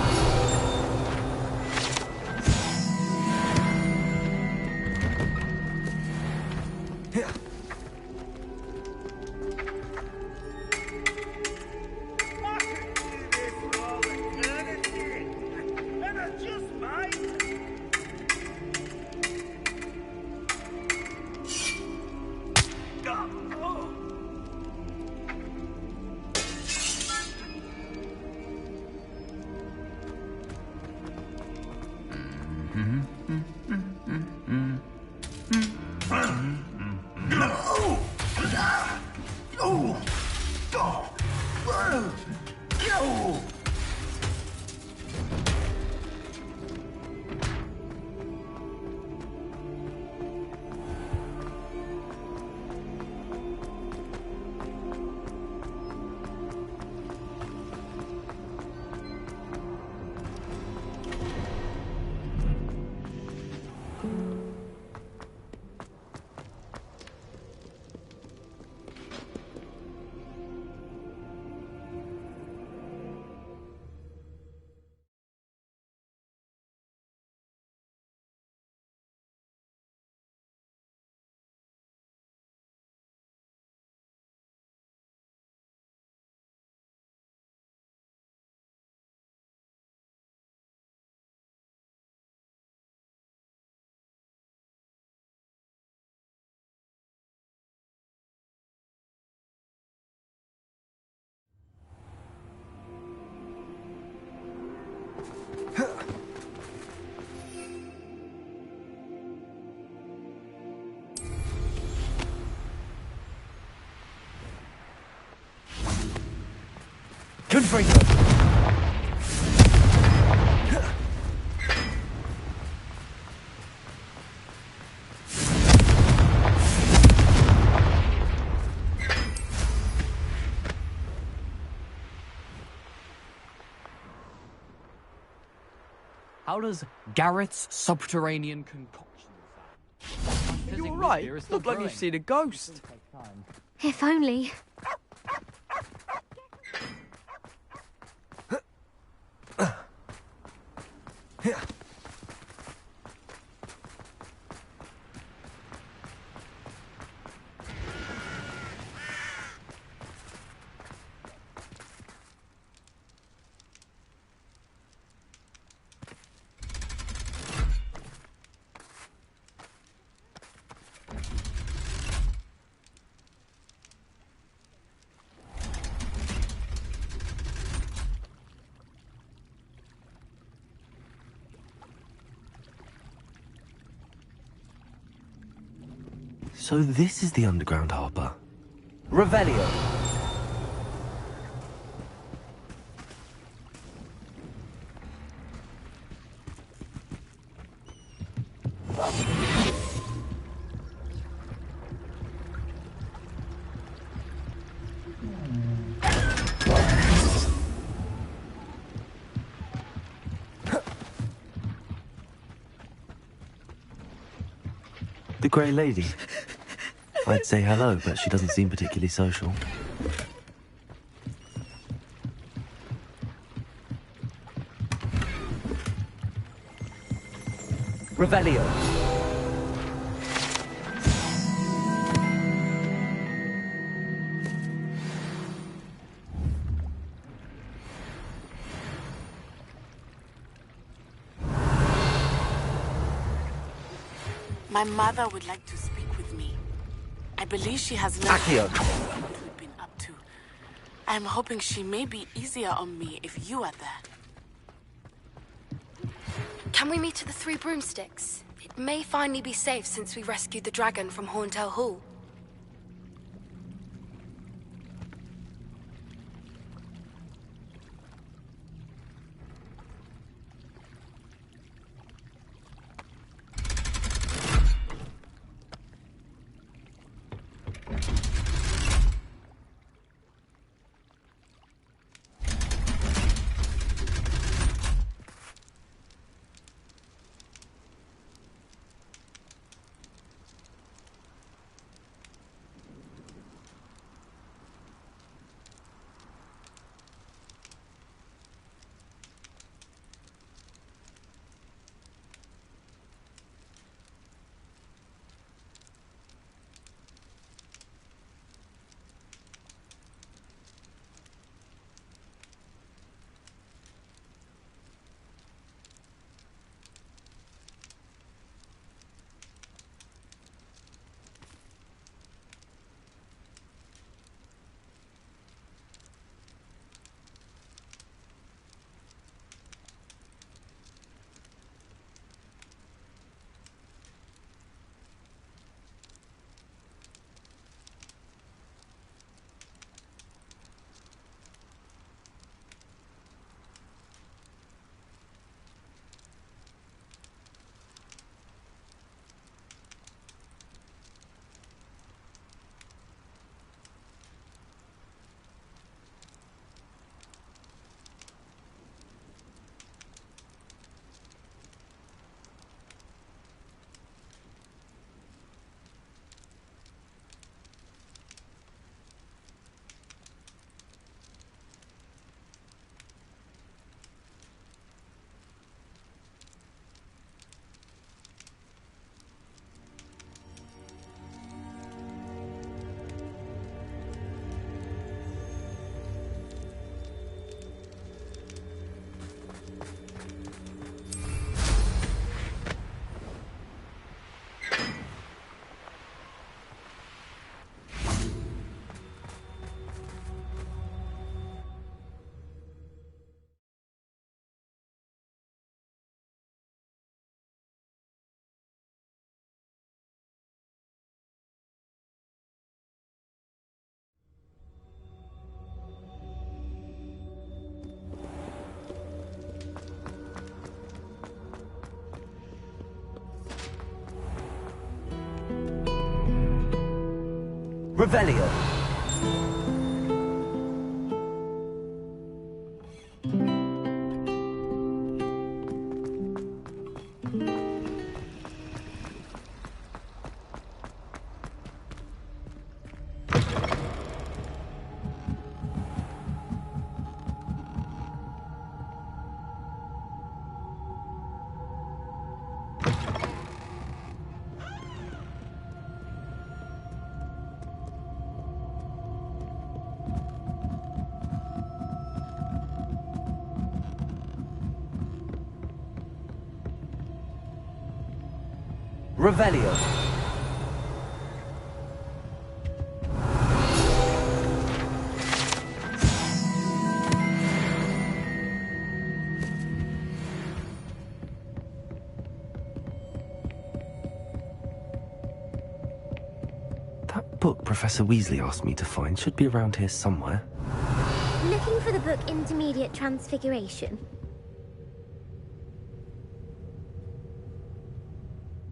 Confringo! How does Garrett's subterranean concoction sound? You alright? Look like you've seen a ghost. If only. So this is the underground harbour. Revelio. The Grey Lady. I'd say hello, but she doesn't seem particularly social. Revelio. My mother would like to speak with me. I believe she has learned Accio. what we've been up to. I'm hoping she may be easier on me if you are there. Can we meet at the Three Broomsticks? It may finally be safe since we rescued the dragon from Horntail Hall. Revelio. Revelio. That book Professor Weasley asked me to find should be around here somewhere. Looking for the book Intermediate Transfiguration.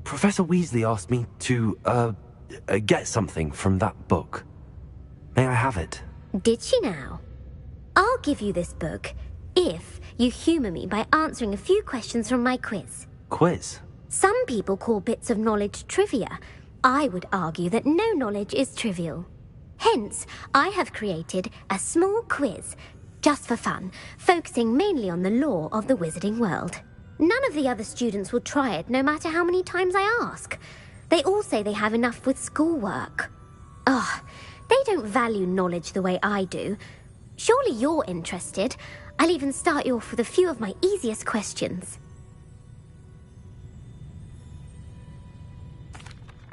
Professor Weasley asked me to, get something from that book. May I have it? Did she now? I'll give you this book if you humour me by answering a few questions from my quiz. Quiz? Some people call bits of knowledge trivia. I would argue that no knowledge is trivial. Hence, I have created a small quiz, just for fun, focusing mainly on the lore of the wizarding world. None of the other students will try it, no matter how many times I ask. They all say they have enough with schoolwork. Ugh, they don't value knowledge the way I do. Surely you're interested. I'll even start you off with a few of my easiest questions.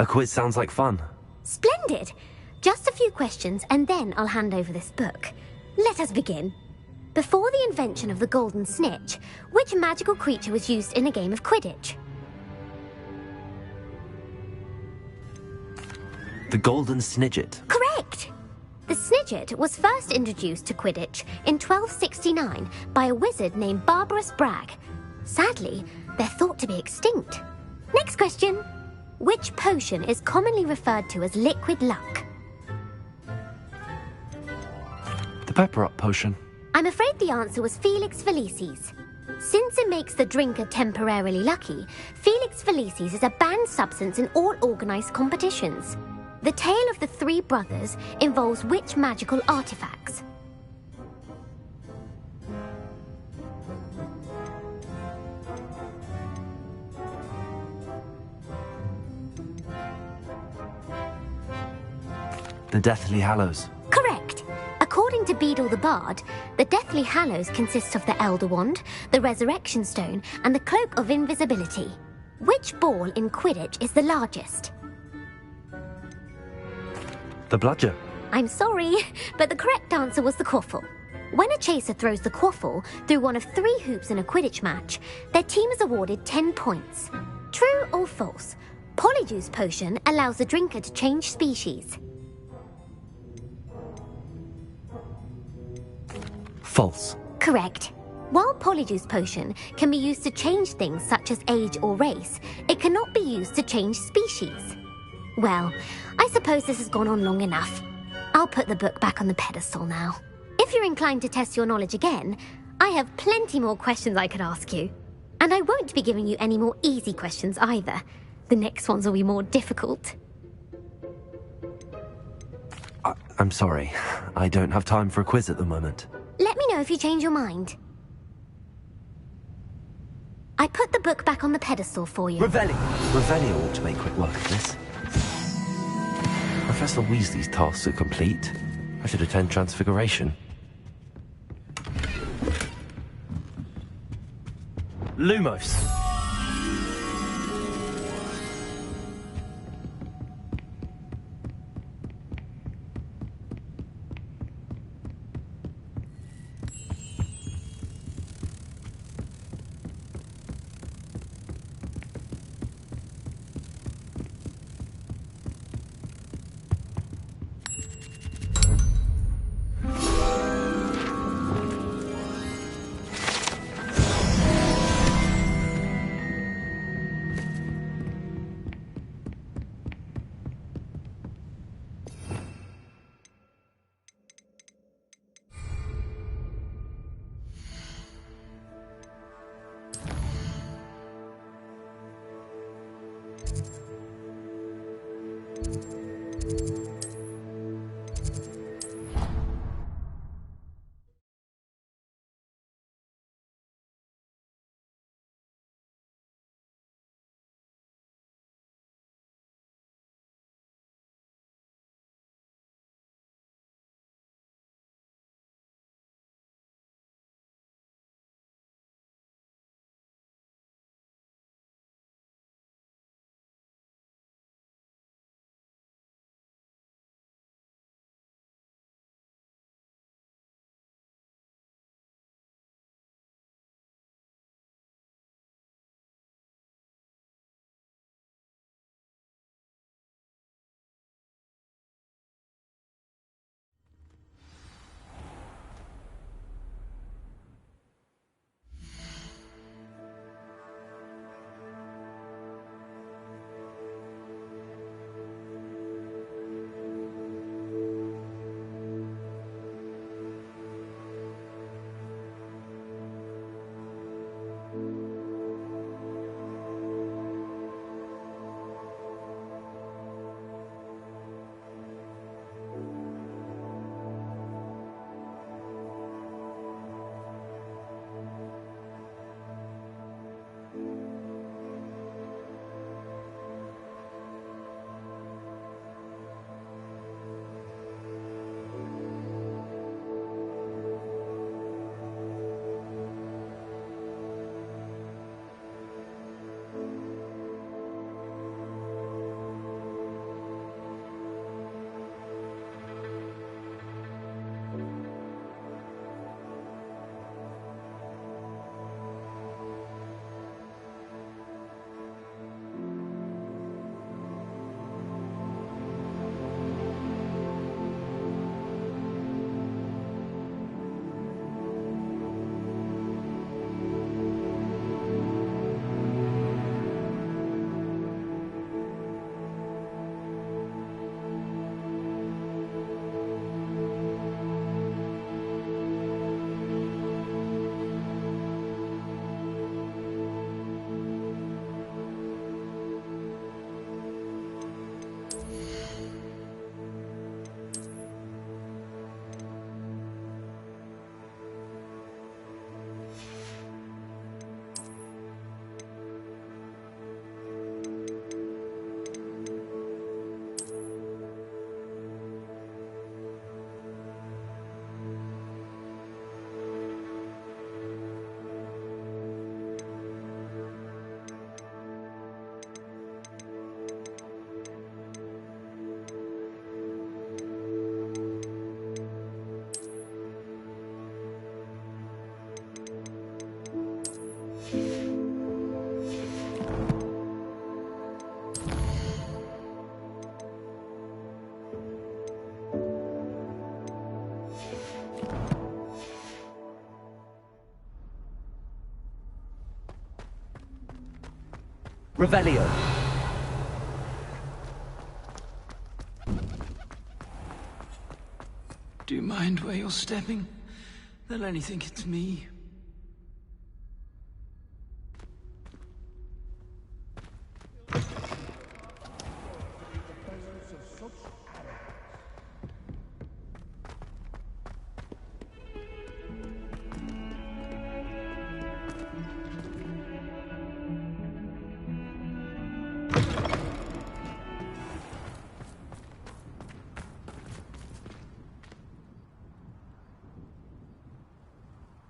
A quiz sounds like fun. Splendid! Just a few questions, and then I'll hand over this book. Let us begin. Before the invention of the golden snitch, which magical creature was used in a game of Quidditch? The golden snidget. Correct! The snidget was first introduced to Quidditch in 1269 by a wizard named Barbarous Bragg. Sadly, they're thought to be extinct. Next question. Which potion is commonly referred to as liquid luck? The pepper up potion. I'm afraid the answer was Felix Felicis. Since it makes the drinker temporarily lucky, Felix Felicis is a banned substance in all organised competitions. The tale of the three brothers involves which magical artifacts? The Deathly Hallows. Correct. According to Beedle the Bard, the Deathly Hallows consists of the Elder Wand, the Resurrection Stone, and the Cloak of Invisibility. Which ball in Quidditch is the largest? The bludger. I'm sorry, but the correct answer was the quaffle. When a chaser throws the quaffle through one of 3 hoops in a Quidditch match, their team is awarded 10 points. True or false? Polyjuice Potion allows the drinker to change species. False. Correct. While Polyjuice Potion can be used to change things such as age or race, it cannot be used to change species. Well, I suppose this has gone on long enough. I'll put the book back on the pedestal now. If you're inclined to test your knowledge again, I have plenty more questions I could ask you. And I won't be giving you any more easy questions either. The next ones will be more difficult. I'm sorry. I don't have time for a quiz at the moment. Let me know if you change your mind. I put the book back on the pedestal for you. Revelio ought to make quick work of this. Professor Weasley's tasks are complete. I should attend Transfiguration. Lumos. Revelio. Do you mind where you're stepping? They'll only think it's me.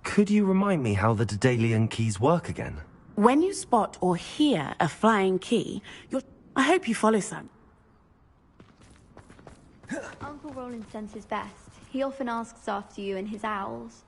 Could you remind me how the Daedalian keys work again? When you spot or hear a flying key, I hope you follow some. Uncle Roland senses best. He often asks after you and his owls.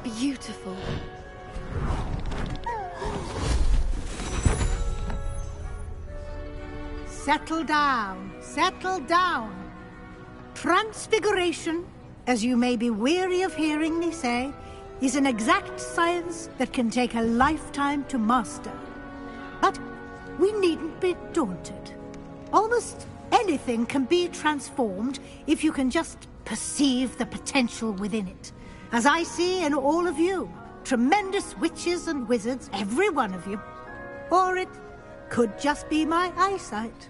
Beautiful. Settle down, settle down. Transfiguration, as you may be weary of hearing me say, is an exact science that can take a lifetime to master. But we needn't be daunted. Almost anything can be transformed if you can just perceive the potential within it. As I see in all of you, tremendous witches and wizards, every one of you. Or it could just be my eyesight.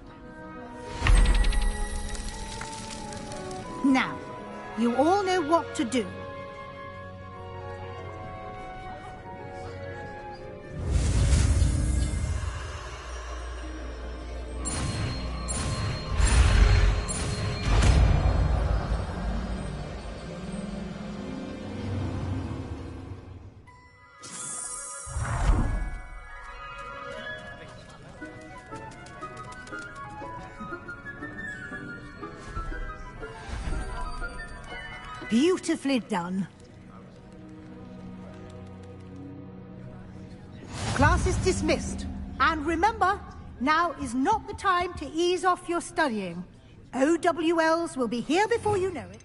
Now, you all know what to do. Beautifully done. Class is dismissed. And remember, now is not the time to ease off your studying. OWLs will be here before you know it.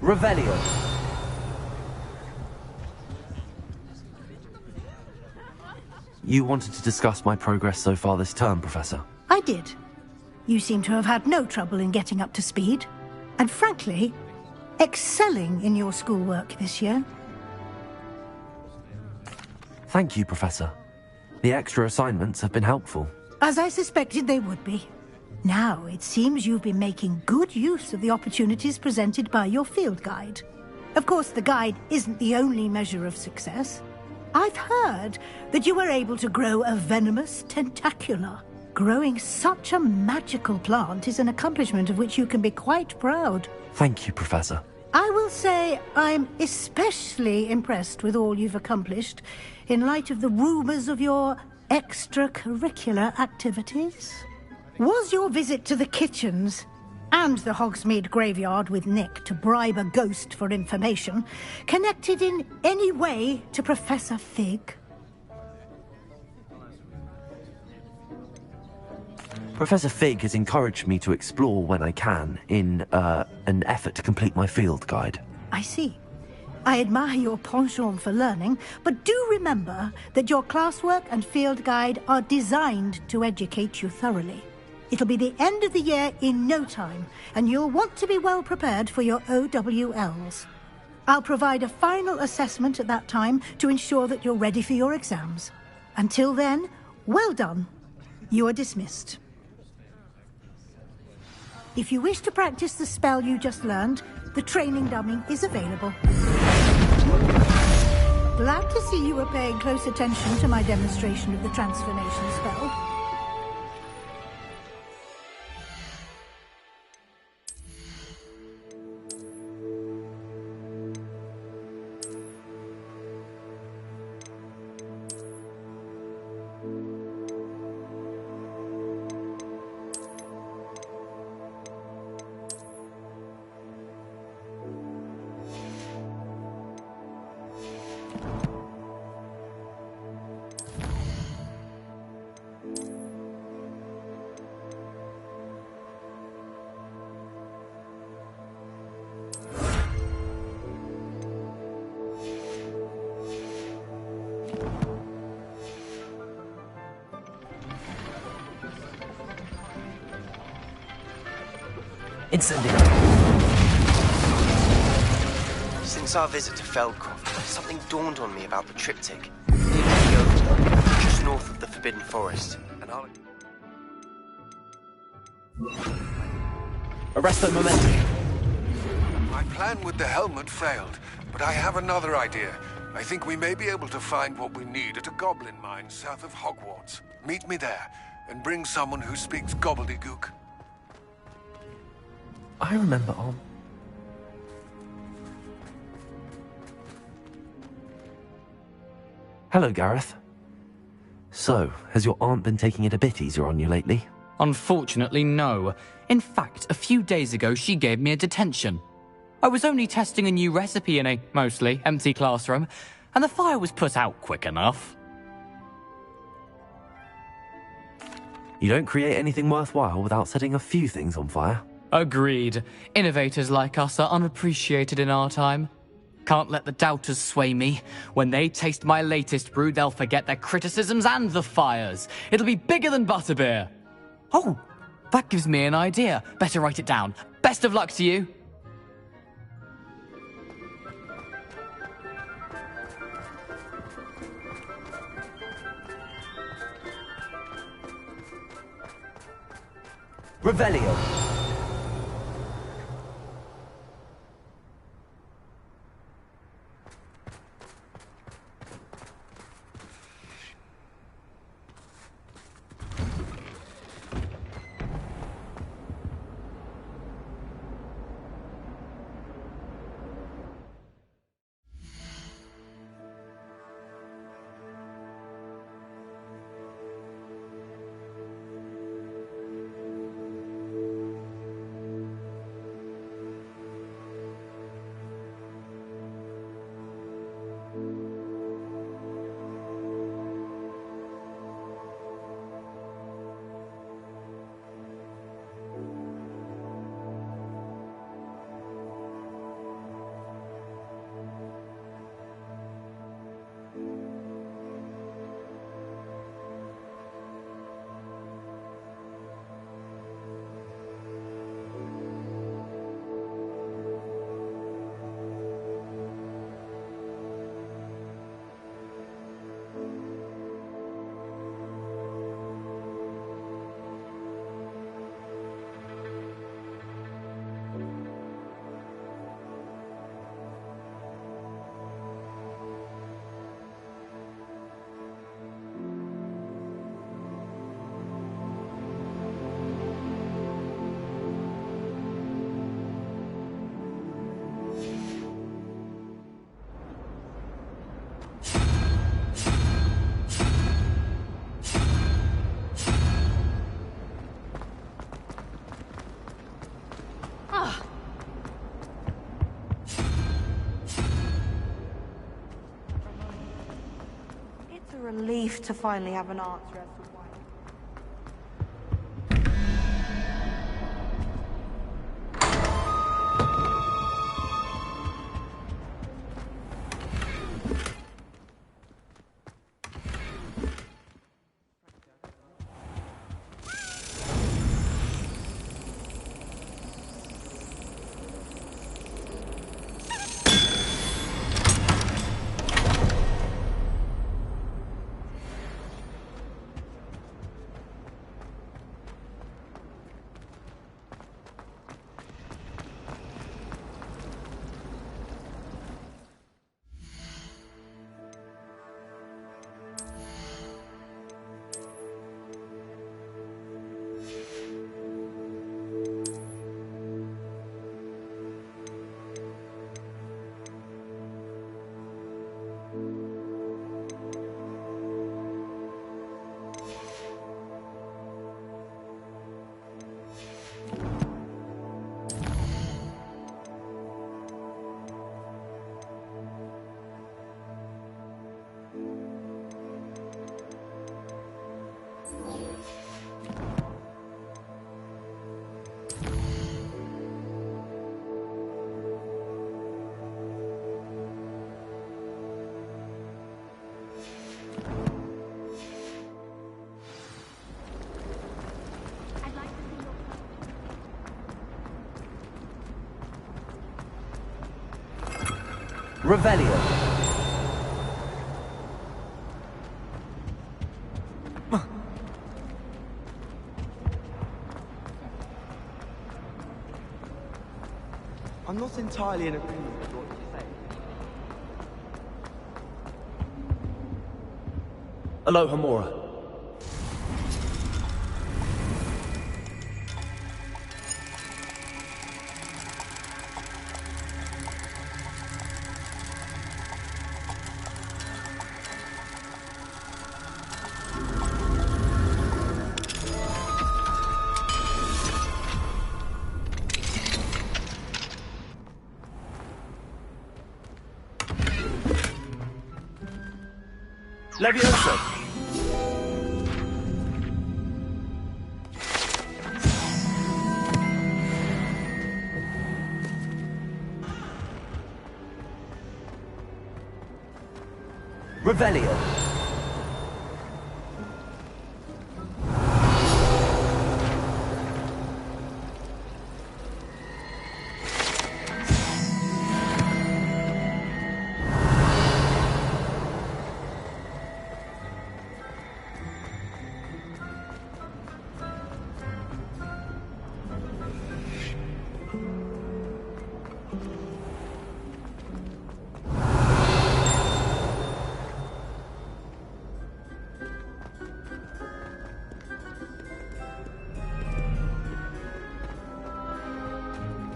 Revelio. You wanted to discuss my progress so far this term, Professor. I did. You seem to have had no trouble in getting up to speed. And frankly, excelling in your schoolwork this year. Thank you, Professor. The extra assignments have been helpful. As I suspected they would be. Now, it seems you've been making good use of the opportunities presented by your field guide. Of course, the guide isn't the only measure of success. I've heard that you were able to grow a venomous tentacula. Growing such a magical plant is an accomplishment of which you can be quite proud. Thank you, Professor. I will say I'm especially impressed with all you've accomplished in light of the rumors of your extracurricular activities. Was your visit to the kitchens and the Hogsmeade graveyard with Nick to bribe a ghost for information connected in any way to Professor Fig? Professor Fig has encouraged me to explore when I can in an effort to complete my field guide. I see. I admire your penchant for learning, but do remember that your classwork and field guide are designed to educate you thoroughly. It'll be the end of the year in no time, and you'll want to be well prepared for your OWLs. I'll provide a final assessment at that time to ensure that you're ready for your exams. Until then, well done. You are dismissed. If you wish to practice the spell you just learned, the training dummy is available. Glad to see you were paying close attention to my demonstration of the transformation spell. Incendiary. Since our visit to Feldcroft, something dawned on me about the triptych. Just north of the Forbidden Forest, and I'll... Arresto momentum. My plan with the helmet failed, but I have another idea. I think we may be able to find what we need at a goblin mine south of Hogwarts. Meet me there, and bring someone who speaks gobbledygook. I remember Hello, Gareth. So, has your aunt been taking it a bit easier on you lately? Unfortunately, no. In fact, a few days ago, she gave me a detention. I was only testing a new recipe in a mostly empty classroom, and the fire was put out quick enough. You don't create anything worthwhile without setting a few things on fire. Agreed. Innovators like us are unappreciated in our time. Can't let the doubters sway me. When they taste my latest brew, they'll forget their criticisms and the fires. It'll be bigger than butterbeer. Oh, that gives me an idea. Better write it down. Best of luck to you. Revelio. Relief to finally have an answer as to why. Revelio. I'm not entirely in agreement with what you say. Aloha Mora. Levioso. Revelio.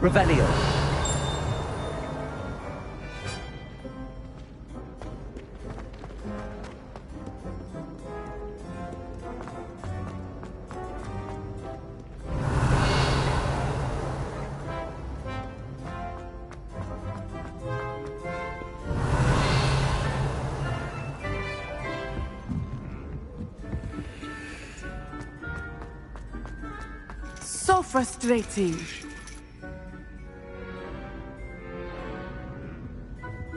Revelio. So frustrating.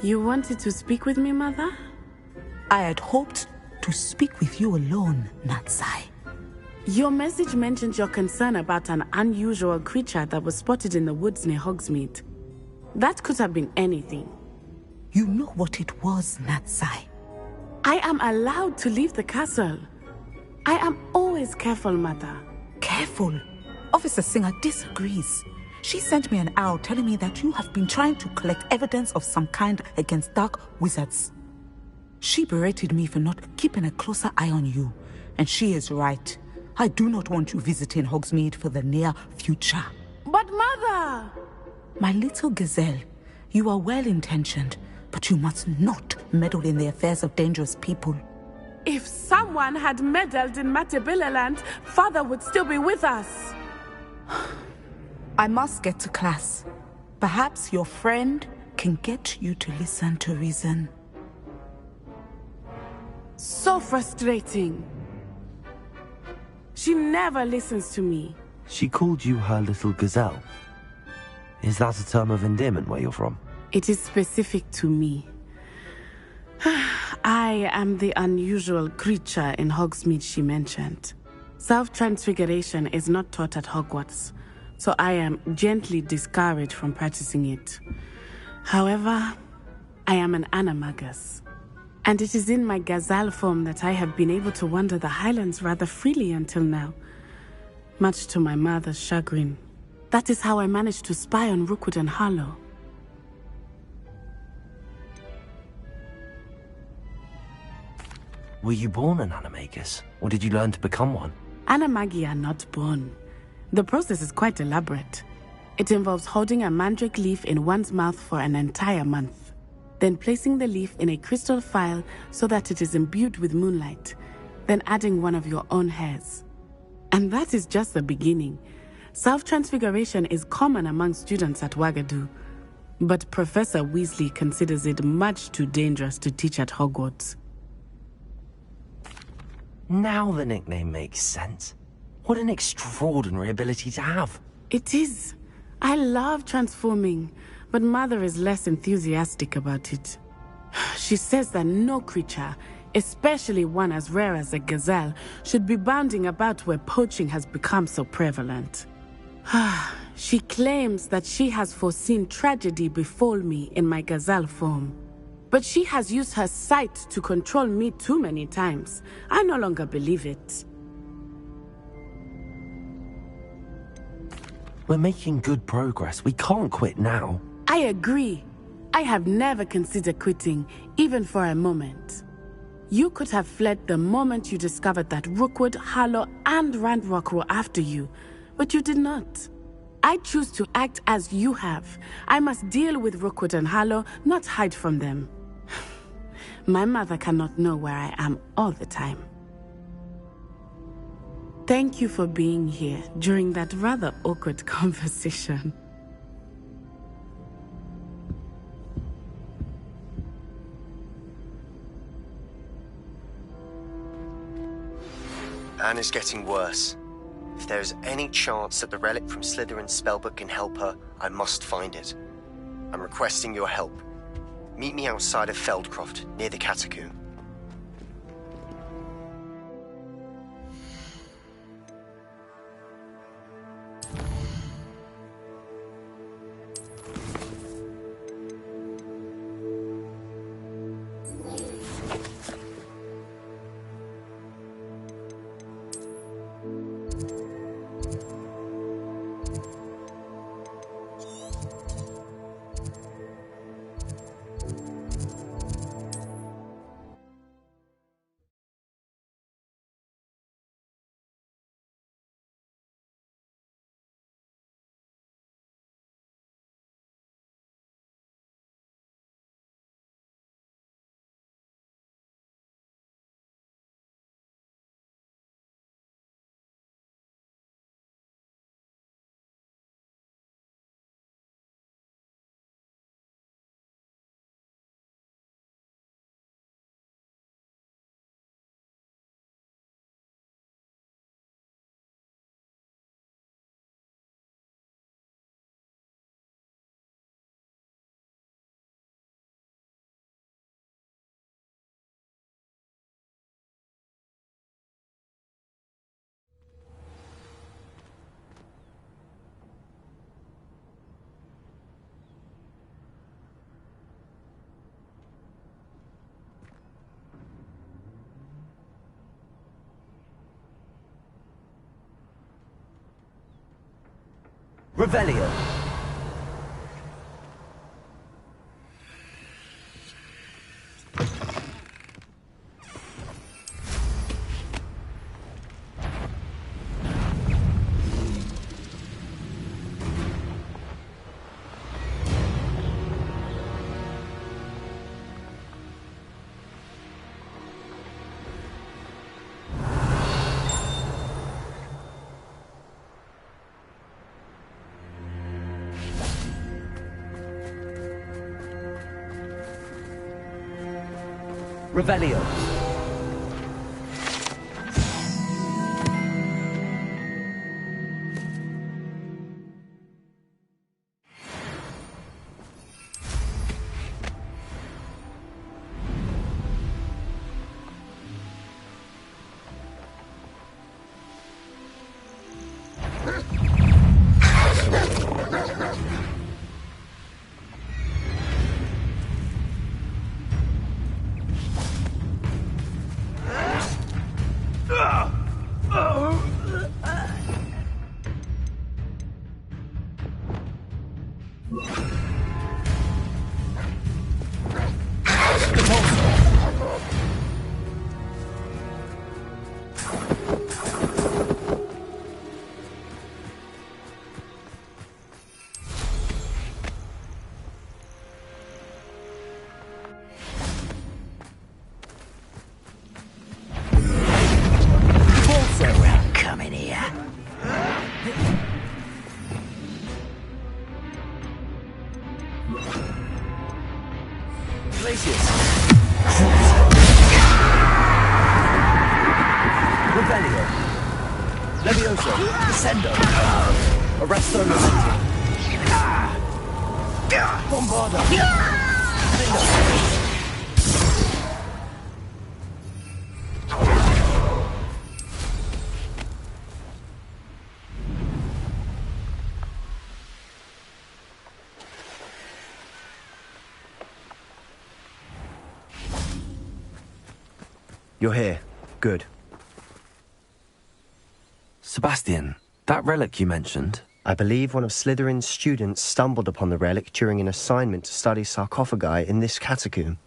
You wanted to speak with me, Mother? I had hoped to speak with you alone, Natsai. Your message mentioned your concern about an unusual creature that was spotted in the woods near Hogsmeade. That could have been anything. You know what it was, Natsai. I am allowed to leave the castle. I am always careful, Mother. Careful? Officer Singer disagrees. She sent me an owl telling me that you have been trying to collect evidence of some kind against dark wizards. She berated me for not keeping a closer eye on you, and she is right. I do not want you visiting Hogsmeade for the near future. But Mother! My little gazelle, you are well-intentioned, but you must not meddle in the affairs of dangerous people. If someone had meddled in Matabeleland, Father would still be with us. I must get to class. Perhaps your friend can get you to listen to reason. So frustrating. She never listens to me. She called you her little gazelle. Is that a term of endearment where you're from? It is specific to me. I am the unusual creature in Hogsmeade she mentioned. Self-transfiguration is not taught at Hogwarts, so I am gently discouraged from practicing it. However, I am an animagus, and it is in my gazelle form that I have been able to wander the Highlands rather freely until now, much to my mother's chagrin. That is how I managed to spy on Rookwood and Harlow. Were you born an animagus, or did you learn to become one? Animagi are not born. The process is quite elaborate. It involves holding a mandrake leaf in one's mouth for an entire month, then placing the leaf in a crystal phial so that it is imbued with moonlight, then adding one of your own hairs. And that is just the beginning. Self-transfiguration is common among students at Wagadu, but Professor Weasley considers it much too dangerous to teach at Hogwarts. Now the nickname makes sense. What an extraordinary ability to have. It is. I love transforming, but Mother is less enthusiastic about it. She says that no creature, especially one as rare as a gazelle, should be bounding about where poaching has become so prevalent. She claims that she has foreseen tragedy befall me in my gazelle form. But she has used her sight to control me too many times. I no longer believe it. We're making good progress. We can't quit now. I agree. I have never considered quitting, even for a moment. You could have fled the moment you discovered that Rookwood, Harlow, and Randrock were after you, but you did not. I choose to act as you have. I must deal with Rookwood and Harlow, not hide from them. My mother cannot know where I am all the time. Thank you for being here during that rather awkward conversation. Anne is getting worse. If there is any chance that the relic from Slytherin's spellbook can help her, I must find it. I'm requesting your help. Meet me outside of Feldcroft, near the Catacomb. Revelio. Revelio. You're here. Good. Sebastian, that relic you mentioned? I believe one of Slytherin's students stumbled upon the relic during an assignment to study sarcophagi in this catacomb.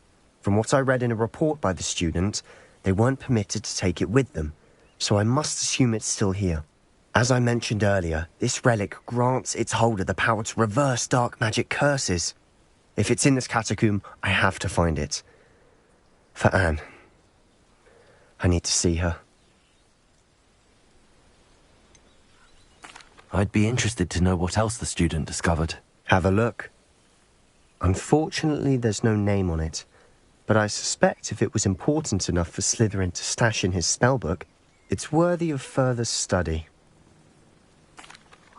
From what I read in a report by the student, they weren't permitted to take it with them, so I must assume it's still here. As I mentioned earlier, this relic grants its holder the power to reverse dark magic curses. If it's in this catacomb, I have to find it. For Anne. I need to see her. I'd be interested to know what else the student discovered. Have a look. Unfortunately, there's no name on it, but I suspect if it was important enough for Slytherin to stash in his spellbook, it's worthy of further study.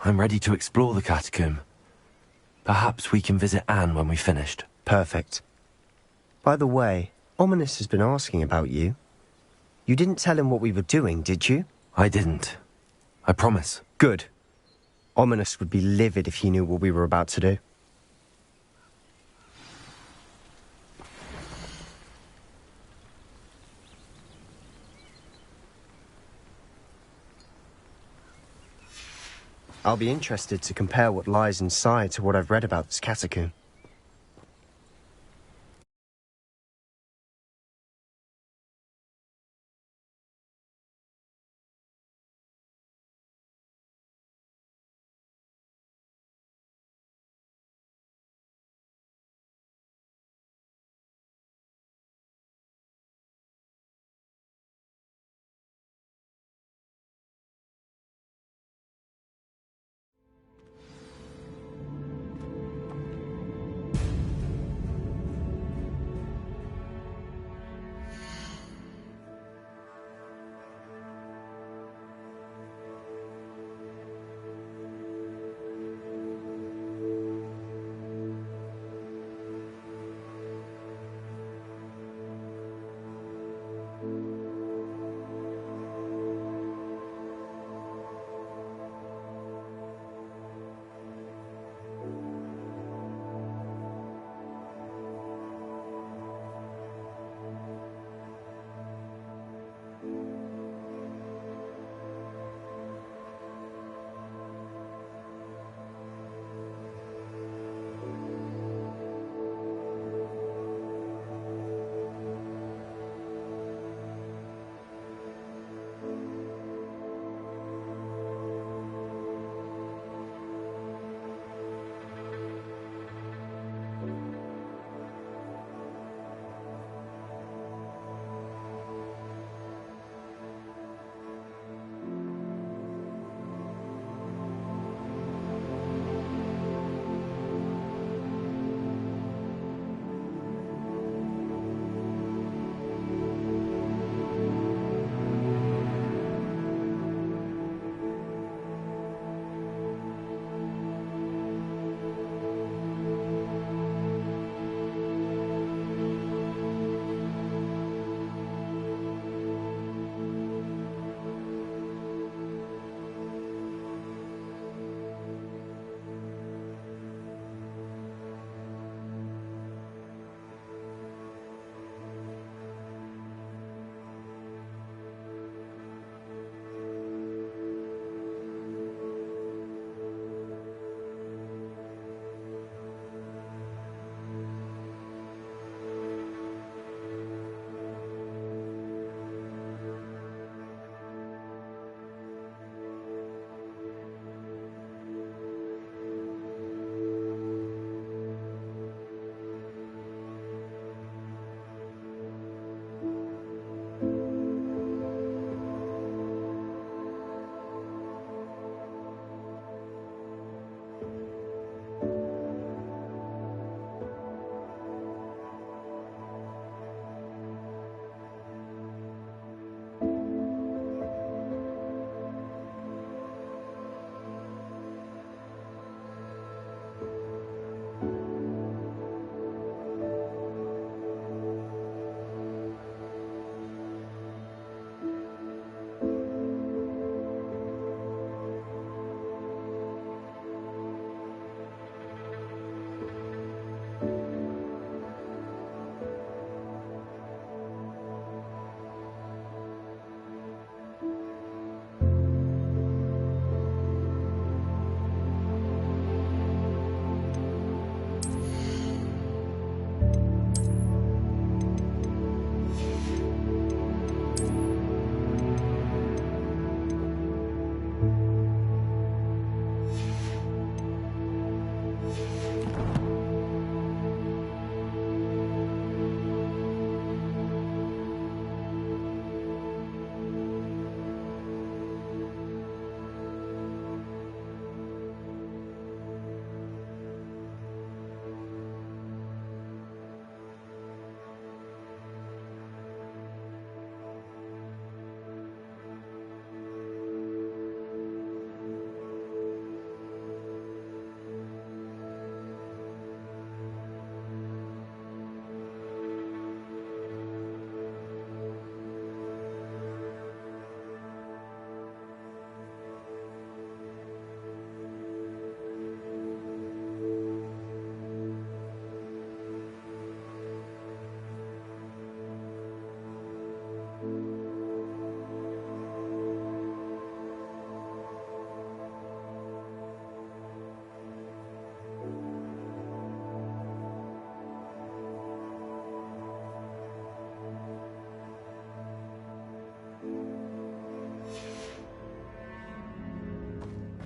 I'm ready to explore the catacomb. Perhaps we can visit Anne when we've finished. Perfect. By the way, Ominous has been asking about you. You didn't tell him what we were doing, did you? I didn't. I promise. Good. Ominous would be livid if he knew what we were about to do. I'll be interested to compare what lies inside to what I've read about this catacomb.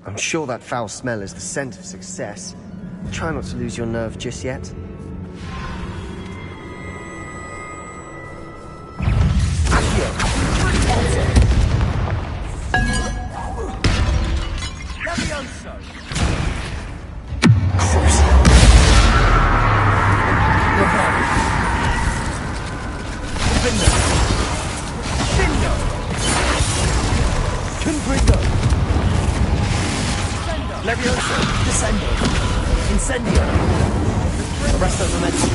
I'm sure that foul smell is the scent of success. Try not to lose your nerve just yet. Levioso! Levioso, Descendo, Incendio. Arresto Momentum.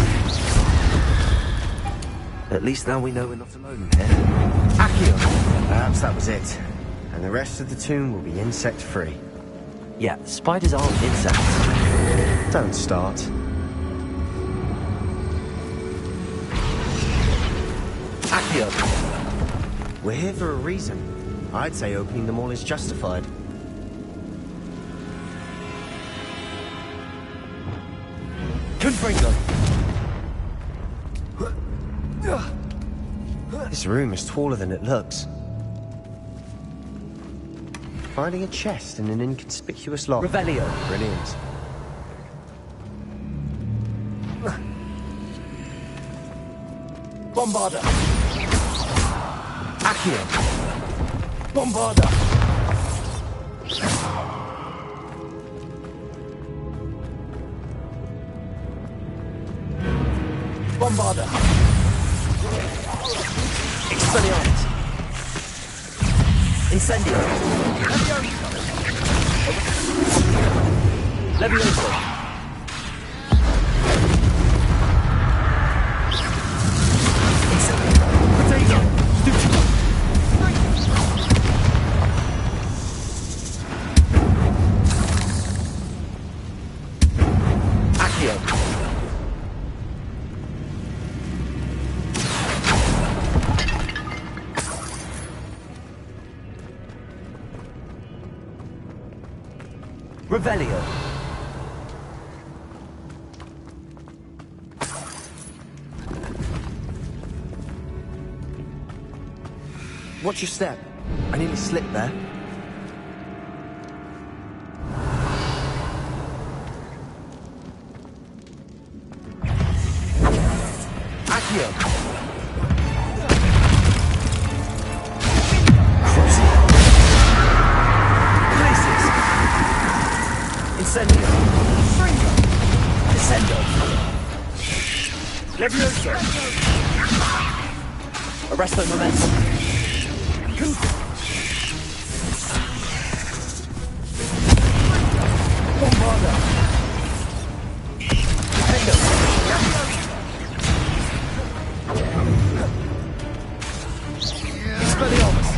At least now we know we're not alone here. Accio! Perhaps that was it. And the rest of the tomb will be insect-free. Yeah, spiders aren't insects. Don't start. Accio! We're here for a reason. I'd say opening them all is justified. Confringo! This room is taller than it looks. Finding a chest in an inconspicuous lock. Revelio. Brilliant. Bombarda. Accio. Bombarda. Bombarda. Expelliarmus. Incendio. Levioso. Incendio. Potato. Stuccio. Accio. Revelio. Watch your step. I nearly slipped there. Accio. Places. Incendio. Descendo. Levioso. Arresto Momentum. Bombarda. Defendo. Expelliarmus.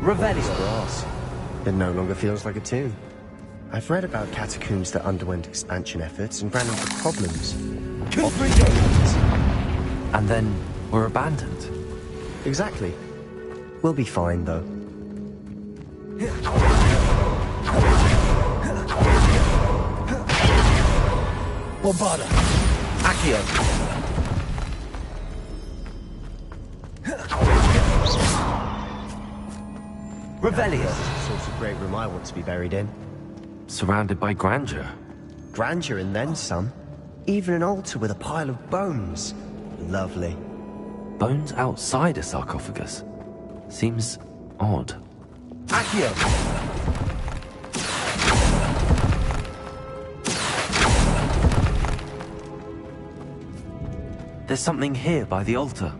Revelio. Grass. It no longer feels like a tomb. I've read about catacombs that underwent expansion efforts and ran into problems. And then were abandoned. Exactly. We'll be fine, though. Bombarda. Accio. Revelio. This is the sort of great room I want to be buried in. Surrounded by grandeur. Grandeur and then some. Even an altar with a pile of bones. Lovely. Bones outside a sarcophagus. Seems odd. Accio. There's something here by the altar.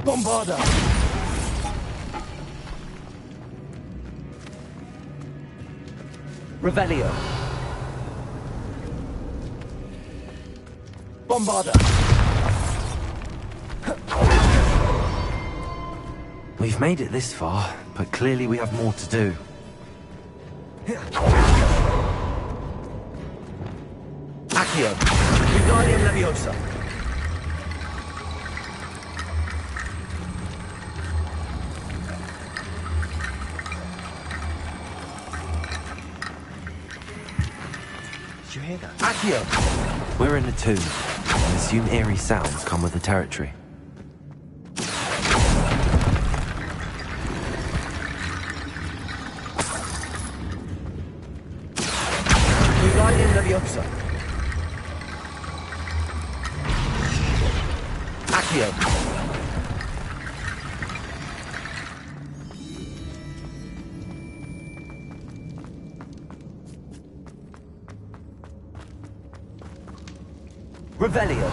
Bombarda. Revelio. Bombarda. We've made it this far, but clearly we have more to do. Accio. Wingardium Leviosa. hear that? Accio! We're in a tomb. I assume eerie sounds come with the territory. Wingardium Leviosa. Accio. Revelio.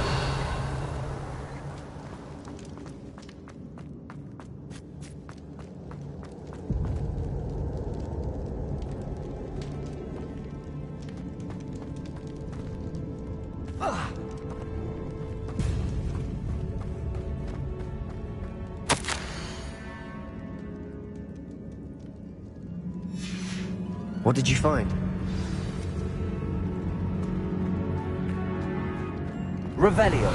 What did you find? Revelio.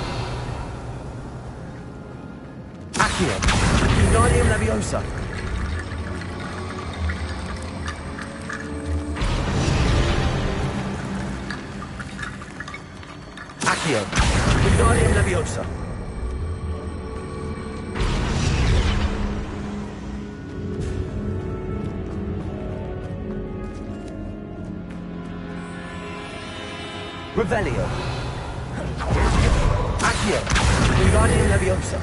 Accio. Wingardium Leviosa. Accio. Wingardium Leviosa. Revelio. Accio. Wingardium Leviosa.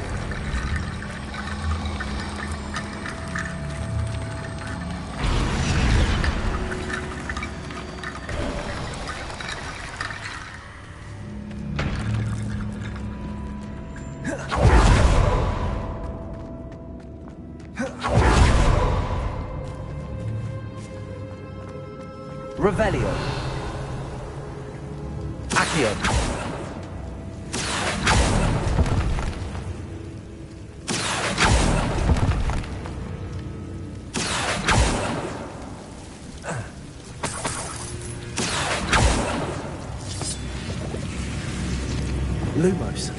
Revelio. Accio. Lumos.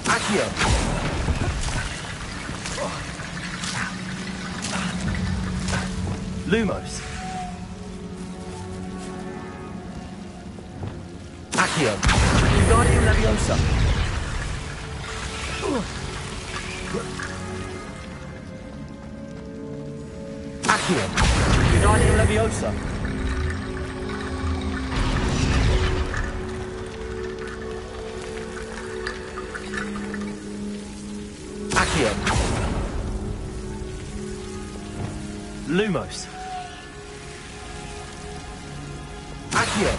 Accio. Lumos. Accio. Wingardium Leviosa. Accio. Wingardium Leviosa. Accio. Lumos. Accio.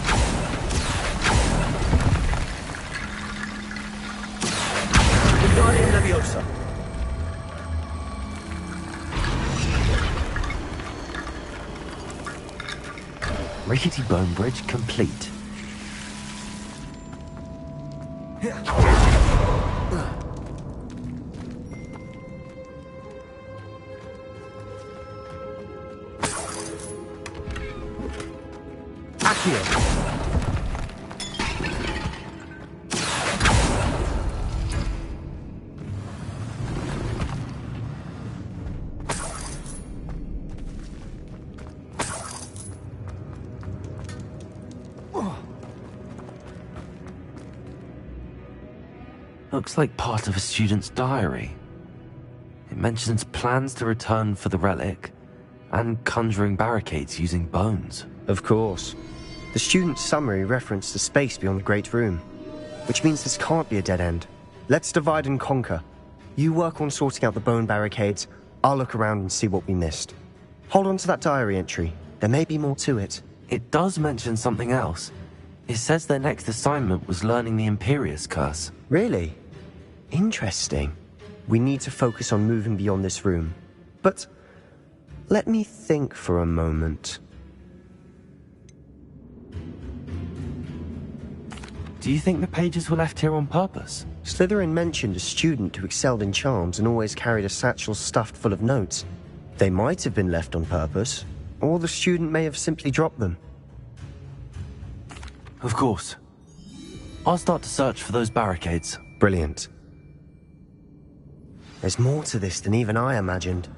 Wingardium Leviosa. Rickety bone bridge complete. Accio. Looks like part of a student's diary. It mentions plans to return for the relic and conjuring barricades using bones. Of course. The student's summary referenced the space beyond the Great Room, which means this can't be a dead end. Let's divide and conquer. You work on sorting out the bone barricades, I'll look around and see what we missed. Hold on to that diary entry. There may be more to it. It does mention something else. It says their next assignment was learning the Imperius Curse. Really? Interesting. We need to focus on moving beyond this room. But let me think for a moment. Do you think the pages were left here on purpose? Slytherin mentioned a student who excelled in charms and always carried a satchel stuffed full of notes. They might have been left on purpose, or the student may have simply dropped them. Of course. I'll start to search for those barricades. Brilliant. There's more to this than even I imagined.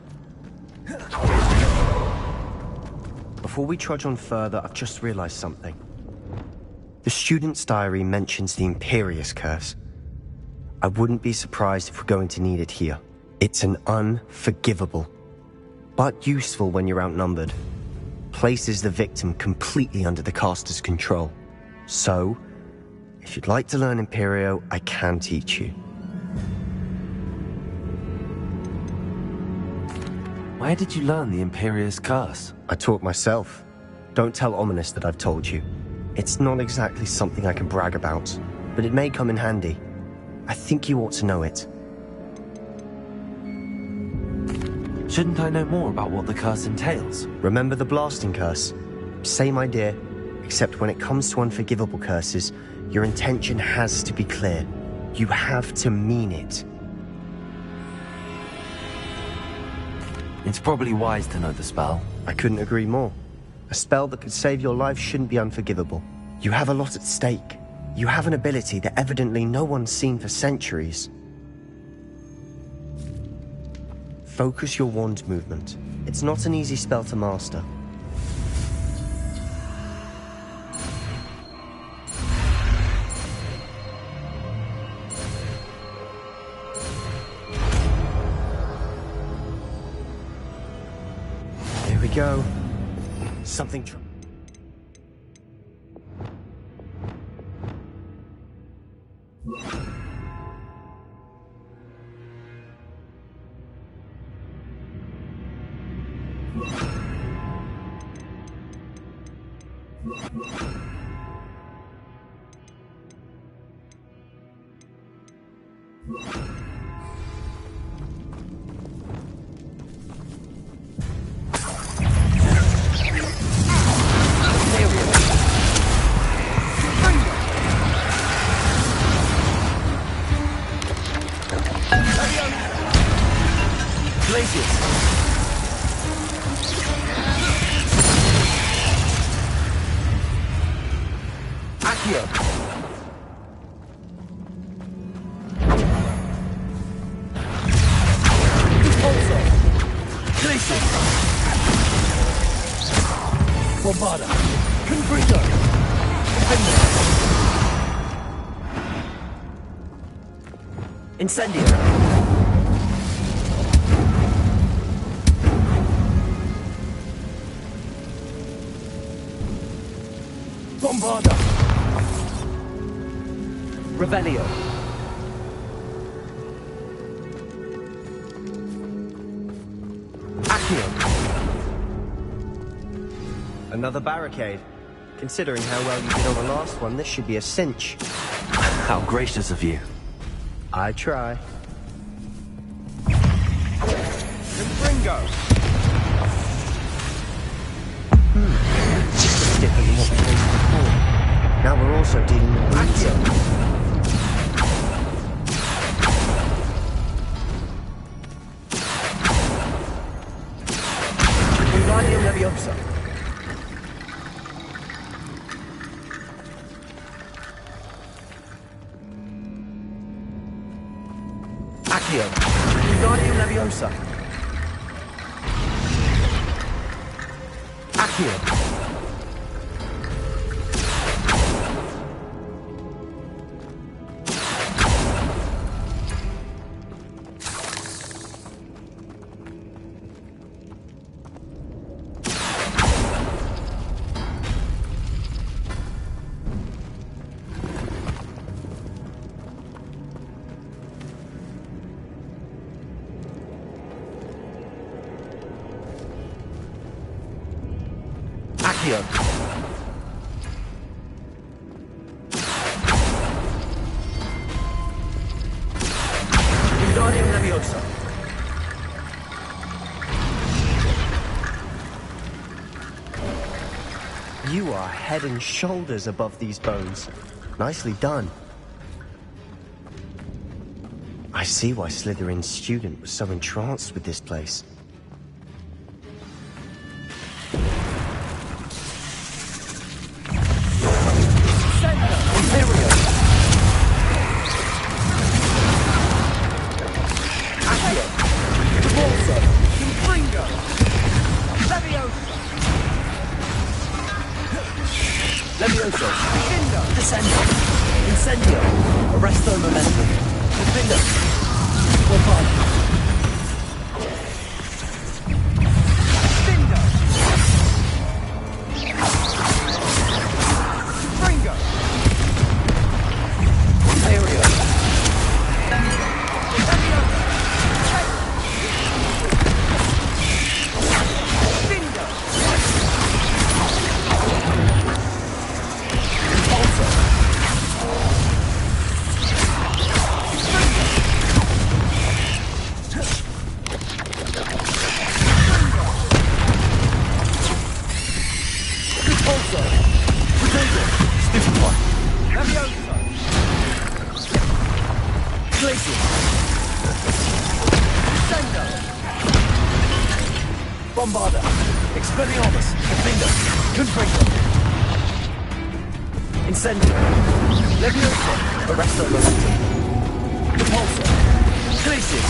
Before we trudge on further, I've just realized something. The student's diary mentions the Imperious Curse. I wouldn't be surprised if we're going to need it here. It's an unforgivable, but useful when you're outnumbered. Places the victim completely under the caster's control. So, if you'd like to learn Imperio, I can teach you. Where did you learn the Imperious Curse? I taught myself. Don't tell Ominous that I've told you. It's not exactly something I can brag about, but it may come in handy. I think you ought to know it. Shouldn't I know more about what the curse entails? Remember the blasting curse? Same idea, except when it comes to unforgivable curses, your intention has to be clear. You have to mean it. It's probably wise to know the spell. I couldn't agree more. A spell that could save your life shouldn't be unforgivable. You have a lot at stake. You have an ability that evidently no one's seen for centuries. Focus your wand movement. It's not an easy spell to master. Here we go. Something Incendio. Bombarda. Revelio. Accio. Another barricade. Considering how well you did on the last one, this should be a cinch. How gracious of you. I try. Confringo! Different than what we faced before. Now we're also dealing with Accio. Wingardium Leviosa. Accio. Wingardium Leviosa. Accio. Accio. Wingardium Leviosa. You are head and shoulders above these bones. Nicely done. I see why Slytherin's student was so entranced with this place. Levioso! Descendo! Incendio! Arresto momentum! Defendo! Bombard! Findo! Fringo! Aereo! Bombarda! Expelliarmus! Defender! Confringo! Incendio! Levioso! Arresto momentum! Repulsor! Glacius!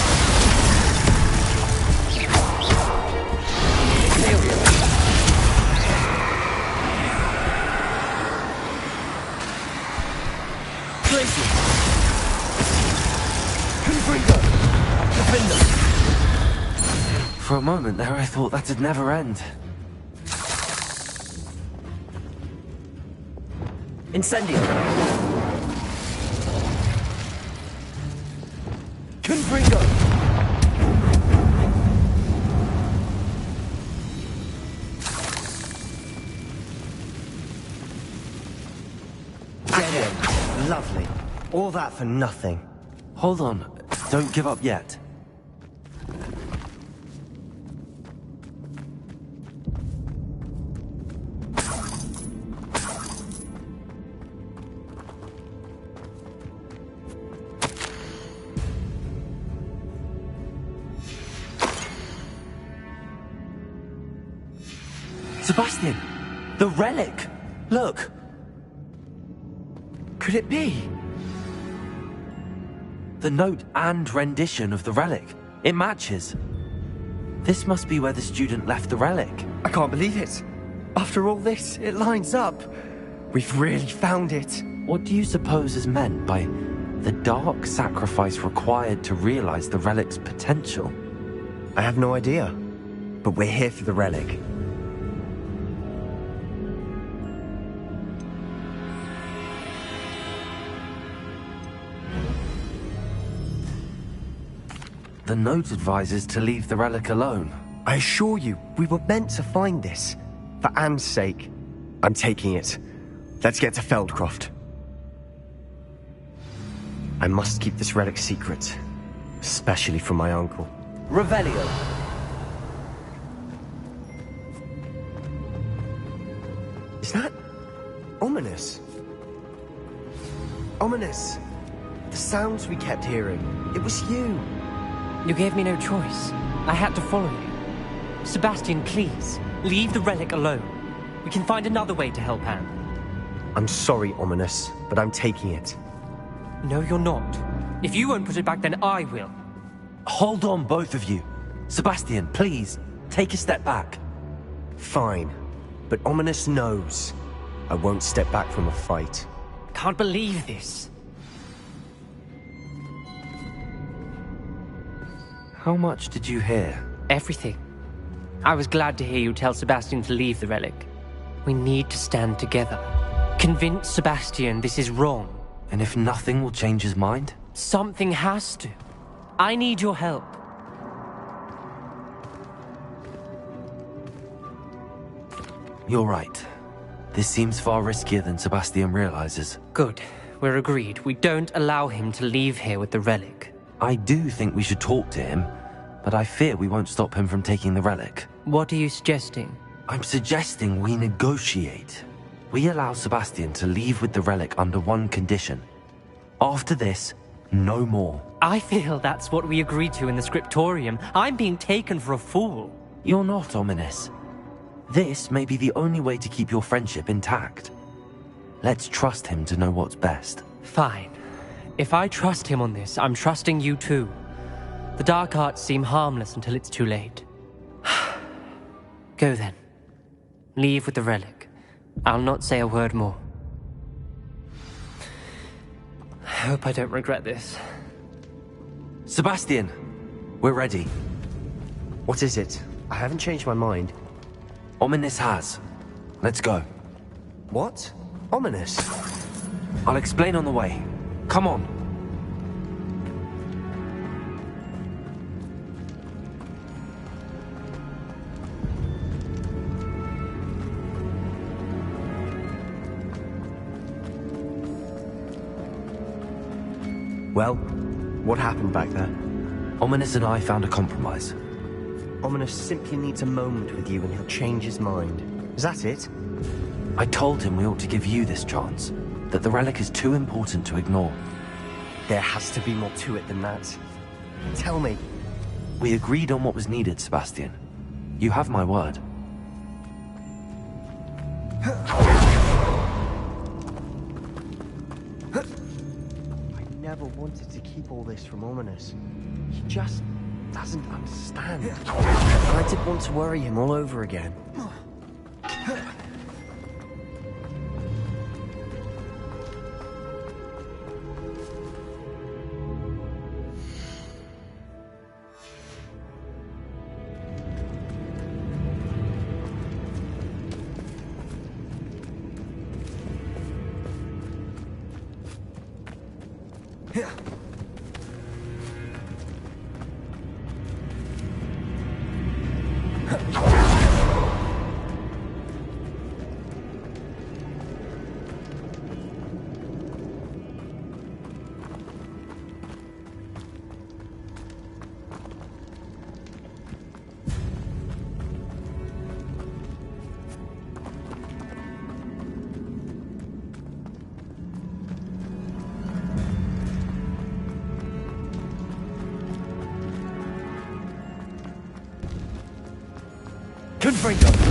Aerial! Glacius! Confringo! Defender! For a moment there, I thought that'd never end. Incendio! Confringo! Accio. Lovely. All that for nothing. Hold on. Don't give up yet. Sebastian! The relic! Look! Could it be? The note and rendition of the relic. It matches. This must be where the student left the relic. I can't believe it. After all this, it lines up. We've really found it. What do you suppose is meant by the dark sacrifice required to realize the relic's potential? I have no idea. But we're here for the relic. The note advises to leave the relic alone. I assure you, we were meant to find this. For Anne's sake. I'm taking it. Let's get to Feldcroft. I must keep this relic secret. Especially from my uncle. Revelio! Is that... ominous? Ominous! The sounds we kept hearing. It was you. You gave me no choice. I had to follow you. Sebastian, please, leave the relic alone. We can find another way to help Anne. I'm sorry, Ominous, but I'm taking it. No, you're not. If you won't put it back, then I will. Hold on, both of you. Sebastian, please, take a step back. Fine. But Ominous knows. I won't step back from a fight. Can't believe this. How much did you hear? Everything. I was glad to hear you tell Sebastian to leave the relic. We need to stand together. Convince Sebastian this is wrong. And if nothing will change his mind? Something has to. I need your help. You're right. This seems far riskier than Sebastian realizes. Good. We're agreed. We don't allow him to leave here with the relic. I do think we should talk to him, but I fear we won't stop him from taking the relic. What are you suggesting? I'm suggesting we negotiate. We allow Sebastian to leave with the relic under one condition. After this, no more. I feel that's what we agreed to in the scriptorium. I'm being taken for a fool. You're not, Ominous. This may be the only way to keep your friendship intact. Let's trust him to know what's best. Fine. If I trust him on this, I'm trusting you too. The dark arts seem harmless until it's too late. Go then. Leave with the relic. I'll not say a word more. I hope I don't regret this. Sebastian, we're ready. What is it? I haven't changed my mind. Ominous has. Let's go. What? Ominous? I'll explain on the way. Come on. Well, what happened back there? Ominous and I found a compromise. Ominous simply needs a moment with you and he'll change his mind. Is that it? I told him we ought to give you this chance, that the relic is too important to ignore. There has to be more to it than that. Tell me. We agreed on what was needed, Sebastian. You have my word. I never wanted to keep all this from Ominous. He just doesn't understand. And I didn't want to worry him all over again. Confringo!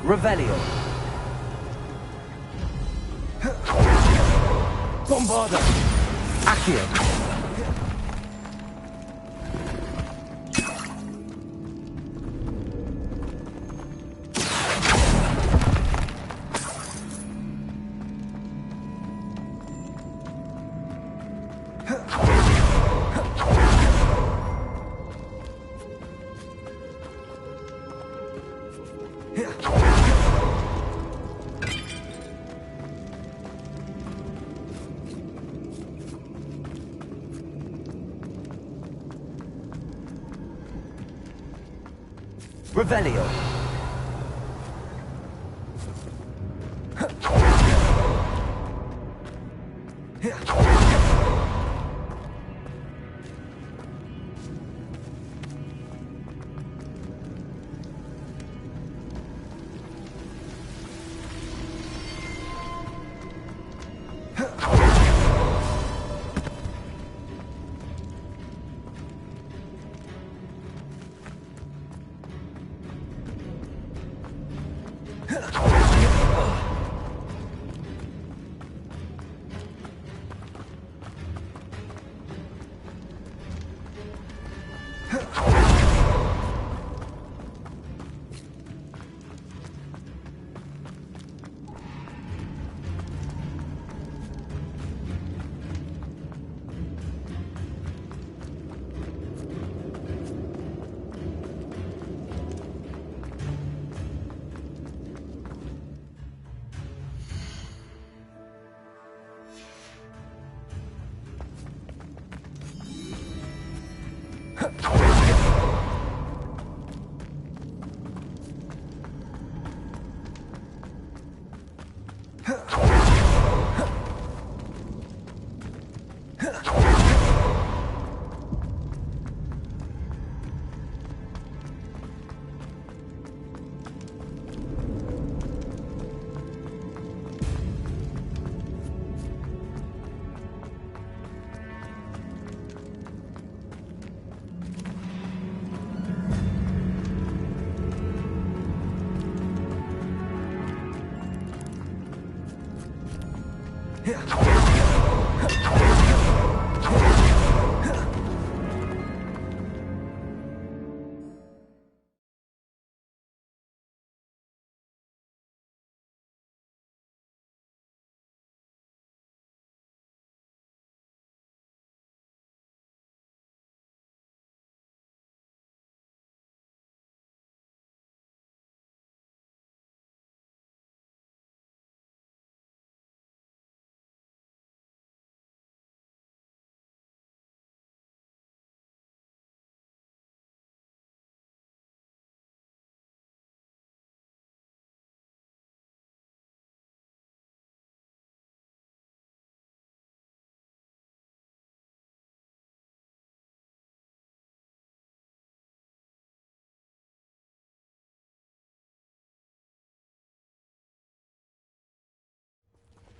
Revelio. Bombarda. Accio. Revelio.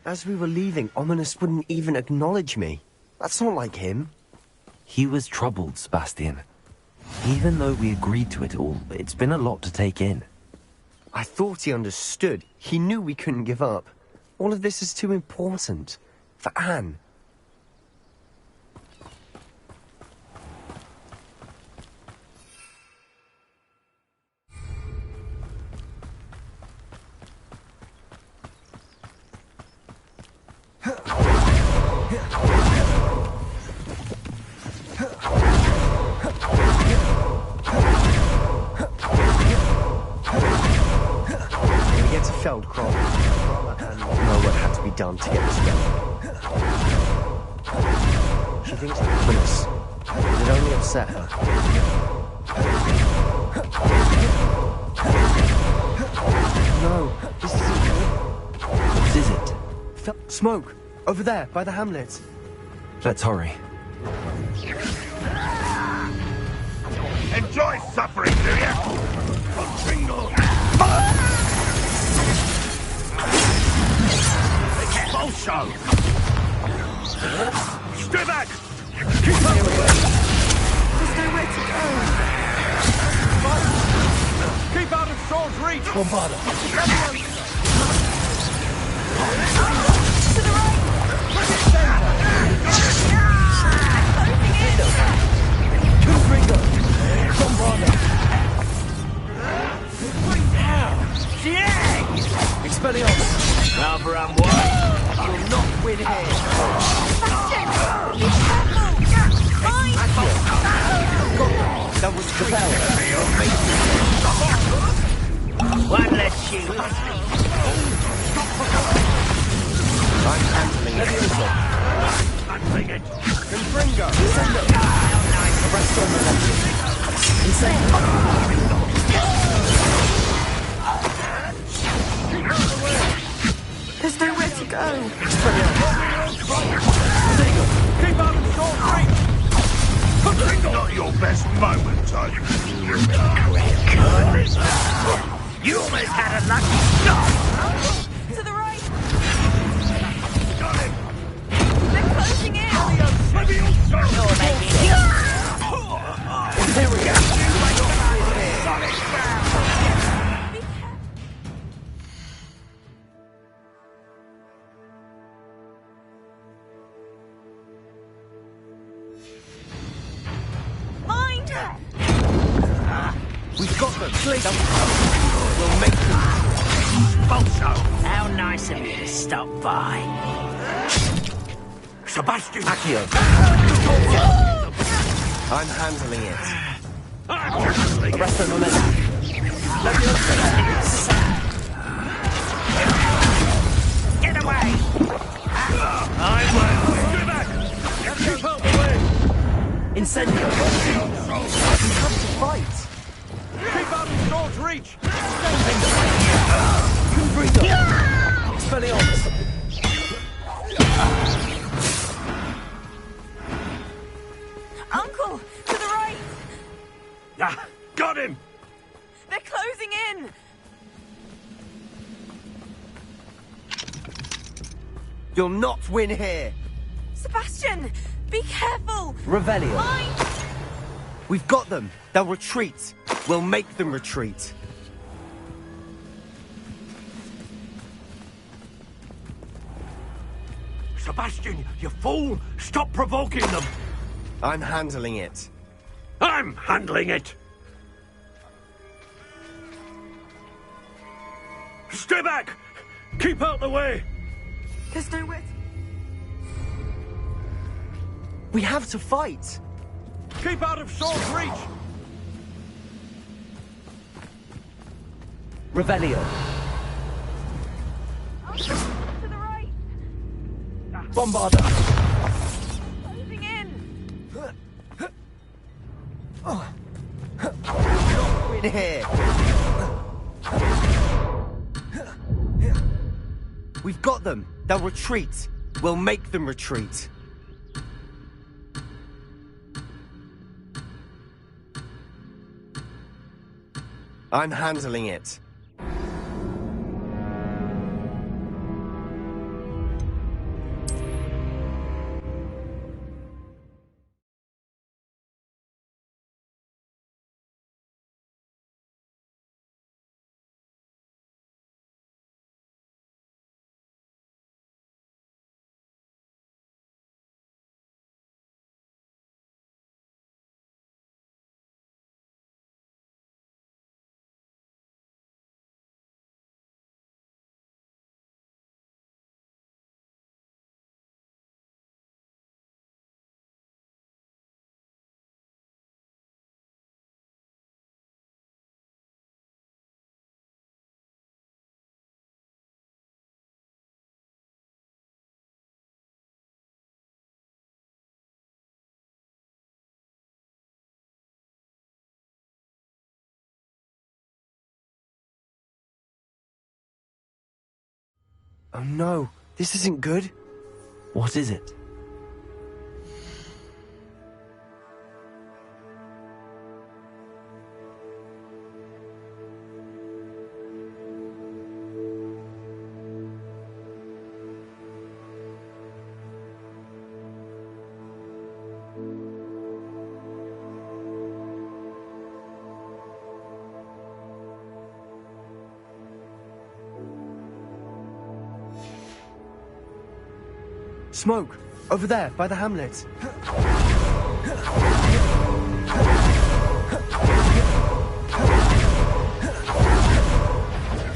As we were leaving, Ominous wouldn't even acknowledge me. That's not like him. He was troubled, Sebastian. Even though we agreed to it all, it's been a lot to take in. I thought he understood. He knew we couldn't give up. All of this is too important. For Anne. Done to get this done. She thinks I'm Ominous. It only upset her. No, this isn't good. What is it? Smoke! Over there, by the hamlet. Let's hurry. Enjoy suffering, do you? Jingle! Show. Stay back! Keep up! There's nowhere to go. Keep out of sword's reach! Bombarda. To the right! Confringo! Bombarda! Expelliarmus! Rather unwise. You'll not win here. That was the bell. One less shoot. I'm handling it. I'm taking it. Confringo! Arrest on the left. Insane. go! Keep out of short reach! Not your best moment, are you? You almost had a lucky shot! To the right! Got him! They're closing in! Here we go. Mind! We've got them. We'll make them. Balso, how nice of you to stop by. Sebastian! Accio. I'm handling it. Arresto momentum. Get away! I won't. Get back! Get out the way! Incendio. We have to fight. Keep out of short reach! Confringo. Expelliarmus. Uncle! To the right! Ah, got him! They're closing in! You'll not win here. Sebastian! Be careful! Revelio. Mind! We've got them. They'll retreat. We'll make them retreat. Sebastian, you fool! Stop provoking them! I'm handling it. I'm handling it! Stay back! Keep out the way! There's nowhere. We have to fight. Keep out of short reach! Revelio. To the right! Bombarda. Closing in! Win here. We've got them. They'll retreat. We'll make them retreat. I'm handling it. Oh no, this isn't good. What is it? Smoke! Over there, by the hamlet.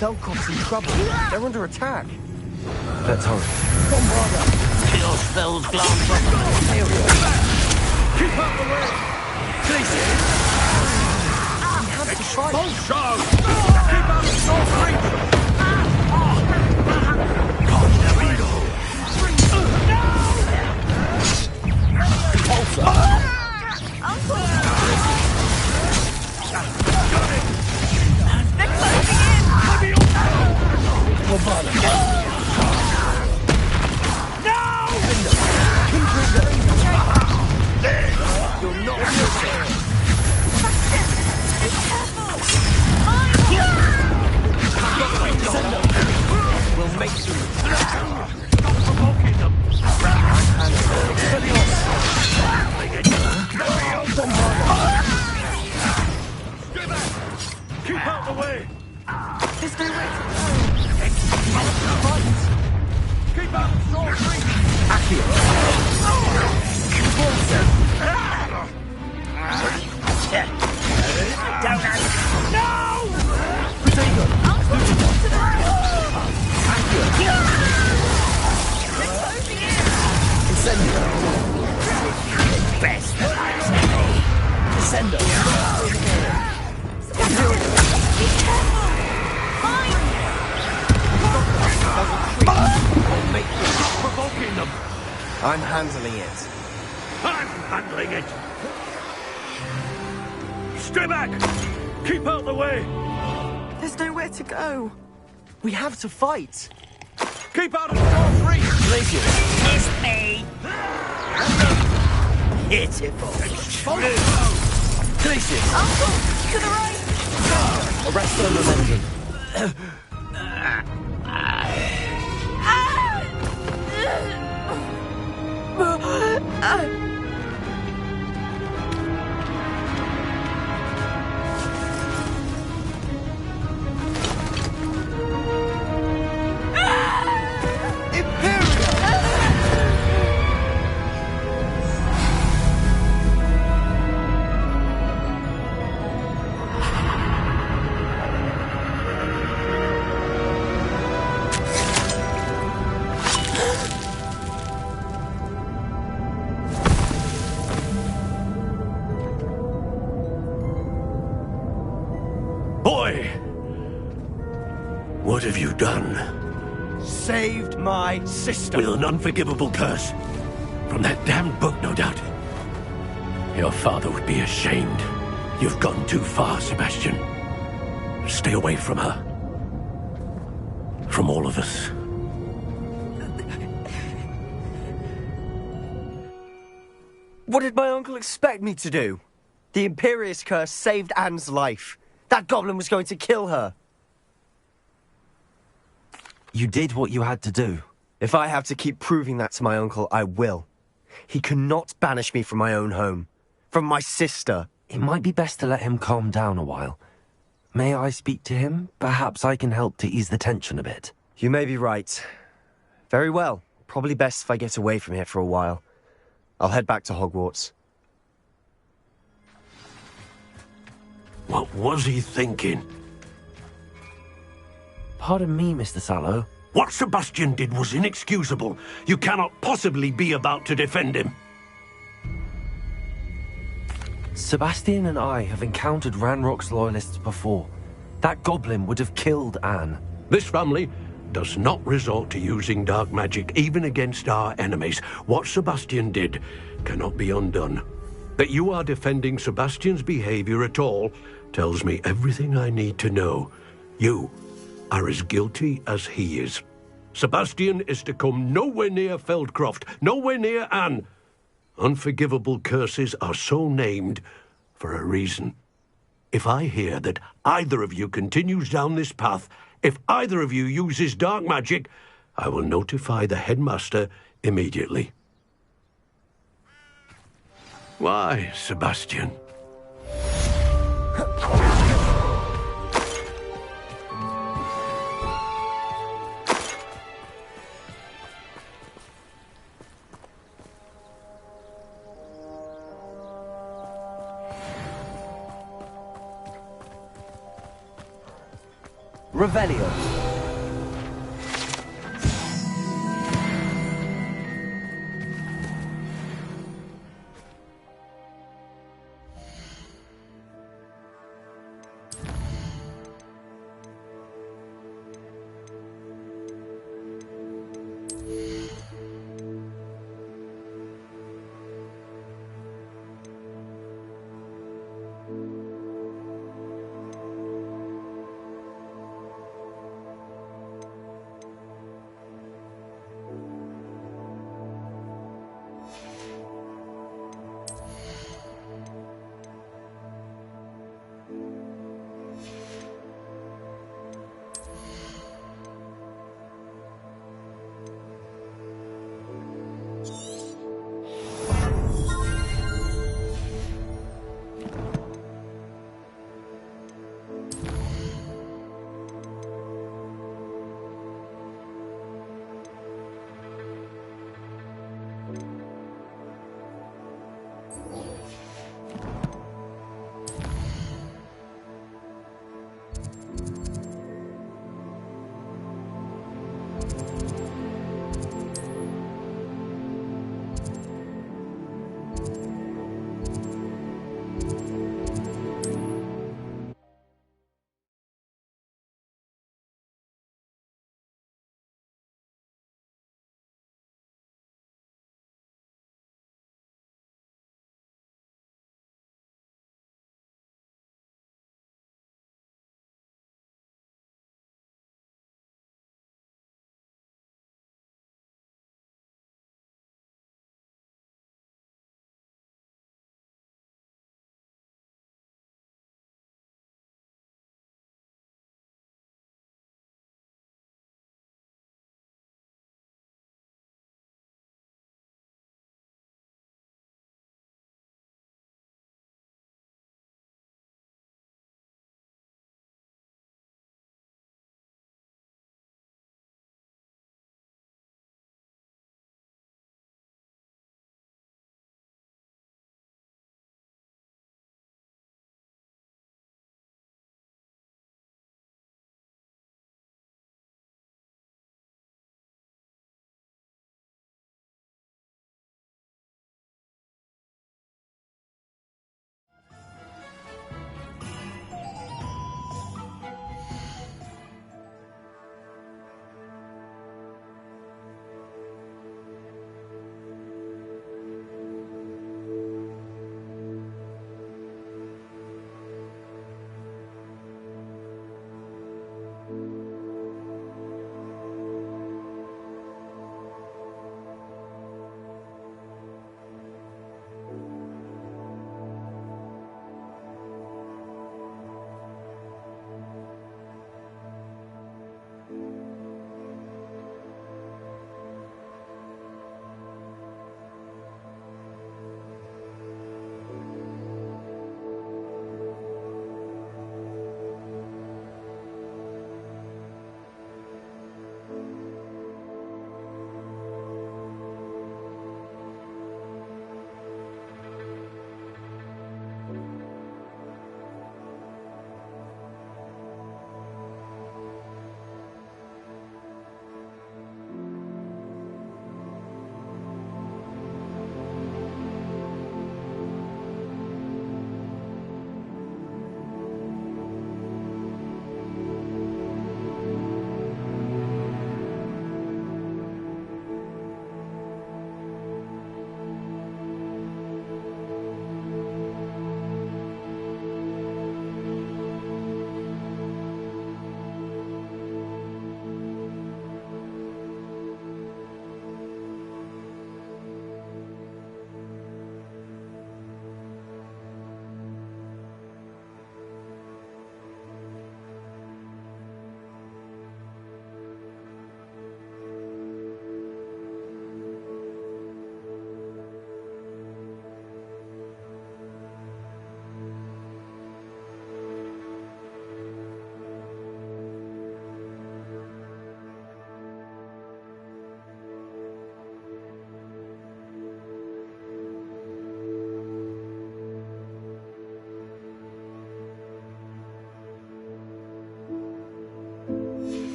Velkov's in trouble. They're under attack. Let's hurry. Your spells glance up. Keep out the way! Please! Balso! Keep out of short reach! Revelio! Convulso! No! Protego! Incendio! Best that lies to me! Descendo! Stop provoking them! I'm handling it. I'm handling it! Stay back! Keep out the way! There's nowhere to go. We have to fight. Keep out of Storm's reach! Glacier! It's me! Pitiful. Glacier! Uncle, to the right! Arresto momentum. Boy! What have you done? Saved my sister. With an unforgivable curse. From that damned book, no doubt. Your father would be ashamed. You've gone too far, Sebastian. Stay away from her. From all of us. What did my uncle expect me to do? The Imperious curse saved Anne's life. That goblin was going to kill her. You did what you had to do. If I have to keep proving that to my uncle, I will. He cannot banish me from my own home. From my sister. It might be best to let him calm down a while. May I speak to him? Perhaps I can help to ease the tension a bit. You may be right. Very well. Probably best if I get away from here for a while. I'll head back to Hogwarts. What was he thinking? Pardon me, Mr. Sallow. What Sebastian did was inexcusable. You cannot possibly be about to defend him. Sebastian and I have encountered Ranrock's loyalists before. That goblin would have killed Anne. This family does not resort to using dark magic even against our enemies. What Sebastian did cannot be undone. That you are defending Sebastian's behavior at all tells me everything I need to know. You are as guilty as he is. Sebastian is to come nowhere near Feldcroft, nowhere near Anne. Unforgivable curses are so named for a reason. If I hear that either of you continues down this path, if either of you uses dark magic, I will notify the headmaster immediately. Why, Sebastian? Revelio.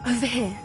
Over here.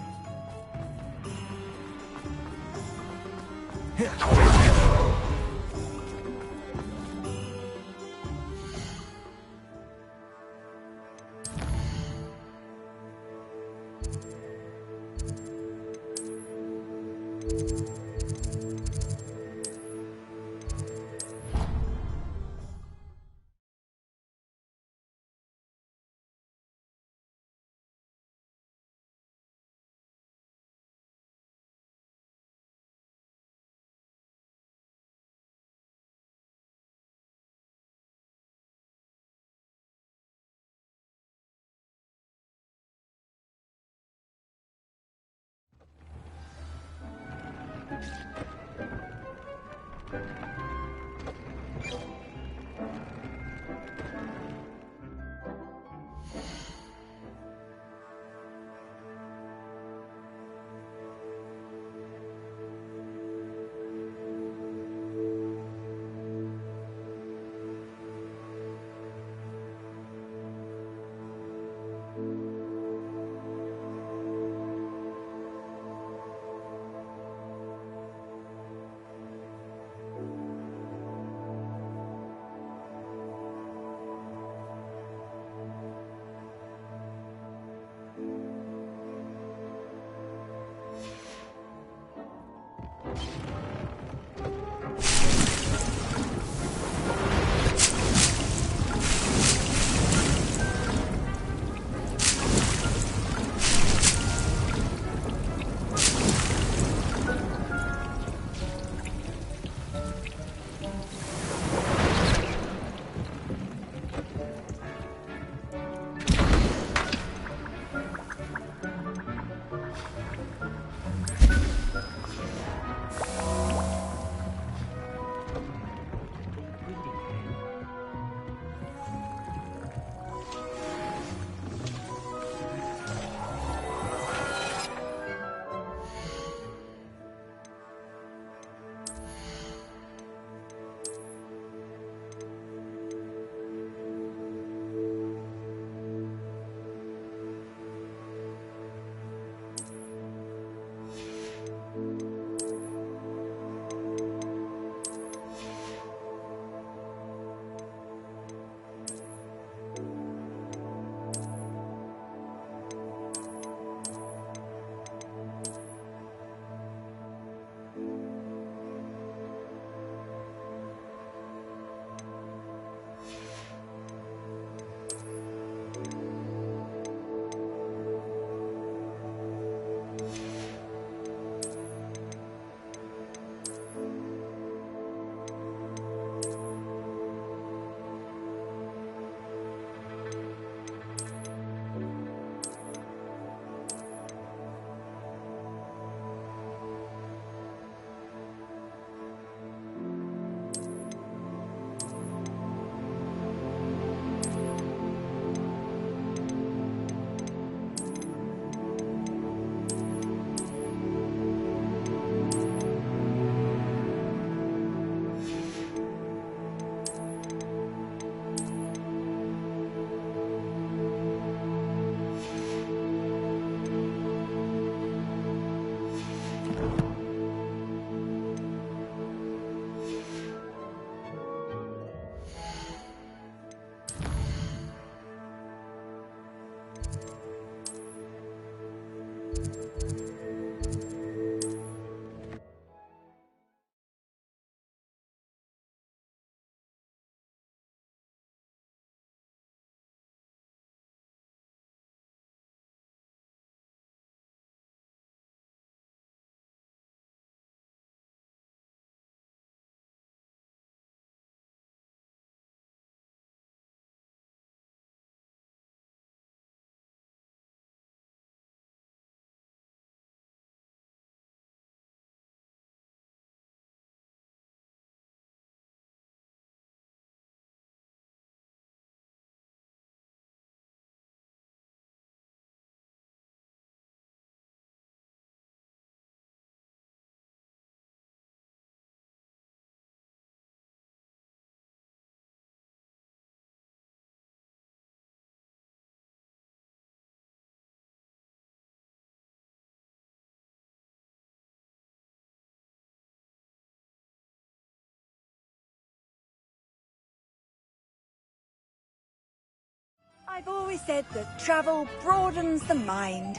I've always said that travel broadens the mind.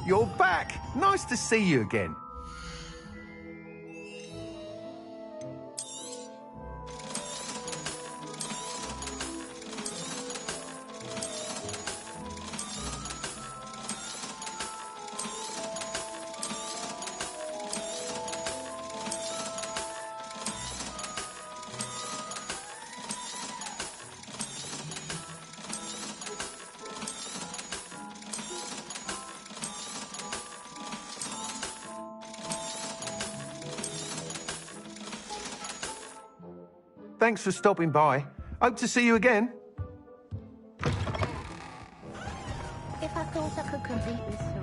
You're back! Nice to see you again. Thanks for stopping by. Hope to see you again. If I thought I could compete with